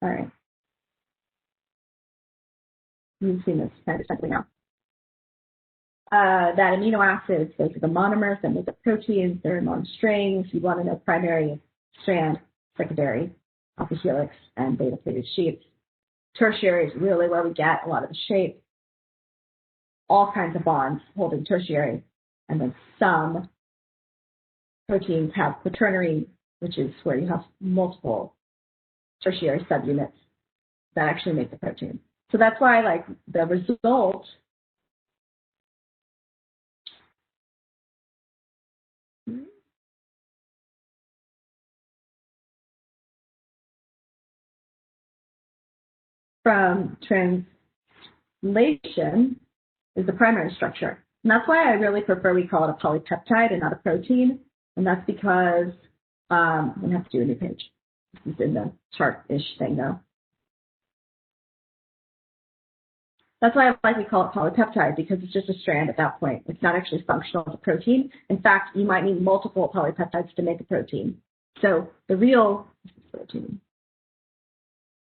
All right. You've seen this kind of something now. That amino acids, those are the monomers that make up proteins. They're in long strings. You want to know primary strand, secondary, alpha helix, and beta plated sheets. Tertiary is really where we get a lot of the shape. All kinds of bonds holding tertiary. And then some proteins have quaternary, which is where you have multiple tertiary subunits that actually make the protein. So that's why, like, the result from translation is the primary structure. And that's why I really prefer we call it a polypeptide and not a protein. And that's because I'm going to have to do a new page. This is in the chart-ish thing, though. That's why I like we call it polypeptide, because it's just a strand at that point. It's not actually functional as a protein. In fact, you might need multiple polypeptides to make a protein. So the real protein,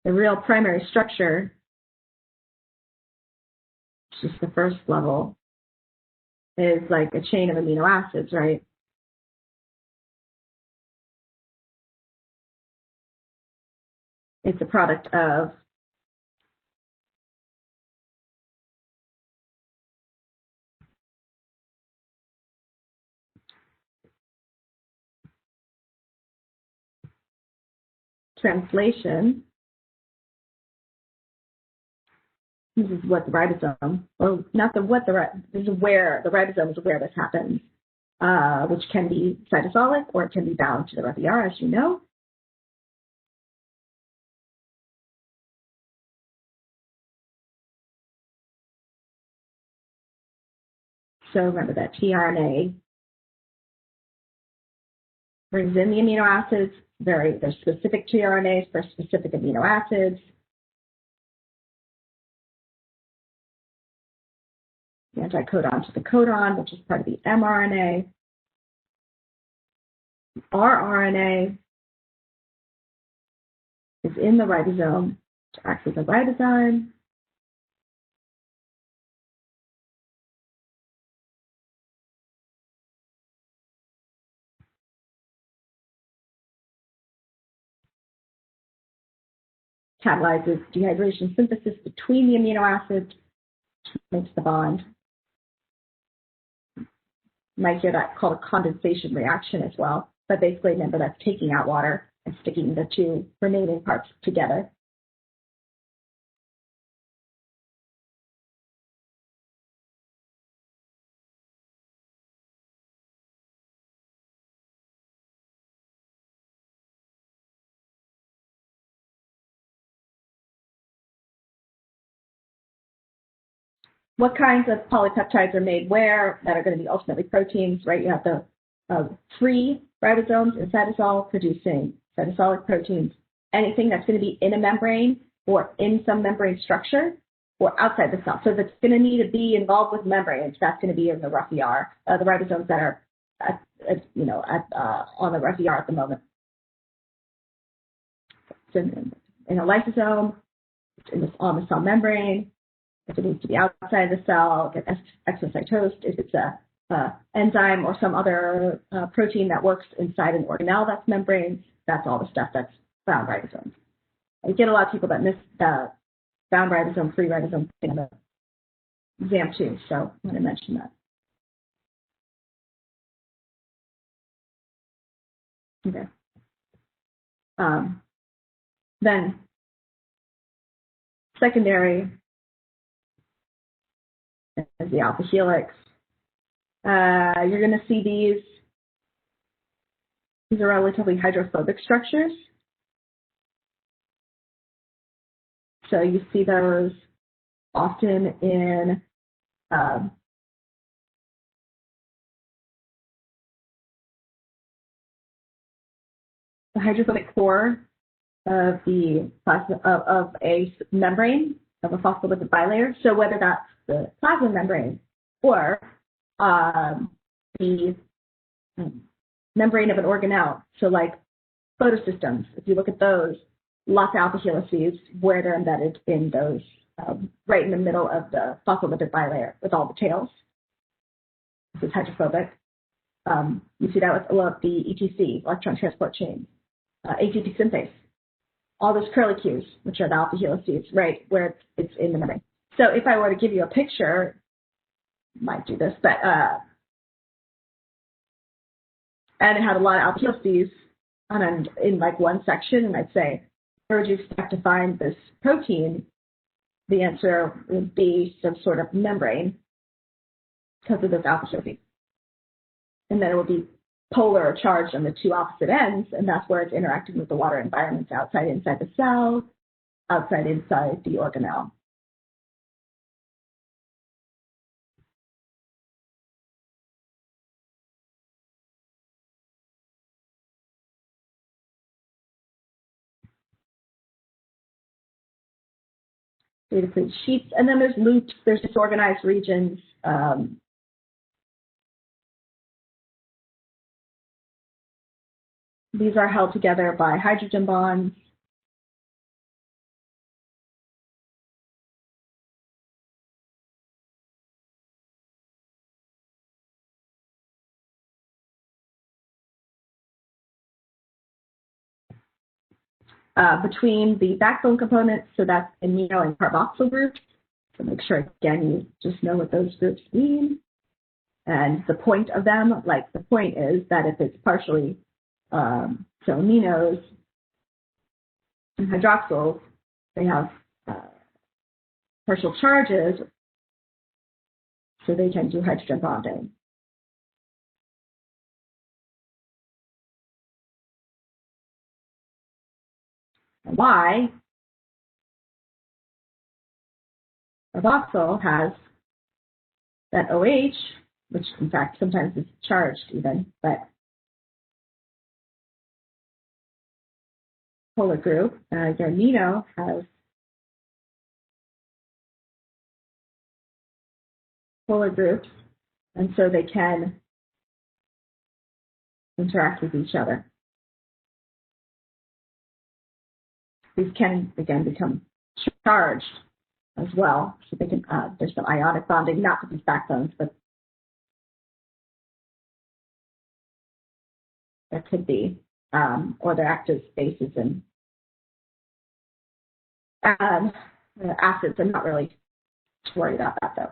the real primary structure, which is the first level, is like a chain of amino acids, right? It's a product of translation. This is what the ribosome, or not the what the, this is where the ribosome is where this happens, which can be cytosolic or it can be bound to the replication, as you know. So remember that tRNA brings in the amino acids. They're specific to RNAs for specific amino acids. The anticodon to the codon, which is part of the mRNA. rRNA is in the ribosome to act as a ribozyme. Catalyzes dehydration synthesis between the amino acids, makes the bond. You might hear that called a condensation reaction as well, but basically remember that's taking out water and sticking the two remaining parts together. What kinds of polypeptides are made where that are going to be ultimately proteins, right? You have the free ribosomes in cytosol producing cytosolic proteins. Anything that's going to be in a membrane or in some membrane structure or outside the cell. So that's going to need to be involved with membranes. That's going to be in the rough ER, the ribosomes that are on the rough ER at the moment. So in a lysosome, it's on the cell membrane. If it needs to be outside the cell, get exocytosed. If it's a enzyme or some other protein that works inside an organelle that's membrane, that's all the stuff that's bound ribosomes. I get a lot of people that miss the bound ribosome, free ribosome thing in the exam too, so I'm going to mention that. Okay. Then secondary is the alpha helix. You're going to see these. These are relatively hydrophobic structures. So you see those often in the hydrophobic core of the plasma of a membrane of a phospholipid bilayer. So whether that's the plasma membrane or the membrane of an organelle. So like photosystems, if you look at those, lots of alpha helices where they're embedded in those, right in the middle of the phospholipid bilayer with all the tails. This is hydrophobic. You see that with a lot of the ETC, electron transport chain, ATP synthase. All those curlicues, which are the alpha helices, right where it's in the membrane. So if I were to give you a picture, might do this, but and it had a lot of alpha helices in like one section, and I'd say, where would you expect to find this protein? The answer would be some sort of membrane because of those alpha helices. And then it would be polar or charged on the two opposite ends, and that's where it's interacting with the water environments outside, inside the cell, outside, inside the organelle. Depleted sheets, and then there's loops, there's disorganized regions. These are held together by hydrogen bonds. Between the backbone components, so that's amino and carboxyl groups. So make sure, again, you just know what those groups mean. And the point of them, like the point is that if it's partially, so aminos and hydroxyls, they have partial charges, so they can do hydrogen bonding. And why? Carboxyl has that OH, which in fact sometimes is charged even, but polar group. Your amino has polar groups, and so they can interact with each other. These can, again, become charged as well. So they can, there's some ionic bonding, not with these backbones, but there could be, or they're active bases and acids. I'm not really worried about that, though.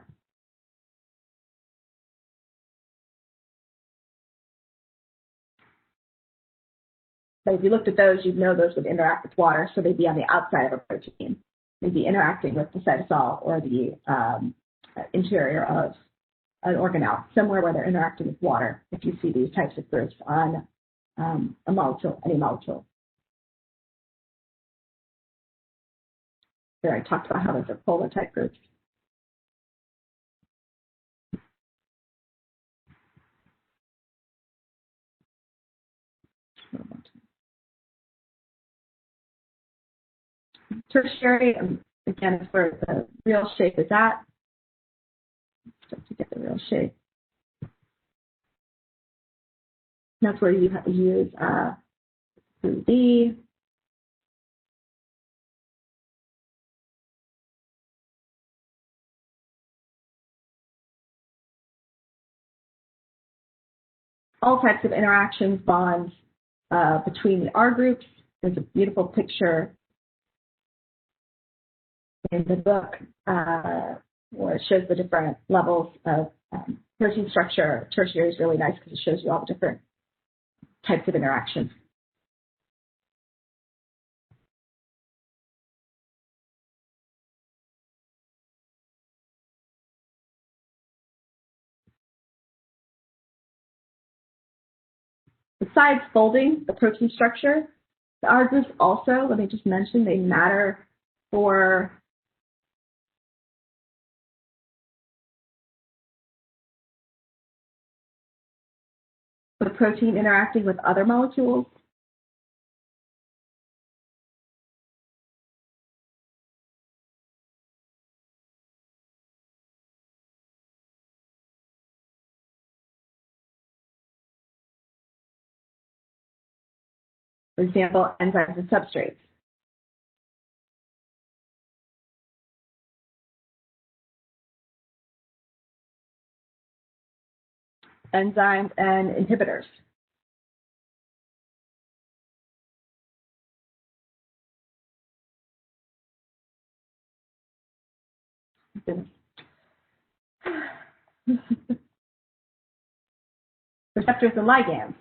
But if you looked at those, you'd know those would interact with water, so they'd be on the outside of a protein. They'd be interacting with the cytosol or the interior of an organelle, somewhere where they're interacting with water, if you see these types of groups on a molecule, any molecule. Here I talked about how those are polar type groups. Tertiary, again, is where the real shape is at. Start to get the real shape. That's where you have to use 3D. All types of interactions, bonds between the R groups. There's a beautiful picture in the book where it shows the different levels of protein structure. Tertiary is really nice because it shows you all the different types of interactions. Besides folding the protein structure, the R groups also, let me just mention, they matter for the protein interacting with other molecules. For example, enzymes and substrates. Enzymes and inhibitors. Receptors and ligands.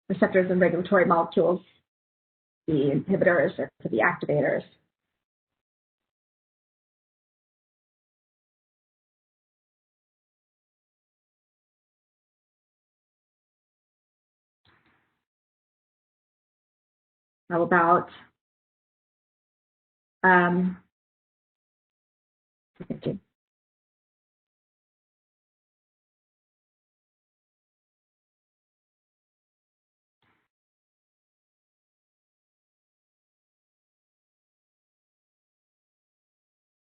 Receptors and regulatory molecules. The inhibitors or the activators. How about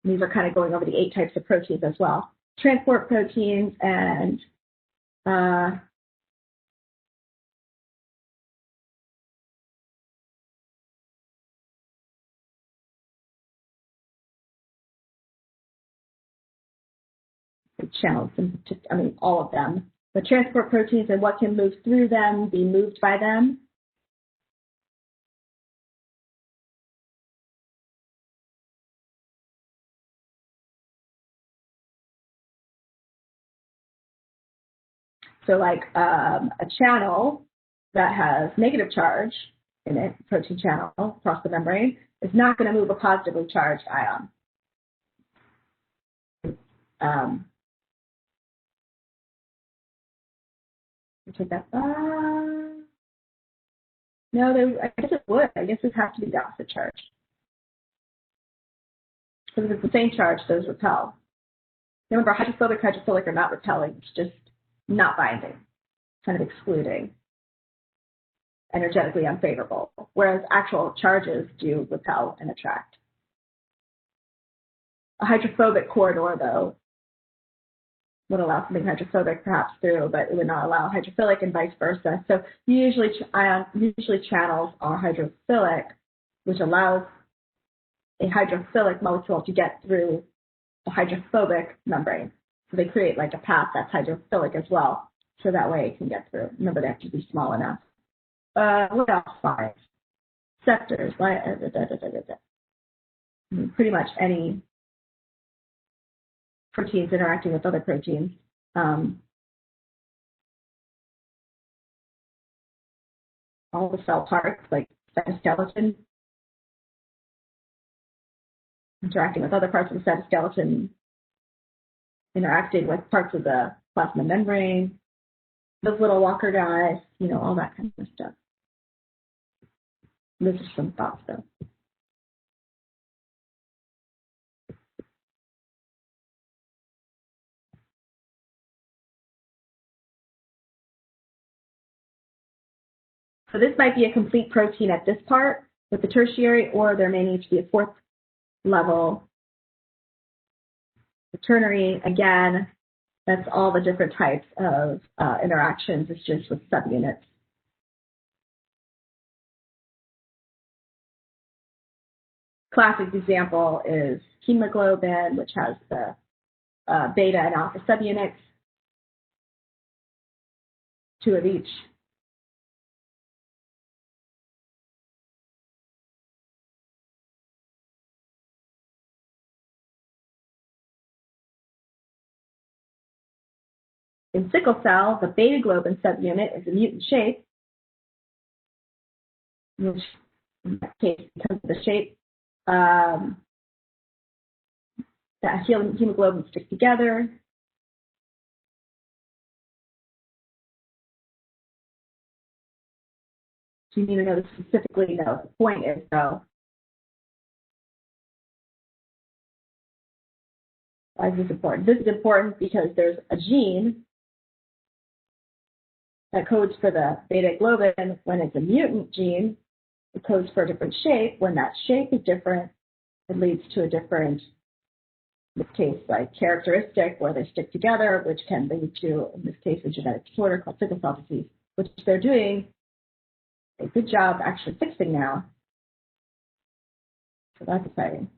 these are kind of going over the 8 types of proteins as well. Transport proteins and channels, and just, I mean, all of them. The transport proteins and what can move through them, be moved by them. So like a channel that has negative charge in it, protein channel across the membrane, is not going to move a positively charged ion. Take that. No, I guess it would. I guess it would have to be the opposite charge. Because if it's the same charge, those repel. Remember, hydrophobic, hydrophilic are not repelling. It's just not binding, kind of excluding, energetically unfavorable, whereas actual charges do repel and attract. A hydrophobic corridor, though, would allow something hydrophobic perhaps through, but it would not allow hydrophilic and vice versa. So usually channels are hydrophilic, which allows a hydrophilic molecule to get through the hydrophobic membrane. So they create like a path that's hydrophilic as well, so that way it can get through. Remember, they have to be small enough. What else? 5 sectors. Pretty much any proteins interacting with other proteins. All the cell parts, like cytoskeleton, interacting with other parts of the cytoskeleton, interacting with parts of the plasma membrane, those little walker guys, all that kind of stuff. Those are some thoughts, though. So this might be a complete protein at this part with the tertiary, or there may need to be a 4th level. The ternary, again, that's all the different types of interactions. It's just with subunits. Classic example is hemoglobin, which has the beta and alpha subunits, 2 of each. In sickle cell, the beta globin subunit is a mutant shape, which in that case, because of the shape, that hemoglobin stick together. So you need to know this specifically. No, the point is, though, why is this important? This is important because there's a gene that codes for the beta globin. When it's a mutant gene, it codes for a different shape. When that shape is different, it leads to a different, in this case, like characteristic where they stick together, which can lead to, in this case, a genetic disorder called sickle cell disease, which they're doing a good job actually fixing now. So that's exciting.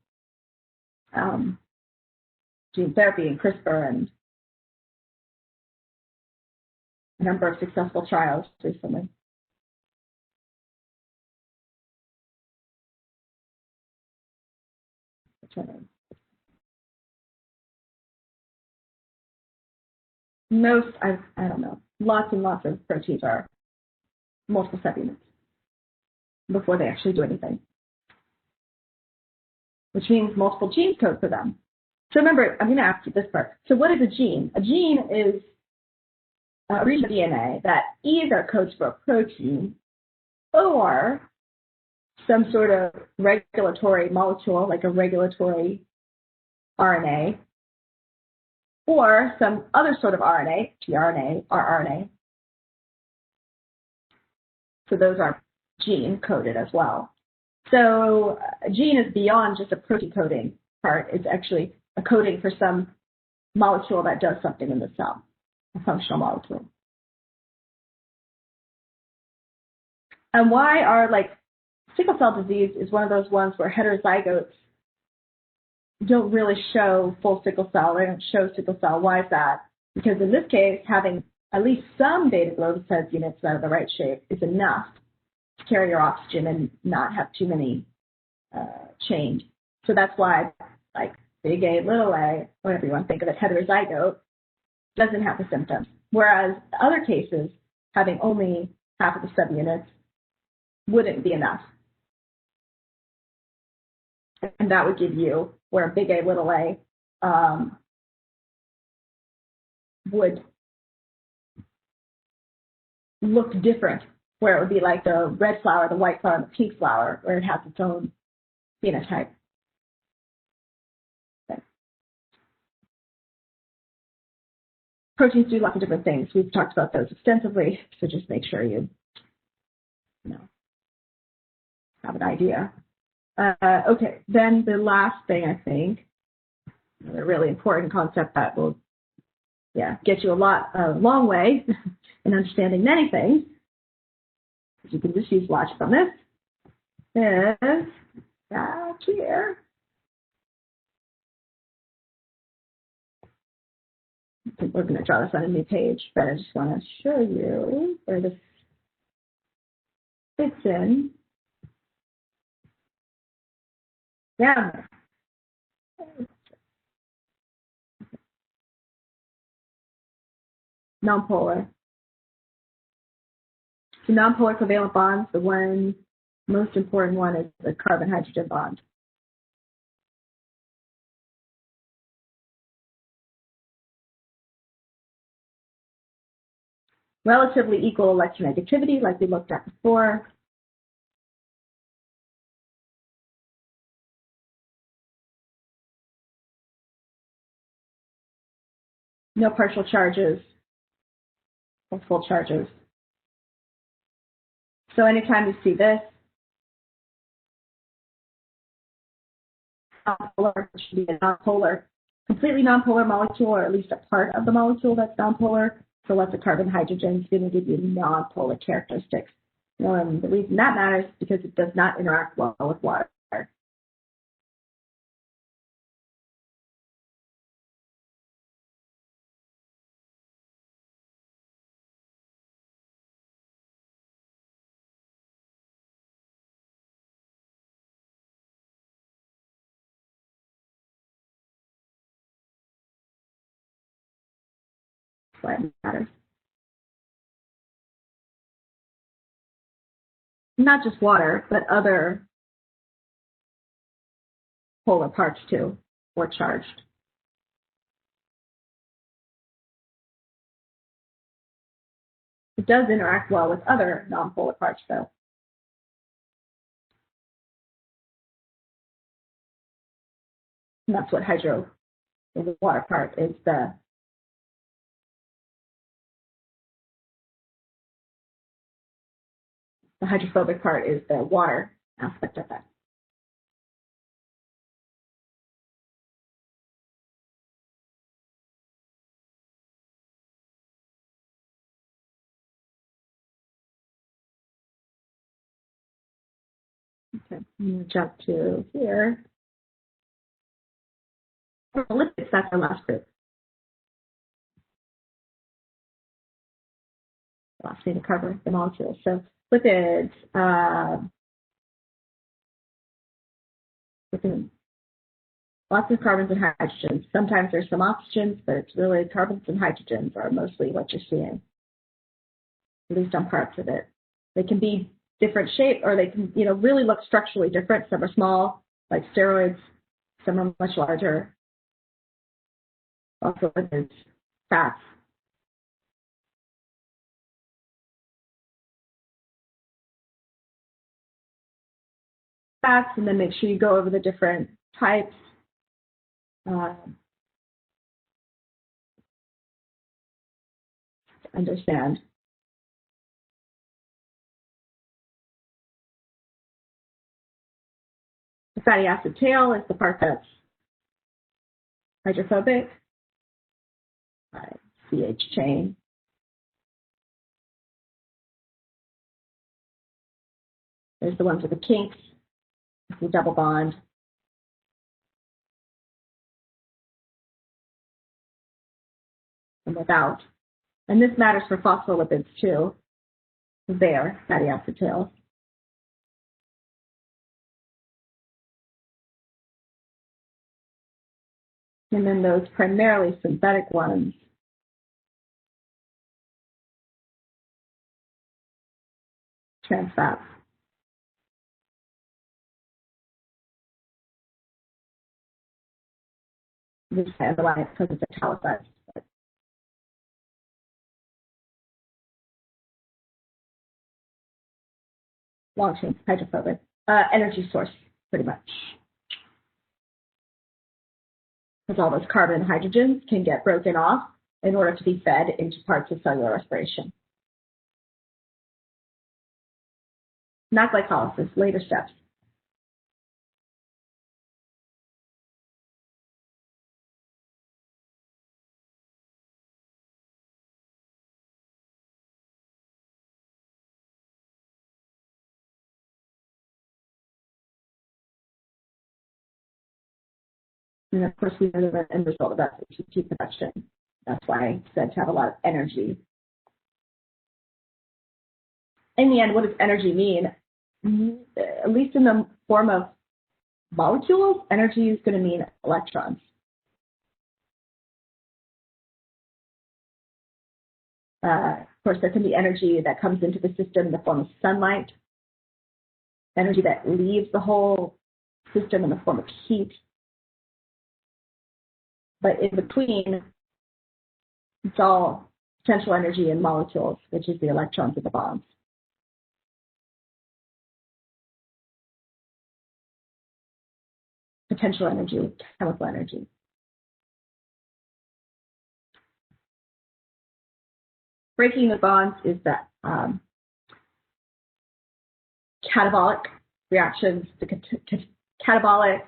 Gene therapy and CRISPR and a number of successful trials recently. Most, I don't know, lots and lots of proteins are multiple subunits before they actually do anything, which means multiple genes code for them. So remember, I'm going to ask you this part. So what is a gene? A gene is a region of DNA that either codes for a protein or some sort of regulatory molecule, like a regulatory RNA, or some other sort of RNA, tRNA, rRNA. So those are gene coded as well. So a gene is beyond just a protein coding part. It's actually a coding for some molecule that does something in the cell, a functional molecule. And why are, like, sickle cell disease is one of those ones where heterozygotes don't really show full sickle cell. They don't show sickle cell. Why is that? Because in this case, having at least some beta globin subunits that are the right shape is enough to carry your oxygen and not have too many chained. So that's why, like, big A, little a, whatever you want to think of it, heterozygote, doesn't have the symptoms. Whereas other cases, having only half of the subunits wouldn't be enough. And that would give you where big A, little a would look different, where it would be like the red flower, the white flower, and the pink flower, where it has its own phenotype. proteins do lots of different things. We've talked about those extensively, so just make sure you know, have an idea. Okay, then the last thing, I think, a really important concept that will get you a long way in understanding many things, you can just use logic on this, is that here. I think we're going to draw this on a new page, but I just want to show you where this fits in. Yeah. Nonpolar. So nonpolar covalent bonds, the most important one is the carbon-hydrogen bond. Relatively equal electronegativity, like we looked at before. No partial charges or full charges. So anytime you see this, nonpolar should be a nonpolar, completely nonpolar molecule, or at least a part of the molecule that's nonpolar. So lots of carbon hydrogen is going to give you nonpolar characteristics. The reason that matters is because it does not interact well with water. That's why it matters. Not just water, but other polar parts too, or charged. It does interact well with other nonpolar parts though. And that's what the water part is the hydrophobic part is the water aspect of that. Okay, I'm going to jump to here. Lipids, that's our last group. Last thing to cover, the molecules. So lipids, within lots of carbons and hydrogens. Sometimes there's some oxygens, but it's really carbons and hydrogens are mostly what you're seeing, at least on parts of it. They can be different shape, or they can, really look structurally different. Some are small, like steroids. Some are much larger. Also lipids, fats. Fats, and then make sure you go over the different types. Understand. The fatty acid tail is the part that's hydrophobic. CH chain. There's the ones with the kinks, the double bond. And without. And this matters for phospholipids too. There, fatty acid tails. And then those primarily synthetic ones. Trans fats. This is underlined because it's italicized. Long chain, hydrophobic. Energy source, pretty much. Because all those carbon and hydrogens can get broken off in order to be fed into parts of cellular respiration. Not glycolysis, later steps. And of course, we know the end result of that is ATP production. That's why it's said to have a lot of energy. In the end, what does energy mean? At least in the form of molecules, energy is going to mean electrons. Of course, there can be energy that comes into the system in the form of sunlight, energy that leaves the whole system in the form of heat. But in between, it's all potential energy in molecules, which is the electrons and the bonds. Potential energy, chemical energy. Breaking the bonds is that catabolic reactions, the catabolic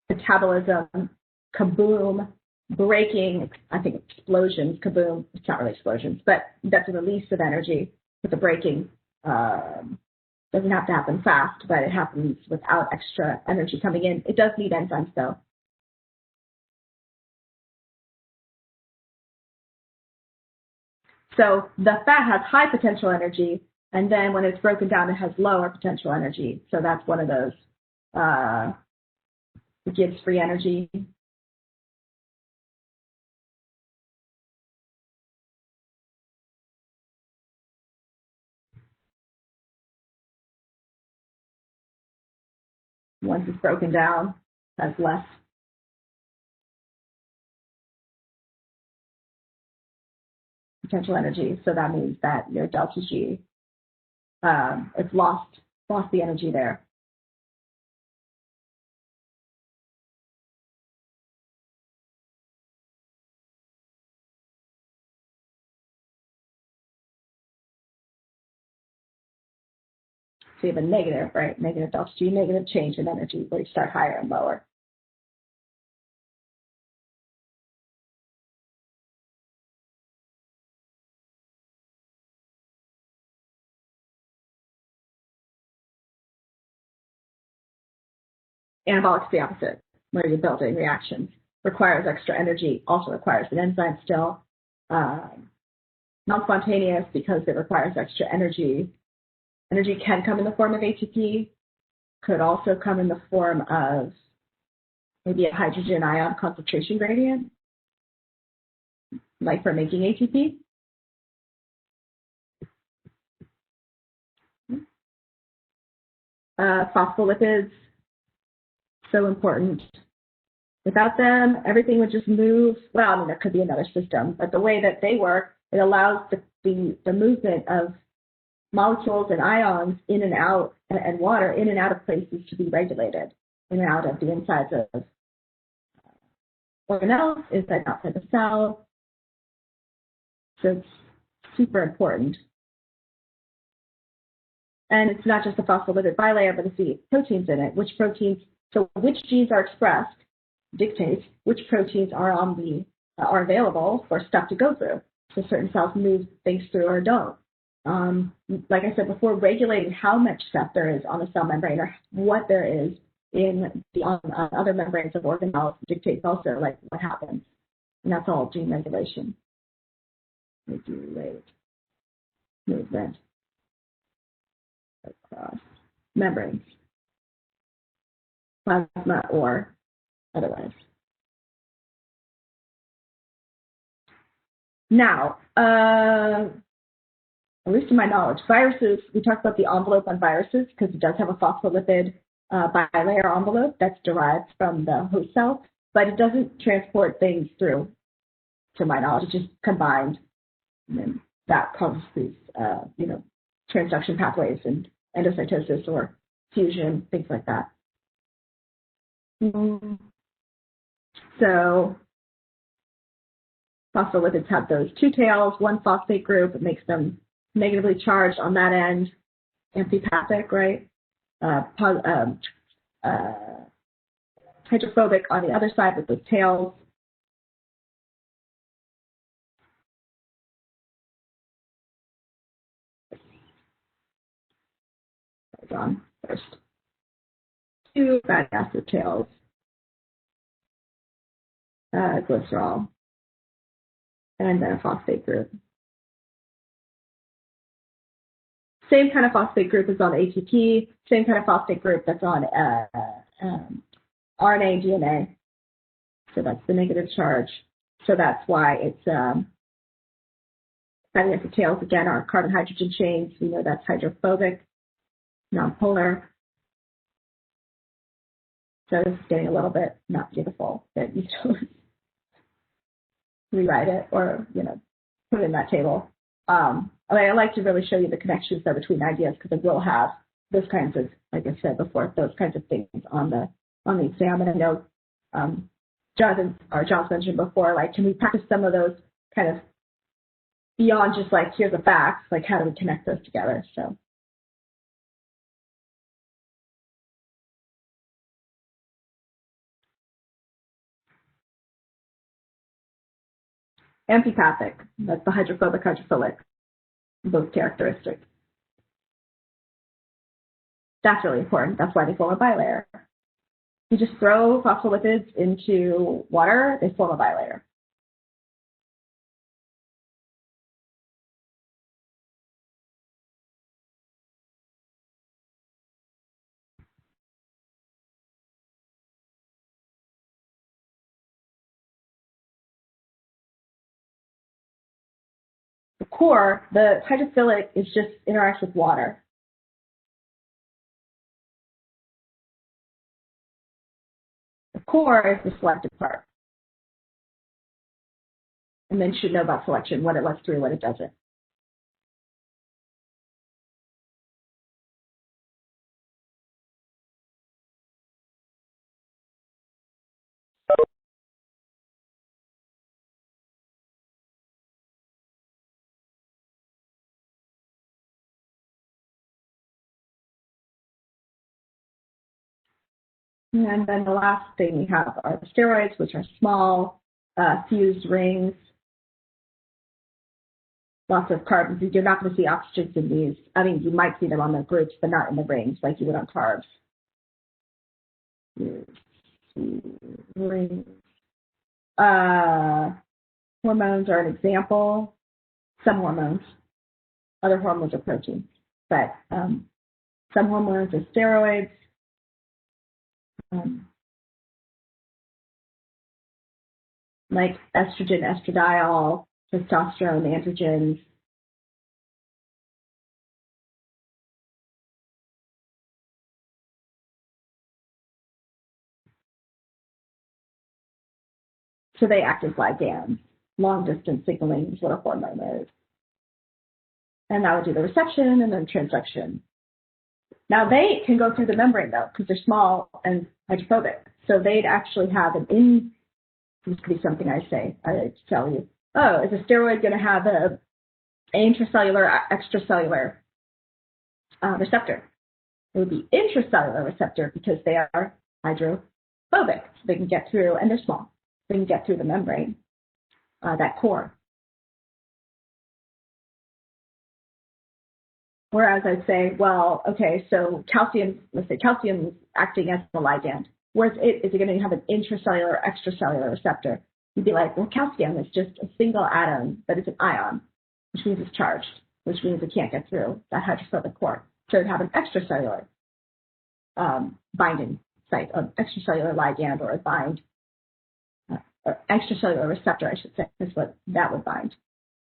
metabolism, kaboom, breaking, I think explosions, kaboom, it's not really explosions, but that's a release of energy. But the breaking doesn't have to happen fast, but it happens without extra energy coming in. It does need enzymes though. So the fat has high potential energy, and then when it's broken down, it has lower potential energy. So that's one of those. It gives free energy. Once it's broken down, has less potential energy. So that means that your delta G, it's lost the energy there. So you have a negative, right? Negative delta G, negative change in energy, where you start higher and lower. Anabolic is the opposite, where you're building reactions. Requires extra energy, also requires an enzyme still. Non-spontaneous because it requires extra energy. Energy can come in the form of ATP, could also come in the form of maybe a hydrogen ion concentration gradient, like for making ATP. Phospholipids, so important. Without them, everything would just move. Well, I mean, there could be another system, but the way that they work, it allows the movement of molecules and ions in and out, and water in and out of places to be regulated, in and out of the insides of organelles, inside and outside the cell. So it's super important. And it's not just the phospholipid bilayer, but it's the proteins in it. Which genes are expressed dictates which proteins are available for stuff to go through. So certain cells move things through or don't. Like I said before, regulating how much stuff there is on the cell membrane or what there is in the other membranes of organelles dictates also like what happens. And that's all gene regulation. Regulate movement across membranes, plasma or otherwise. Now, at least to my knowledge, viruses, we talked about the envelope on viruses because it does have a phospholipid bilayer envelope that's derived from the host cell, but it doesn't transport things through, to my knowledge. It's just combined, and then that causes these, transduction pathways and endocytosis or fusion, things like that. So Phospholipids have those two tails, one phosphate group. It makes them negatively charged on that end, amphipathic, right? Hydrophobic on the other side with those tails. On first. Two fatty acid tails. Glycerol. And then a phosphate group. Same kind of phosphate group is on ATP, same kind of phosphate group that's on RNA, DNA. So that's the negative charge. So that's why it's fatty acid tails, again, are carbon-hydrogen chains. We know that's hydrophobic, nonpolar. So this is getting a little bit not beautiful, but you still rewrite it or, put it in that table. I like to really show you the connections there between ideas because it will have those kinds of, like I said before, those kinds of things on the exam. And I know John's mentioned before, like, can we practice some of those kind of beyond just like, here's the facts, like how do we connect those together? So. Amphipathic, that's the hydrophobic, hydrophilic, both characteristics. That's really important. That's why they form a bilayer. You just throw phospholipids into water, they form a bilayer. The core, the hydrophilic, is just interacts with water. The core is the selected part. And then you should know about selection, what it lets through, what it doesn't. And then the last thing we have are the steroids, which are small, fused rings. Lots of carbons. You're not going to see oxygens in these. I mean, you might see them on the groups, but not in the rings like you would on carbs. Rings. Hormones are an example. Some hormones. Other hormones are proteins. But some hormones are steroids. Like estrogen, estradiol, testosterone, androgens. So they act as ligands. Long-distance signaling is what a hormone is. And that would do the reception and then transduction. Now they can go through the membrane though, because they're small and hydrophobic. So they'd actually have this could be something I tell you, oh, is a steroid going to have an intracellular, extracellular receptor? It would be intracellular receptor because they are hydrophobic. So they can get through, and they're small. They can get through the membrane, that core. Whereas I'd say, well, okay, so calcium, let's say calcium is acting as the ligand. Whereas is it going to have an intracellular, extracellular receptor? You'd be like, well, calcium is just a single atom, but it's an ion, which means it's charged, which means it can't get through that hydrophobic core. So it'd have an extracellular binding site, an extracellular ligand or a bind, or extracellular receptor, I should say, is what that would bind.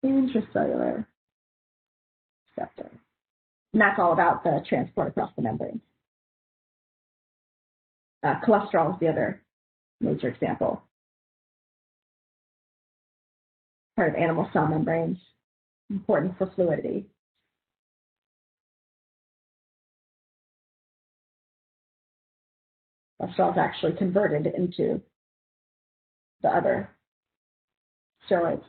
Intracellular receptor. And that's all about the transport across the membrane. Cholesterol is the other major example. Part of animal cell membranes, important for fluidity. Cholesterol is actually converted into the other steroids.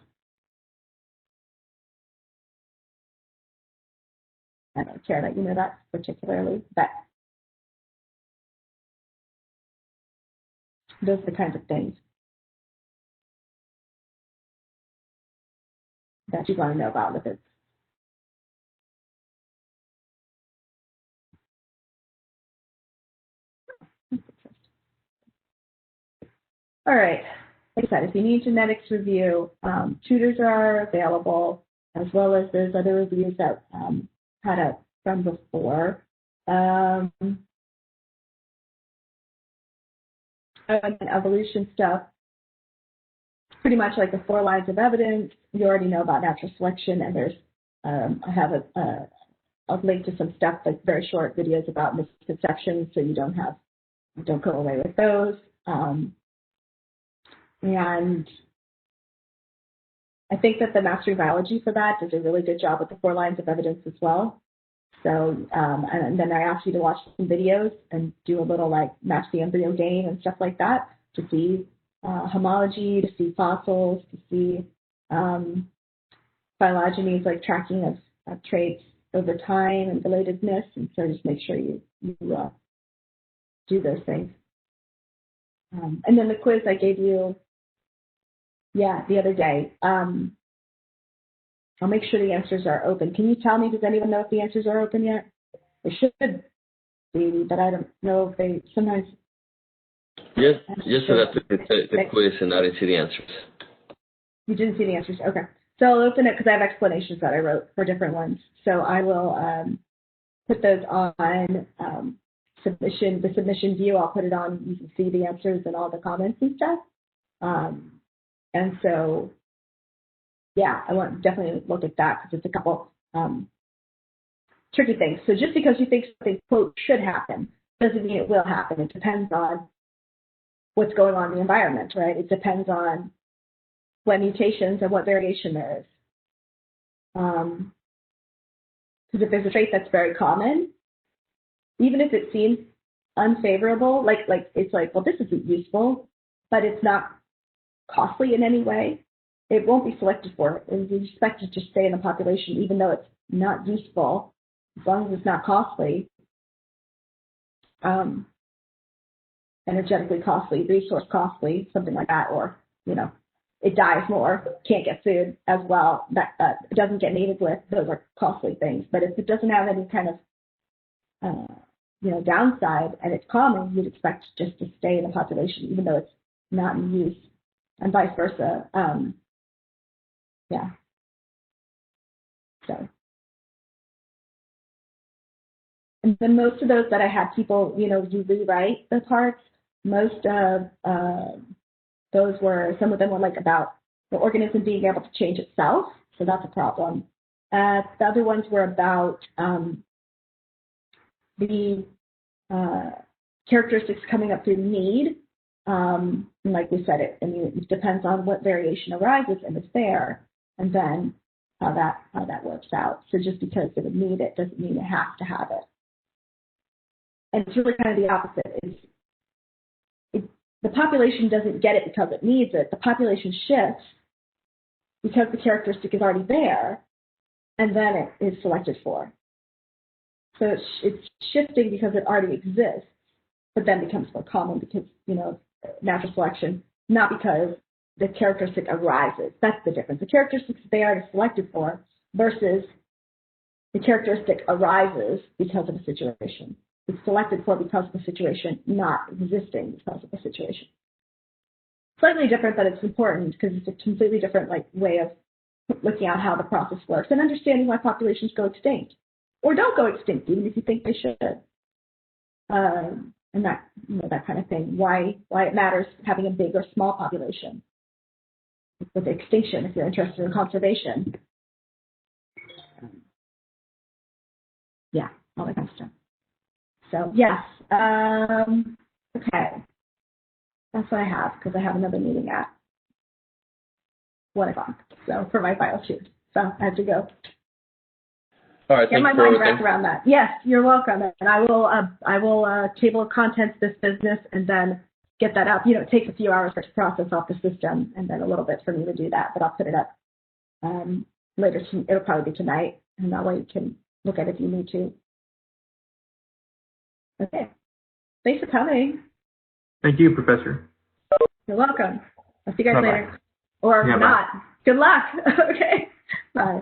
I don't care that you know that particularly, but those are the kinds of things that you want to know about lipids. All right. Like I said, if you need genetics review, tutors are available, as well as there's other reviews that had it from before. And evolution stuff, pretty much like the 4 lines of evidence. You already know about natural selection, and there's I have a link to some stuff, like very short videos about misconceptions, so you don't go away with those. And I think that the Mastering Biology for that does a really good job with the 4 lines of evidence as well. So, and then I asked you to watch some videos and do a little like match the embryo game and stuff like that to see homology, to see fossils, to see phylogenies, like tracking of traits over time and relatedness. And so just make sure you do those things. And then the quiz I gave you, the other day. I'll make sure the answers are open. Can you tell me, does anyone know if the answers are open yet? They should be, but I don't know if they sometimes. Yes, so that the quiz and I didn't see the answers. You didn't see the answers? Okay. So I'll open it because I have explanations that I wrote for different ones. So I will put those on submission, the submission view. I'll put it on. You can see the answers and all the comments and stuff. And so, I want to definitely look at that because it's a couple tricky things. So just because you think something, quote, should happen, doesn't mean it will happen. It depends on what's going on in the environment, right? It depends on what mutations and what variation there is. Because if there's a trait that's very common, even if it seems unfavorable, like it's like, well, this isn't useful, but it's not costly in any way, it won't be selected for. It is expected to stay in the population, even though it's not useful, as long as it's not costly, energetically costly, resource costly, something like that, or, it dies more, can't get food as well, that it doesn't get mated with, those are costly things. But if it doesn't have any kind of, downside and it's common, you'd expect just to stay in the population, even though it's not in use, and vice versa. So, and then most of those that I had people, you rewrite the parts. Most of those were, some of them were like about the organism being able to change itself, so that's a problem. The other ones were about the characteristics coming up through need. And like we said, it depends on what variation arises and is there, and then how that works out. So just because it would need it doesn't mean it has to have it. And it's really kind of the opposite. The population doesn't get it because it needs it. The population shifts because the characteristic is already there, and then it is selected for. So it's shifting because it already exists, but then becomes more common because, natural selection, not because the characteristic arises. That's the difference. The characteristic is there and is selected for versus the characteristic arises because of a situation. It's selected for because of the situation, not existing because of the situation. Slightly different, but it's important because it's a completely different way of looking at how the process works and understanding why populations go extinct or don't go extinct, even if you think they should. And that, that kind of thing. Why it matters having a big or small population with extinction if you're interested in conservation. All that kind of stuff. So yes, okay. That's what I have because I have another meeting at 1 o'clock. So for my bio shoot, so I have to go. All right. Get my mind wrapped around that. Yes, you're welcome. And I will table of contents this business and then get that up. It takes a few hours to process off the system and then a little bit for me to do that. But I'll put it up later. It'll probably be tonight, and that way you can look at it if you need to. Okay. Thanks for coming. Thank you, Professor. You're welcome. I'll see you guys Bye-bye. later. Or Yeah, not. bye. Good luck. Okay. Bye.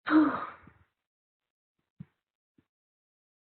Whew.